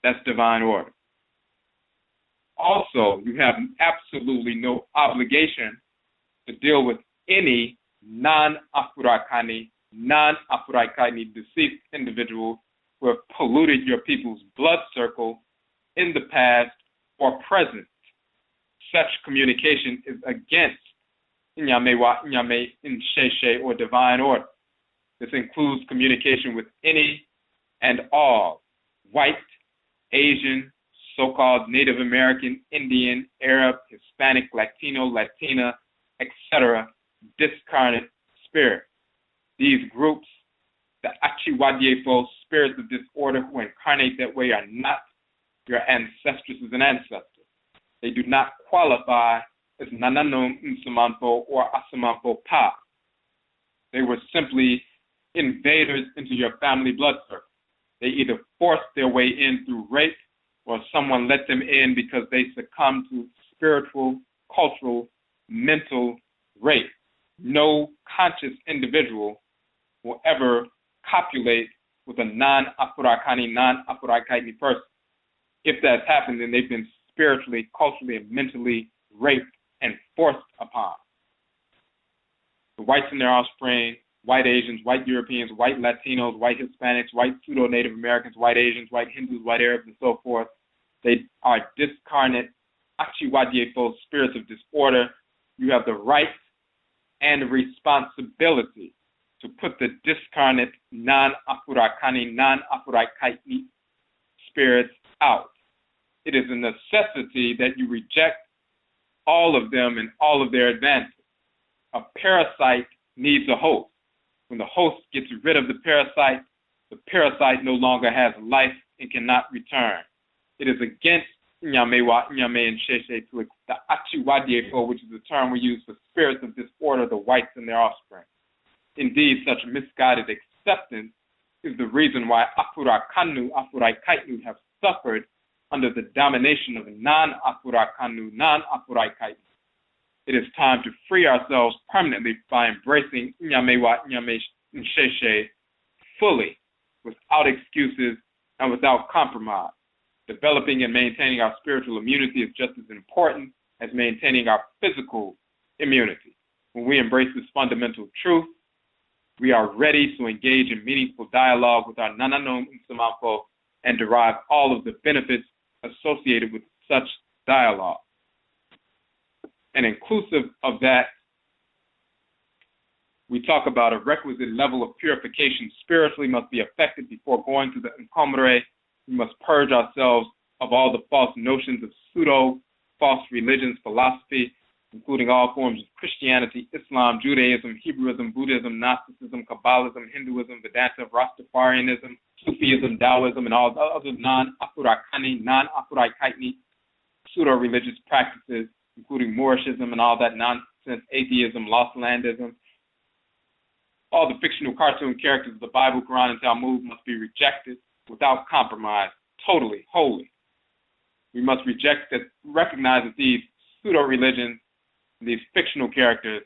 That's divine order. Also, you have absolutely no obligation to deal with any non-Afurakani, non-Afuraitkaitnut deceased individual who have polluted your people's blood circle in the past or present. Such communication is against Nyamewa, Nyame, Nsheshe, or divine order. This includes communication with any and all white, Asian, so-called Native American, Indian, Arab, Hispanic, Latino, Latina, etc., discarnate spirit. These groups, the Achiwadiefo spirits of disorder who incarnate that way, are not your ancestresses and ancestors. They do not qualify as Nananom Nsamanfo or Asamanfo Ptah. They were simply invaders into your family blood circle. They either forced their way in through rape or someone let them in because they succumbed to spiritual, cultural, mental rape. No conscious individual will ever copulate with a non-Afurakani, non-Afuraitkaitnut person. If that's happened, then they've been spiritually, culturally, and mentally raped and forced upon. The whites and their offspring, white Asians, white Europeans, white Latinos, white Hispanics, white pseudo-Native Americans, white Asians, white Hindus, white Arabs, and so forth, they are discarnate, Achiwadiefo spirits of disorder. You have the right and the responsibility to put the discarnate, non-Afurakani, non-Afuraitkaitnut spirits out. It is a necessity that you reject all of them and all of their advances. A parasite needs a host. When the host gets rid of the parasite no longer has life and cannot return. It is against Nyamewa, Nyame, and Sheshe, the Achiwadiefo, which is the term we use for spirits of disorder, disorder the whites and their offspring. Indeed, such misguided acceptance is the reason why Afurakanu, Afuraitkaitnut have suffered under the domination of non-Afurakanu, non-Afuraitkaitnut. It is time to free ourselves permanently by embracing Nyamewa Nyame Nsheshe fully, without excuses and without compromise. Developing and maintaining our spiritual immunity is just as important as maintaining our physical immunity. When we embrace this fundamental truth, we are ready to engage in meaningful dialogue with our Nananom Nsamanfo and derive all of the benefits associated with such dialogue. And inclusive of that, we talk about a requisite level of purification spiritually must be effected before going to the NKOMMERE. We must purge ourselves of all the false notions of pseudo, false religions, philosophy, including all forms of Christianity, Islam, Judaism, Hebrewism, Buddhism, Gnosticism, Kabbalism, Hinduism, Vedanta, Rastafarianism, Sufism, Taoism, and all other non-Afurakani, non-Afuraitkaitnut pseudo-religious practices, including Moorishism and all that nonsense, atheism, lost landism. All the fictional cartoon characters of the Bible, Quran, and Talmud must be rejected without compromise, totally, wholly. We must recognize that these pseudo-religions, these fictional characters,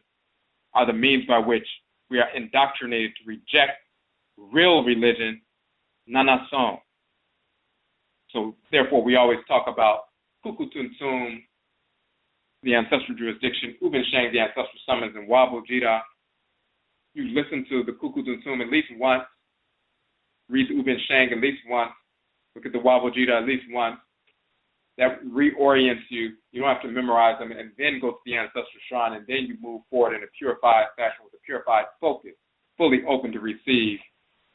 are the means by which we are indoctrinated to reject real religion, Nanasom. So therefore, we always talk about Kukutunsum, the ancestral jurisdiction, Ubenshang, the ancestral summons, and Wabo Jida. You listen to the Kukutunsum at least once, read the Ubenshang at least once, look at the Wabo Jida at least once. That reorients you. You don't have to memorize them, and then go to the Ancestral Shrine, and then you move forward in a purified fashion with a purified focus, fully open to receive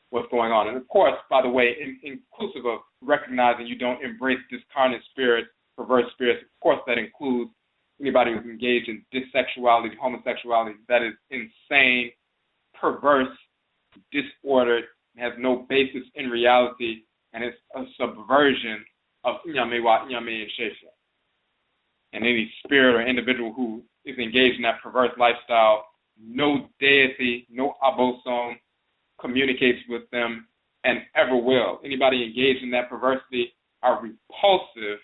what's going on. And of course, by the way, inclusive of recognizing you don't embrace discarnate spirits, perverse spirits, of course that includes anybody who's engaged in dissexuality, homosexuality, that is insane, perverse, disordered, has no basis in reality, and it's a subversion of Nyamewa Nyame Nsheshe. And any spirit or individual who is engaged in that perverse lifestyle, no deity, no abosom communicates with them and ever will. Anybody engaged in that perversity are repulsive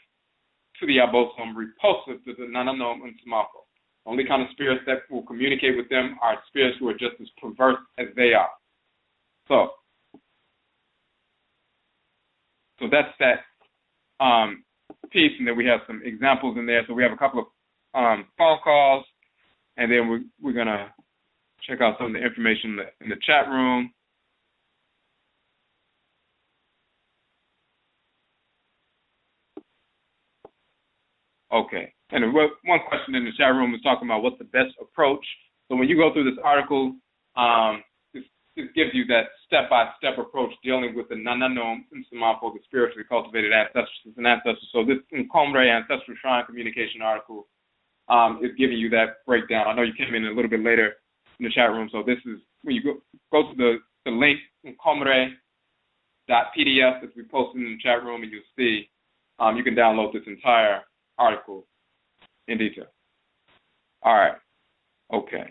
to the abosom, repulsive to the Nananom Nsamanfo. Only kind of spirits that will communicate with them are spirits who are just as perverse as they are. So that's that piece, and then we have some examples in there. So we have a couple of phone calls, and then we're going to check out some of the information in the chat room. Okay. And one question in the chat room was talking about what's the best approach. So when you go through this article, this gives you that step-by-step approach dealing with the Nananom Nsamanfo, the spiritually cultivated ancestors and ancestors. So this NKOMMERE Ancestral Shrine Communication article is giving you that breakdown. I know you came in a little bit later in the chat room, so this is when you go to the link, NKOMMERE.pdf, that we posted in the chat room, and you'll see you can download this entire article in detail. All right. Okay.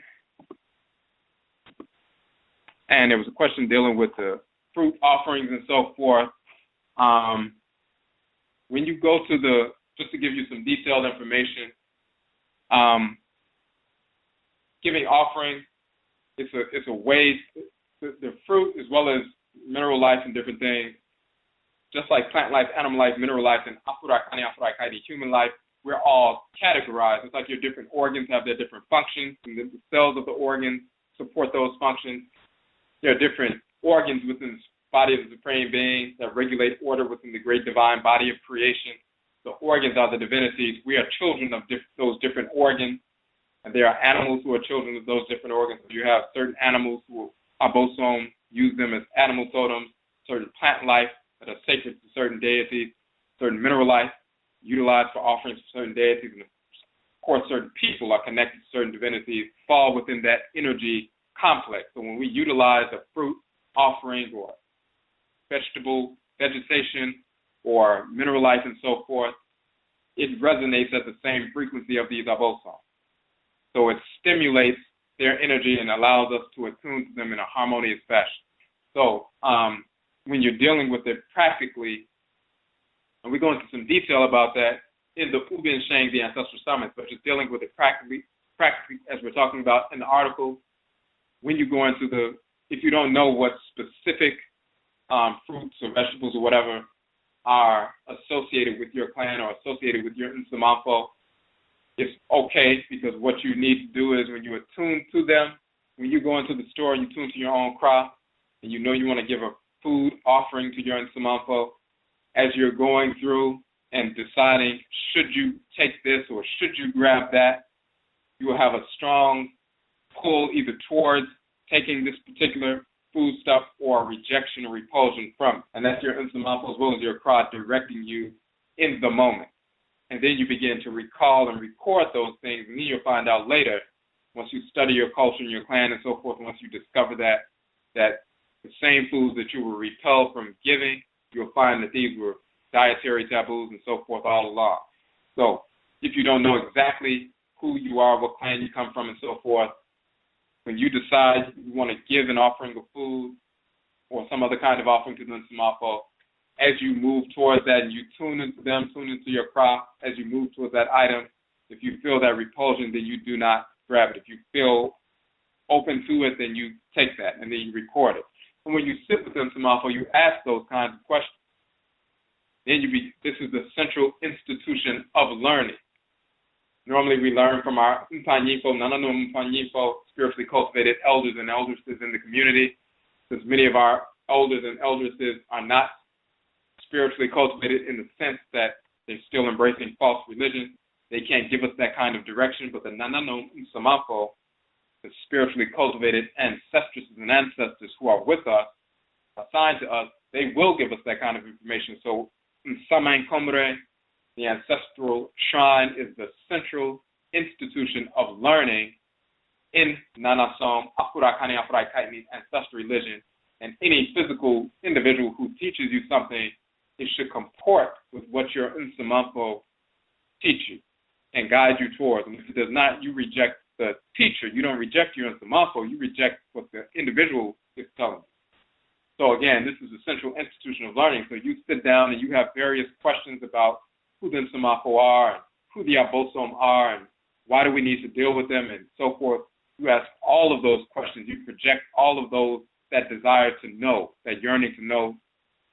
And there was a question dealing with the fruit offerings and so forth. When you go to just to give you some detailed information, giving offerings, it's a way, the fruit as well as mineral life and different things, just like plant life, animal life, mineral life, and Afurakanu, Afuraitkaitnut, human life, we're all categorized. It's like your different organs have their different functions, and the cells of the organs support those functions. There are different organs within the body of the Supreme Being that regulate order within the great divine body of creation. The organs are the divinities. We are children of those different organs, and there are animals who are children of those different organs. You have certain animals who are abosom, use them as animal totems, certain plant life that are sacred to certain deities, certain mineral life utilized for offerings to certain deities, and of course certain people are connected to certain divinities, fall within that energy complex. So when we utilize a fruit offering or vegetation or mineral life and so forth, it resonates at the same frequency of these abosom. So it stimulates their energy and allows us to attune to them in a harmonious fashion. So when you're dealing with it practically, and we go into some detail about that in the Ubin Sheng, the Ancestral Summits, but just dealing with it practically as we're talking about in the article, when you go into if you don't know what specific fruits or vegetables or whatever are associated with your clan or associated with your Nsamanfo, it's okay, because what you need to do is when you attune to them, when you go into the store, you tune to your own crop, and you know you want to give a food offering to your Nsamanfo, as you're going through and deciding, should you take this or should you grab that, you will have a strong pull either towards taking this particular food stuff or rejection or repulsion from it. And that's your Nsamanfo as well as your crowd directing you in the moment. And then you begin to recall and record those things, and then you'll find out later, once you study your culture and your clan and so forth, once you discover that the same foods that you were repelled from giving, you'll find that these were dietary taboos and so forth all along. So if you don't know exactly who you are, what clan you come from and so forth, when you decide you want to give an offering of food or some other kind of offering to the Nsamanfo, as you move towards that and you tune into them, tune into your crop, as you move towards that item, if you feel that repulsion, then you do not grab it. If you feel open to it, then you take that and then you record it. And when you sit with the Nsamanfo, you ask those kinds of questions. Then this is the central institution of learning. Normally we learn from our Nananom Nsamanfo, spiritually cultivated elders and eldresses in the community, because many of our elders and eldresses are not spiritually cultivated in the sense that they're still embracing false religion. They can't give us that kind of direction, but the Nananom Nsamanfo, the spiritually cultivated ancestresses and ancestors who are with us, assigned to us, they will give us that kind of information. So Nsamankommere, the Ancestral Shrine, is the central institution of learning in Nanasom, Afurakanu, Afuraitkaitnut, ancestral religion, and any physical individual who teaches you something, it should comport with what your Nsamanfo teach you and guide you towards. And if it does not, you reject the teacher. You don't reject your Nsamanfo, you reject what the individual is telling you. So again, this is a central institution of learning. So you sit down and you have various questions about who the Nsamanfo are, and who the Abosom are, and why do we need to deal with them, and so forth. You ask all of those questions. You project all of those, that desire to know, that yearning to know,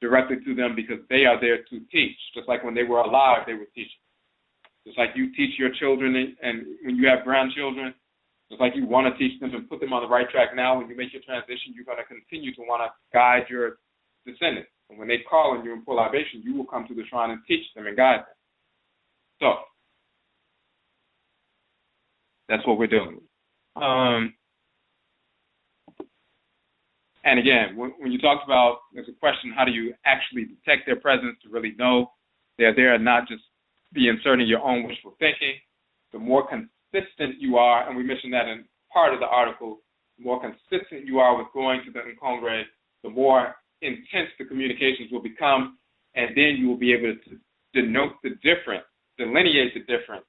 directly to them, because they are there to teach. Just like when they were alive, they were teaching. Just like you teach your children, and when you have grandchildren, just like you want to teach them and put them on the right track now, when you make your transition, you're going to continue to want to guide your descendants. And when they call on you in full libation, you will come to the shrine and teach them and guide them. So that's what we're doing. And again, when you talk about, there's a question, how do you actually detect their presence to really know they're there and not just be inserting your own wishful thinking? The more consistent you are, and we mentioned that in part of the article, the more consistent you are with going to the NKOMMERE, the more intense the communications will become, and then you will be able to denote the difference, delineate the difference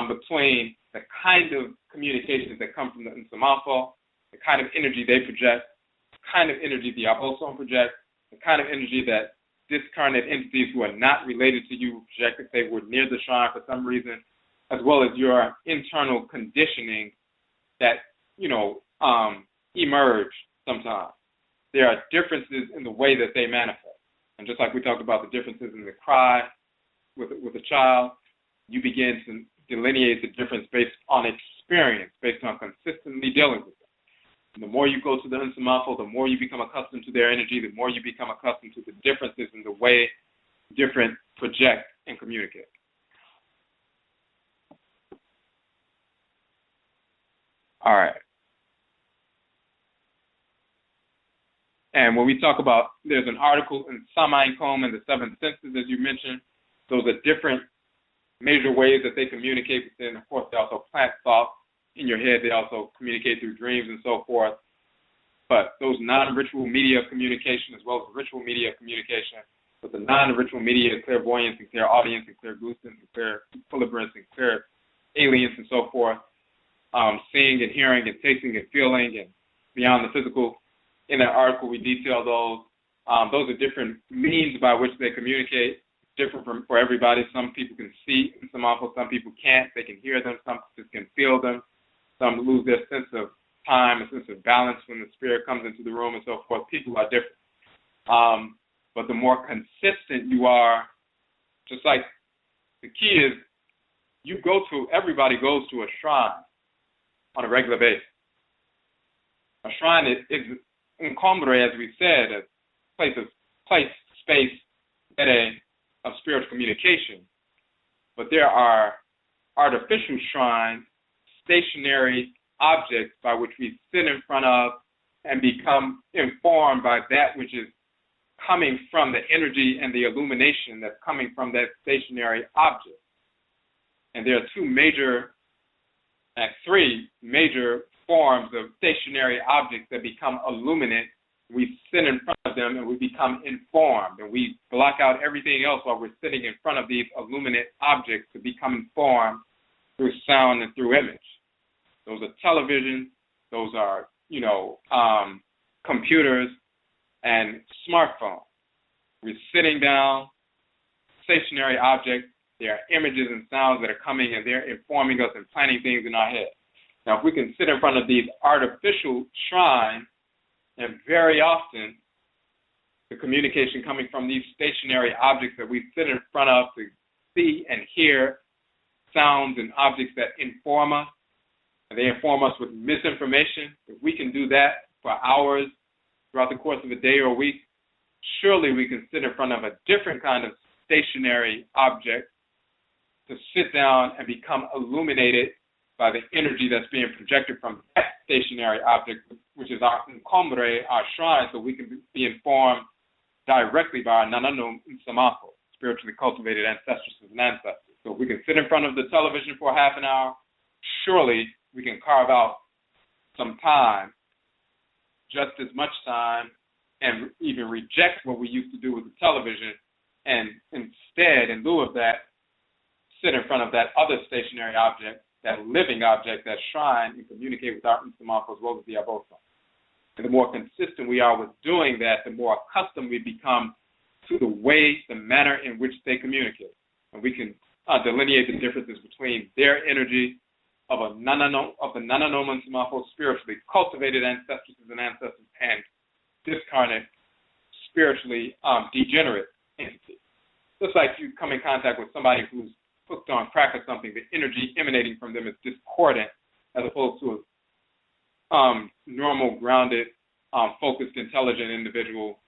between the kind of communications that come from the Nsamanfo, the kind of energy they project, the kind of energy the Abosom project, the kind of energy that discarnate entities who are not related to you project if they were near the shrine for some reason, as well as your internal conditioning that, emerge sometimes. There are differences in the way that they manifest. And just like we talked about the differences in the cry with a child, you begin to delineate the difference based on experience, based on consistently dealing with them. And the more you go to the Nsamanfo, the more you become accustomed to their energy, the more you become accustomed to the differences in the way different project and communicate. All right. And when we talk about, there's an article in Nsamankom and the Seven Senses, as you mentioned. Those are different major ways that they communicate within. Of course, they also plant thoughts in your head. They also communicate through dreams and so forth. But those non-ritual media of communication, as well as ritual media of communication, but the non-ritual media of clairvoyance and clairaudience and clairgustance and claircollibrance and clairalience and so forth, seeing and hearing and tasting and feeling and beyond the physical. In that article, we detail those. Those are different means by which they communicate, different for everybody. Some people can see Nsamanfo, some people can't. They can hear them, some just can feel them. Some lose their sense of time, a sense of balance when the spirit comes into the room and so forth. People are different. But the more consistent you are, just like the key is, everybody goes to a shrine on a regular basis. A shrine is NKOMMERE, as we said, a space of spiritual communication. But there are artificial shrines, stationary objects by which we sit in front of and become informed by that which is coming from the energy and the illumination that's coming from that stationary object. And there are three major forms of stationary objects that become illuminate. We sit in front of them and we become informed, and we block out everything else while we're sitting in front of these illuminate objects to become informed through sound and through image. Those are televisions, those are, computers and smartphones. We're sitting down, stationary objects, there are images and sounds that are coming and they're informing us and planting things in our head. Now, if we can sit in front of these artificial shrines, and very often the communication coming from these stationary objects that we sit in front of to see and hear sounds and objects that inform us, and they inform us with misinformation. If we can do that for hours throughout the course of a day or a week, surely we can sit in front of a different kind of stationary object to sit down and become illuminated by the energy that's being projected from that stationary object, which is our NKOMMERE, our shrine, so we can be informed directly by our Nananom Nsamanfo, spiritually cultivated ancestresses and ancestors. So if we can sit in front of the television for half an hour, surely we can carve out some time, just as much time, and even reject what we used to do with the television, and instead, in lieu of that, sit in front of that other stationary object, that living object, that shrine, and communicate with our Nsamanfo as well as the Abosom. And the more consistent we are with doing that, the more accustomed we become to the manner in which they communicate. And we can delineate the differences between their energy of the Nananom Nsamanfo, spiritually cultivated ancestresses and ancestors, and discarnate, spiritually degenerate entities. Just like you come in contact with somebody who's hooked on crack or something, the energy emanating from them is discordant as opposed to a normal, grounded, focused, intelligent individual,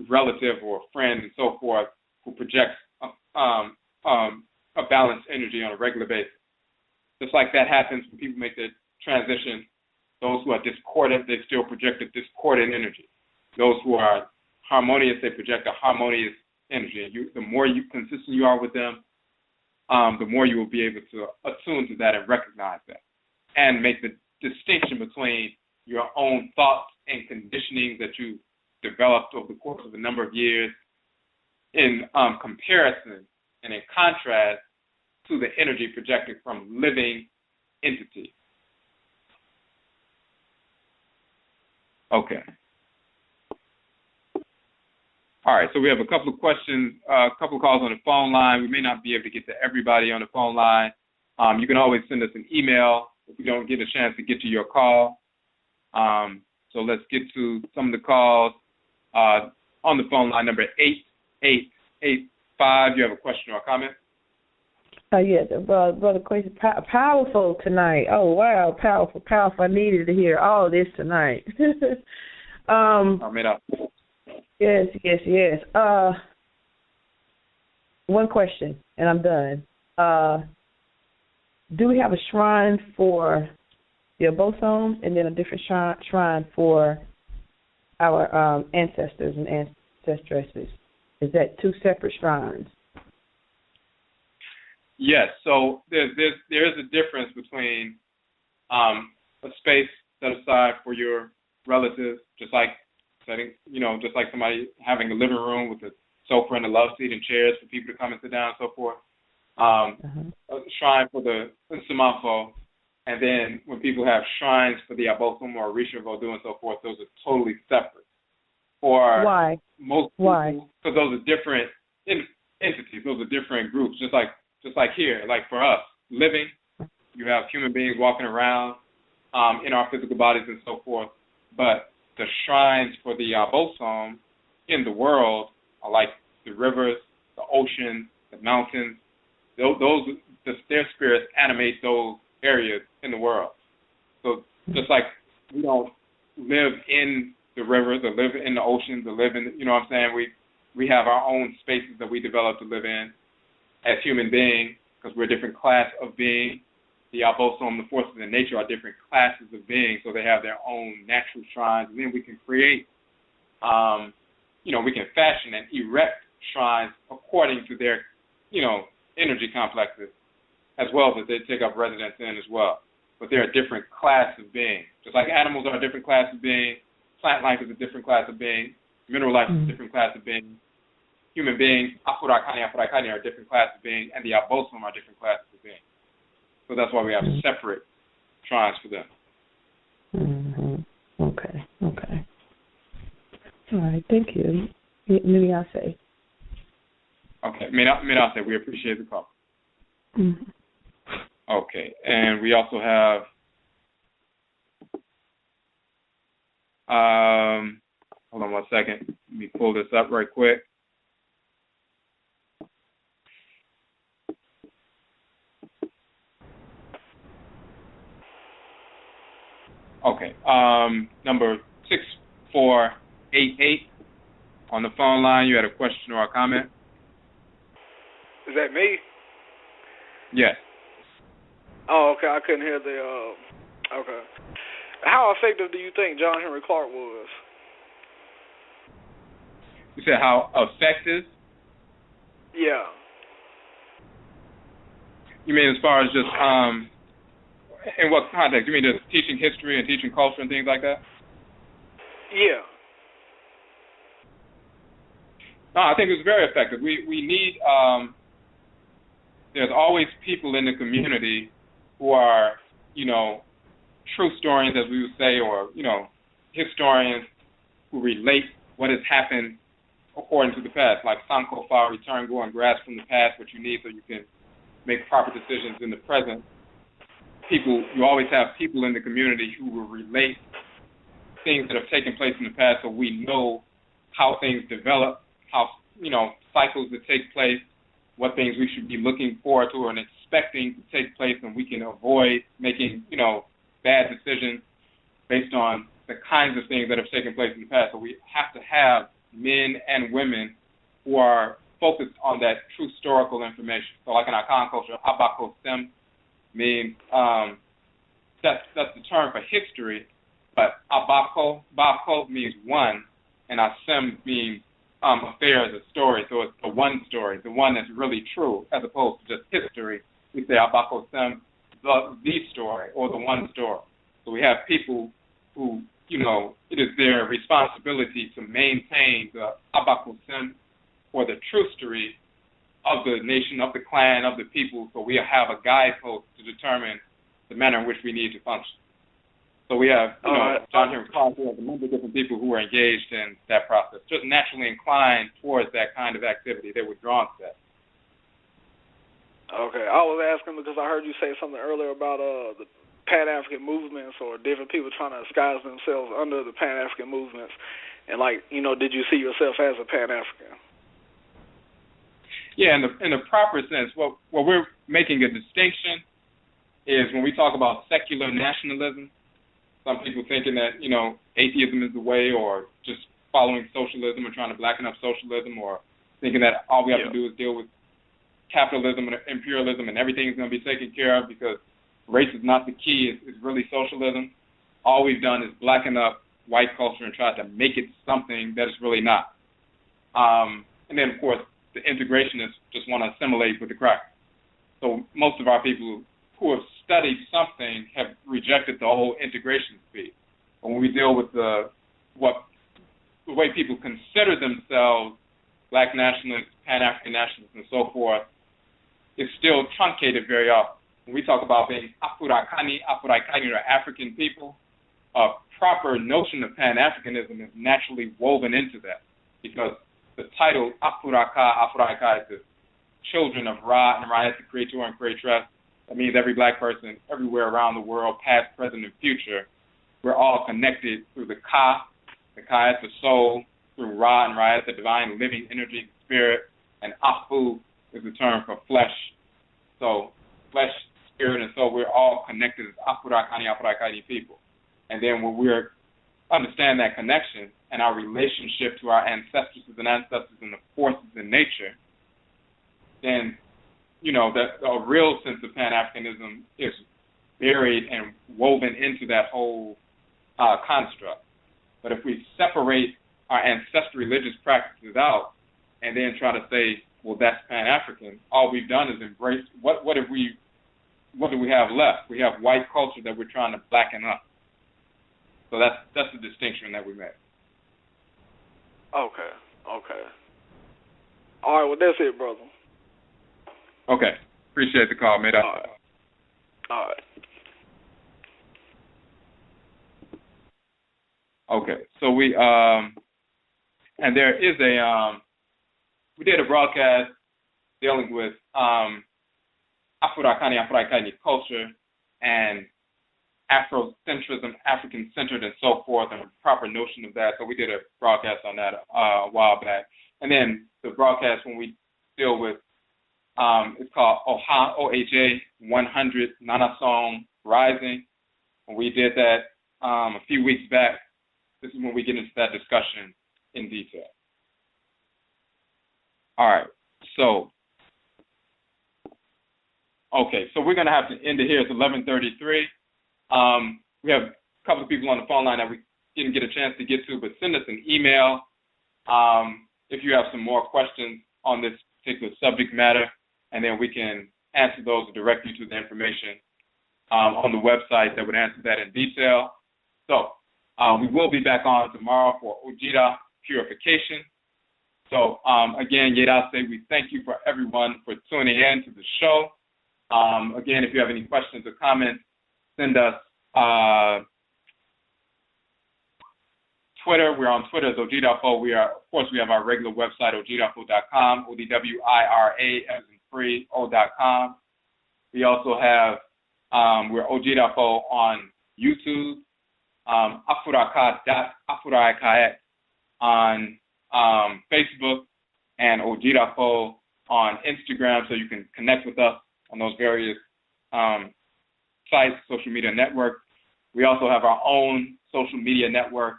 relative or friend and so forth, who projects a balanced energy on a regular basis. Just like that happens when people make the transition, those who are discordant, they still project a discordant energy. Those who are harmonious, they project a harmonious energy. And the more consistent you are with them, the more you will be able to attune to that and recognize that, and make the distinction between your own thoughts and conditioning that you developed over the course of a number of years in comparison and in contrast to the energy projected from living entities. Okay. All right, so we have a couple of questions, a couple of calls on the phone line. We may not be able to get to everybody on the phone line. You can always send us an email if we don't get a chance to get to your call. So let's get to some of the calls on the phone line, number 8885. You have a question or a comment? Yes, Brother Kwesi, powerful tonight. Oh, wow, powerful. I needed to hear all this tonight. Yes. One question, and I'm done. Do we have a shrine for the Abosom and then a different shrine for our ancestors and ancestresses? Is that two separate shrines? Yes. So there is a difference between a space set aside for your relatives, just like somebody having a living room with a sofa and a love seat and chairs for people to come and sit down and so forth. A shrine for the Nsamanfo And then when people have shrines for the Abosom or Orisha, Vodou, and so forth, those are totally separate. For Why? most people, because those are different entities, those are different groups. Just like here, like for us, living, you have human beings walking around in our physical bodies and so forth. But the shrines for the Abosom in the world are like the rivers, the oceans, the mountains. Their spirits animate those areas in the world. So just like we don't live in the rivers or live in the oceans or live in, you know what I'm saying, we have our own spaces that we develop to live in as human beings because we're a different class of being. The Abosom, the forces in nature are different classes of beings, so they have their own natural shrines. And then we can create, we can fashion and erect shrines according to their, energy complexes, as well as they take up residence in as well. But they're a different class of being. Just like animals are a different class of being, plant life is a different class of being, mineral life is a different class of being, human beings, Afuraitkaitnut are a different class of being, and the Abosom are different classes of being. So that's why we have separate shrines for them. Mm-hmm. Okay. All right, thank you. Minase. Okay, Minase, we appreciate the call. Mm-hmm. Okay, and we also have hold on one second. Let me pull this up right quick. Okay, number 6488 on the phone line. You had a question or a comment? Is that me? Yes. Oh, okay. I couldn't hear the. Okay. How effective do you think John Henry Clark was? You said how effective? Yeah. You mean as far as just in what context? You mean just teaching history and teaching culture and things like that? Yeah. No, I think it was very effective. We need, there's always people in the community who are, true historians, as we would say, or, historians who relate what has happened according to the past, like Sanko Fa, return, go and grasp from the past what you need so you can make proper decisions in the present. You always have people in the community who will relate things that have taken place in the past so we know how things develop, how, cycles that take place, what things we should be looking forward to and expecting to take place, and we can avoid making, bad decisions based on the kinds of things that have taken place in the past. So we have to have men and women who are focused on that true historical information. So like in our Akan culture, Abako Sem means, that's the term for history, but Abako means one, and Asem means affairs, a story. So it's the one story, the one that's really true, as opposed to just history. We say Abako Sem, the story, or the one story. So we have people who, it is their responsibility to maintain the Abako Sem, or the true story of the nation, of the clan, of the people, so we have a guidepost to determine the manner in which we need to function. So we have, John Henry Clark, we have a number of different people who are engaged in that process, just naturally inclined towards that kind of activity. They were drawn to that. Okay, I was asking because I heard you say something earlier about the Pan-African movements or different people trying to disguise themselves under the Pan-African movements. And, did you see yourself as a Pan-African? Yeah, in the proper sense, what we're making a distinction is when we talk about secular nationalism, some people thinking that, atheism is the way, or just following socialism or trying to blacken up socialism, or thinking that all we have to do is deal with capitalism and imperialism and everything is going to be taken care of because race is not the key, it's really socialism. All we've done is blacken up white culture and try to make it something that it's really not. And then, of course, the integrationists just want to assimilate with the crackers. So most of our people who have studied something have rejected the whole integration piece. But when we deal with the way people consider themselves, Black nationalists, Pan-African nationalists, and so forth, it's still truncated very often. when we talk about being Afuraitkaitnut, or African people, a proper notion of Pan-Africanism is naturally woven into that, because the title Afuraka, the children of Ra and Ra, the creator and creatress, that means every black person everywhere around the world, past, present, and future, we're all connected through the Ka. The Ka is the soul, through Ra and Ra is the divine living energy, spirit, and Afu is the term for flesh. So flesh, spirit, and soul, we're all connected as Afuraitkaitnut people. And then when we understand that connection and our relationship to our ancestors and the forces in nature, then, you know, that a real sense of Pan-Africanism is buried and woven into that whole construct. But if we separate our ancestral religious practices out and then try to say, well, that's Pan-African, all we've done is embrace, what do we have left? We have white culture that we're trying to blacken up. So that's the distinction that we make. Okay. All right, well, that's it, brother. Okay. Appreciate the call, mate. All right. Okay. So we and there is we did a broadcast dealing with Afuraitkaitnut culture and Afrocentrism, African-centered, and so forth, and a proper notion of that. So we did a broadcast on that a while back. And then the broadcast when we deal with, it's called OHA 100 Nanasom Rising. When we did that a few weeks back, this is when we get into that discussion in detail. All right. So, okay. So we're going to have to end it here. It's 11:33. We have a couple of people on the phone line that we didn't get a chance to get to, but send us an email if you have some more questions on this particular subject matter, and then we can answer those or direct you to the information on the website that would answer that in detail. So we will be back on tomorrow for Ojita Purification. So again, Yedase, we thank you for everyone for tuning in to the show. Again, if you have any questions or comments, send us Twitter. We're on Twitter as Ojidafo. Of course, we have our regular website, ojidafo.com, ODWIRA as in free, O.com. We also have, we're Ojidafo on YouTube, Afuraitkaitnut on Facebook, and Ojidafo on Instagram, so you can connect with us on those various sites, social media networks. We also have our own social media network,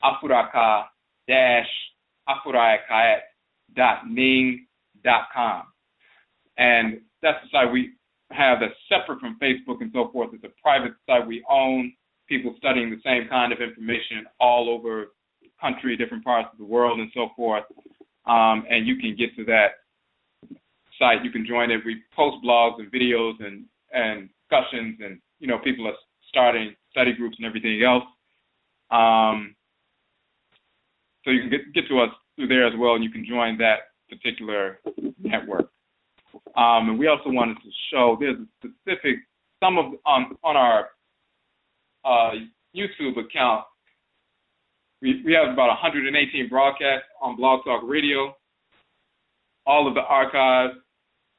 Afuraka-Afuraitkaitnut.ning.com. And that's the site we have that's separate from Facebook and so forth. It's a private site we own, people studying the same kind of information all over the country, different parts of the world and so forth. And you can get to that site. You can join it. We post blogs and videos and discussions, and, you know, people are starting study groups and everything else. So you can get to us through there as well, and you can join that particular network. And we also wanted to show there's a specific, some of on our YouTube account, we have about 118 broadcasts on Blog Talk Radio. All of the archives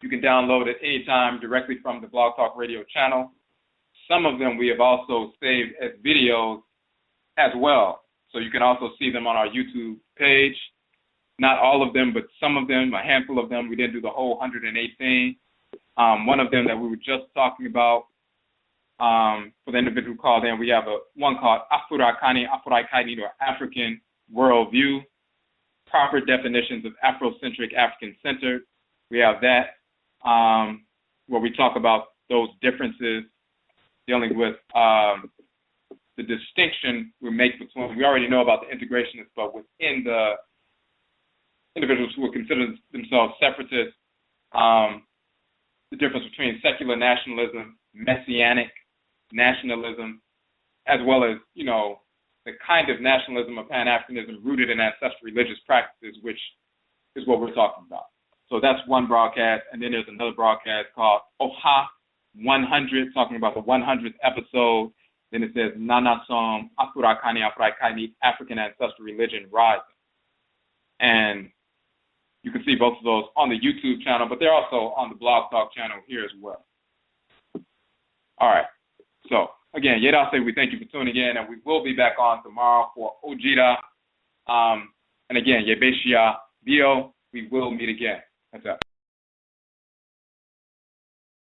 you can download at any time directly from the Blog Talk Radio channel. Some of them we have also saved as videos as well. So you can also see them on our YouTube page. Not all of them, but some of them, a handful of them. We didn't do the whole 118. One of them that we were just talking about, for the individual called in, we have one called Afuraitkaitnut, or African Worldview, proper definitions of Afrocentric, African-centered. We have that, where we talk about those differences, dealing with the distinction we make between, we already know about the integrationists, but within the individuals who would consider themselves separatists, the difference between secular nationalism, messianic nationalism, as well as, you know, the kind of nationalism of Pan-Africanism rooted in ancestral religious practices, which is what we're talking about. So that's one broadcast, and then there's another broadcast called Oha 100, talking about the 100th episode. Then it says Nanasom, Afurakanu, Afuraitkaitnut, African Ancestral Religion Rising. And you can see both of those on the YouTube channel, but they're also on the Blog Talk channel here as well. All right. So, again, Yedase, we thank you for tuning in, and we will be back on tomorrow for Ojira. And again, Yebeshia Bio, we will meet again. That's it.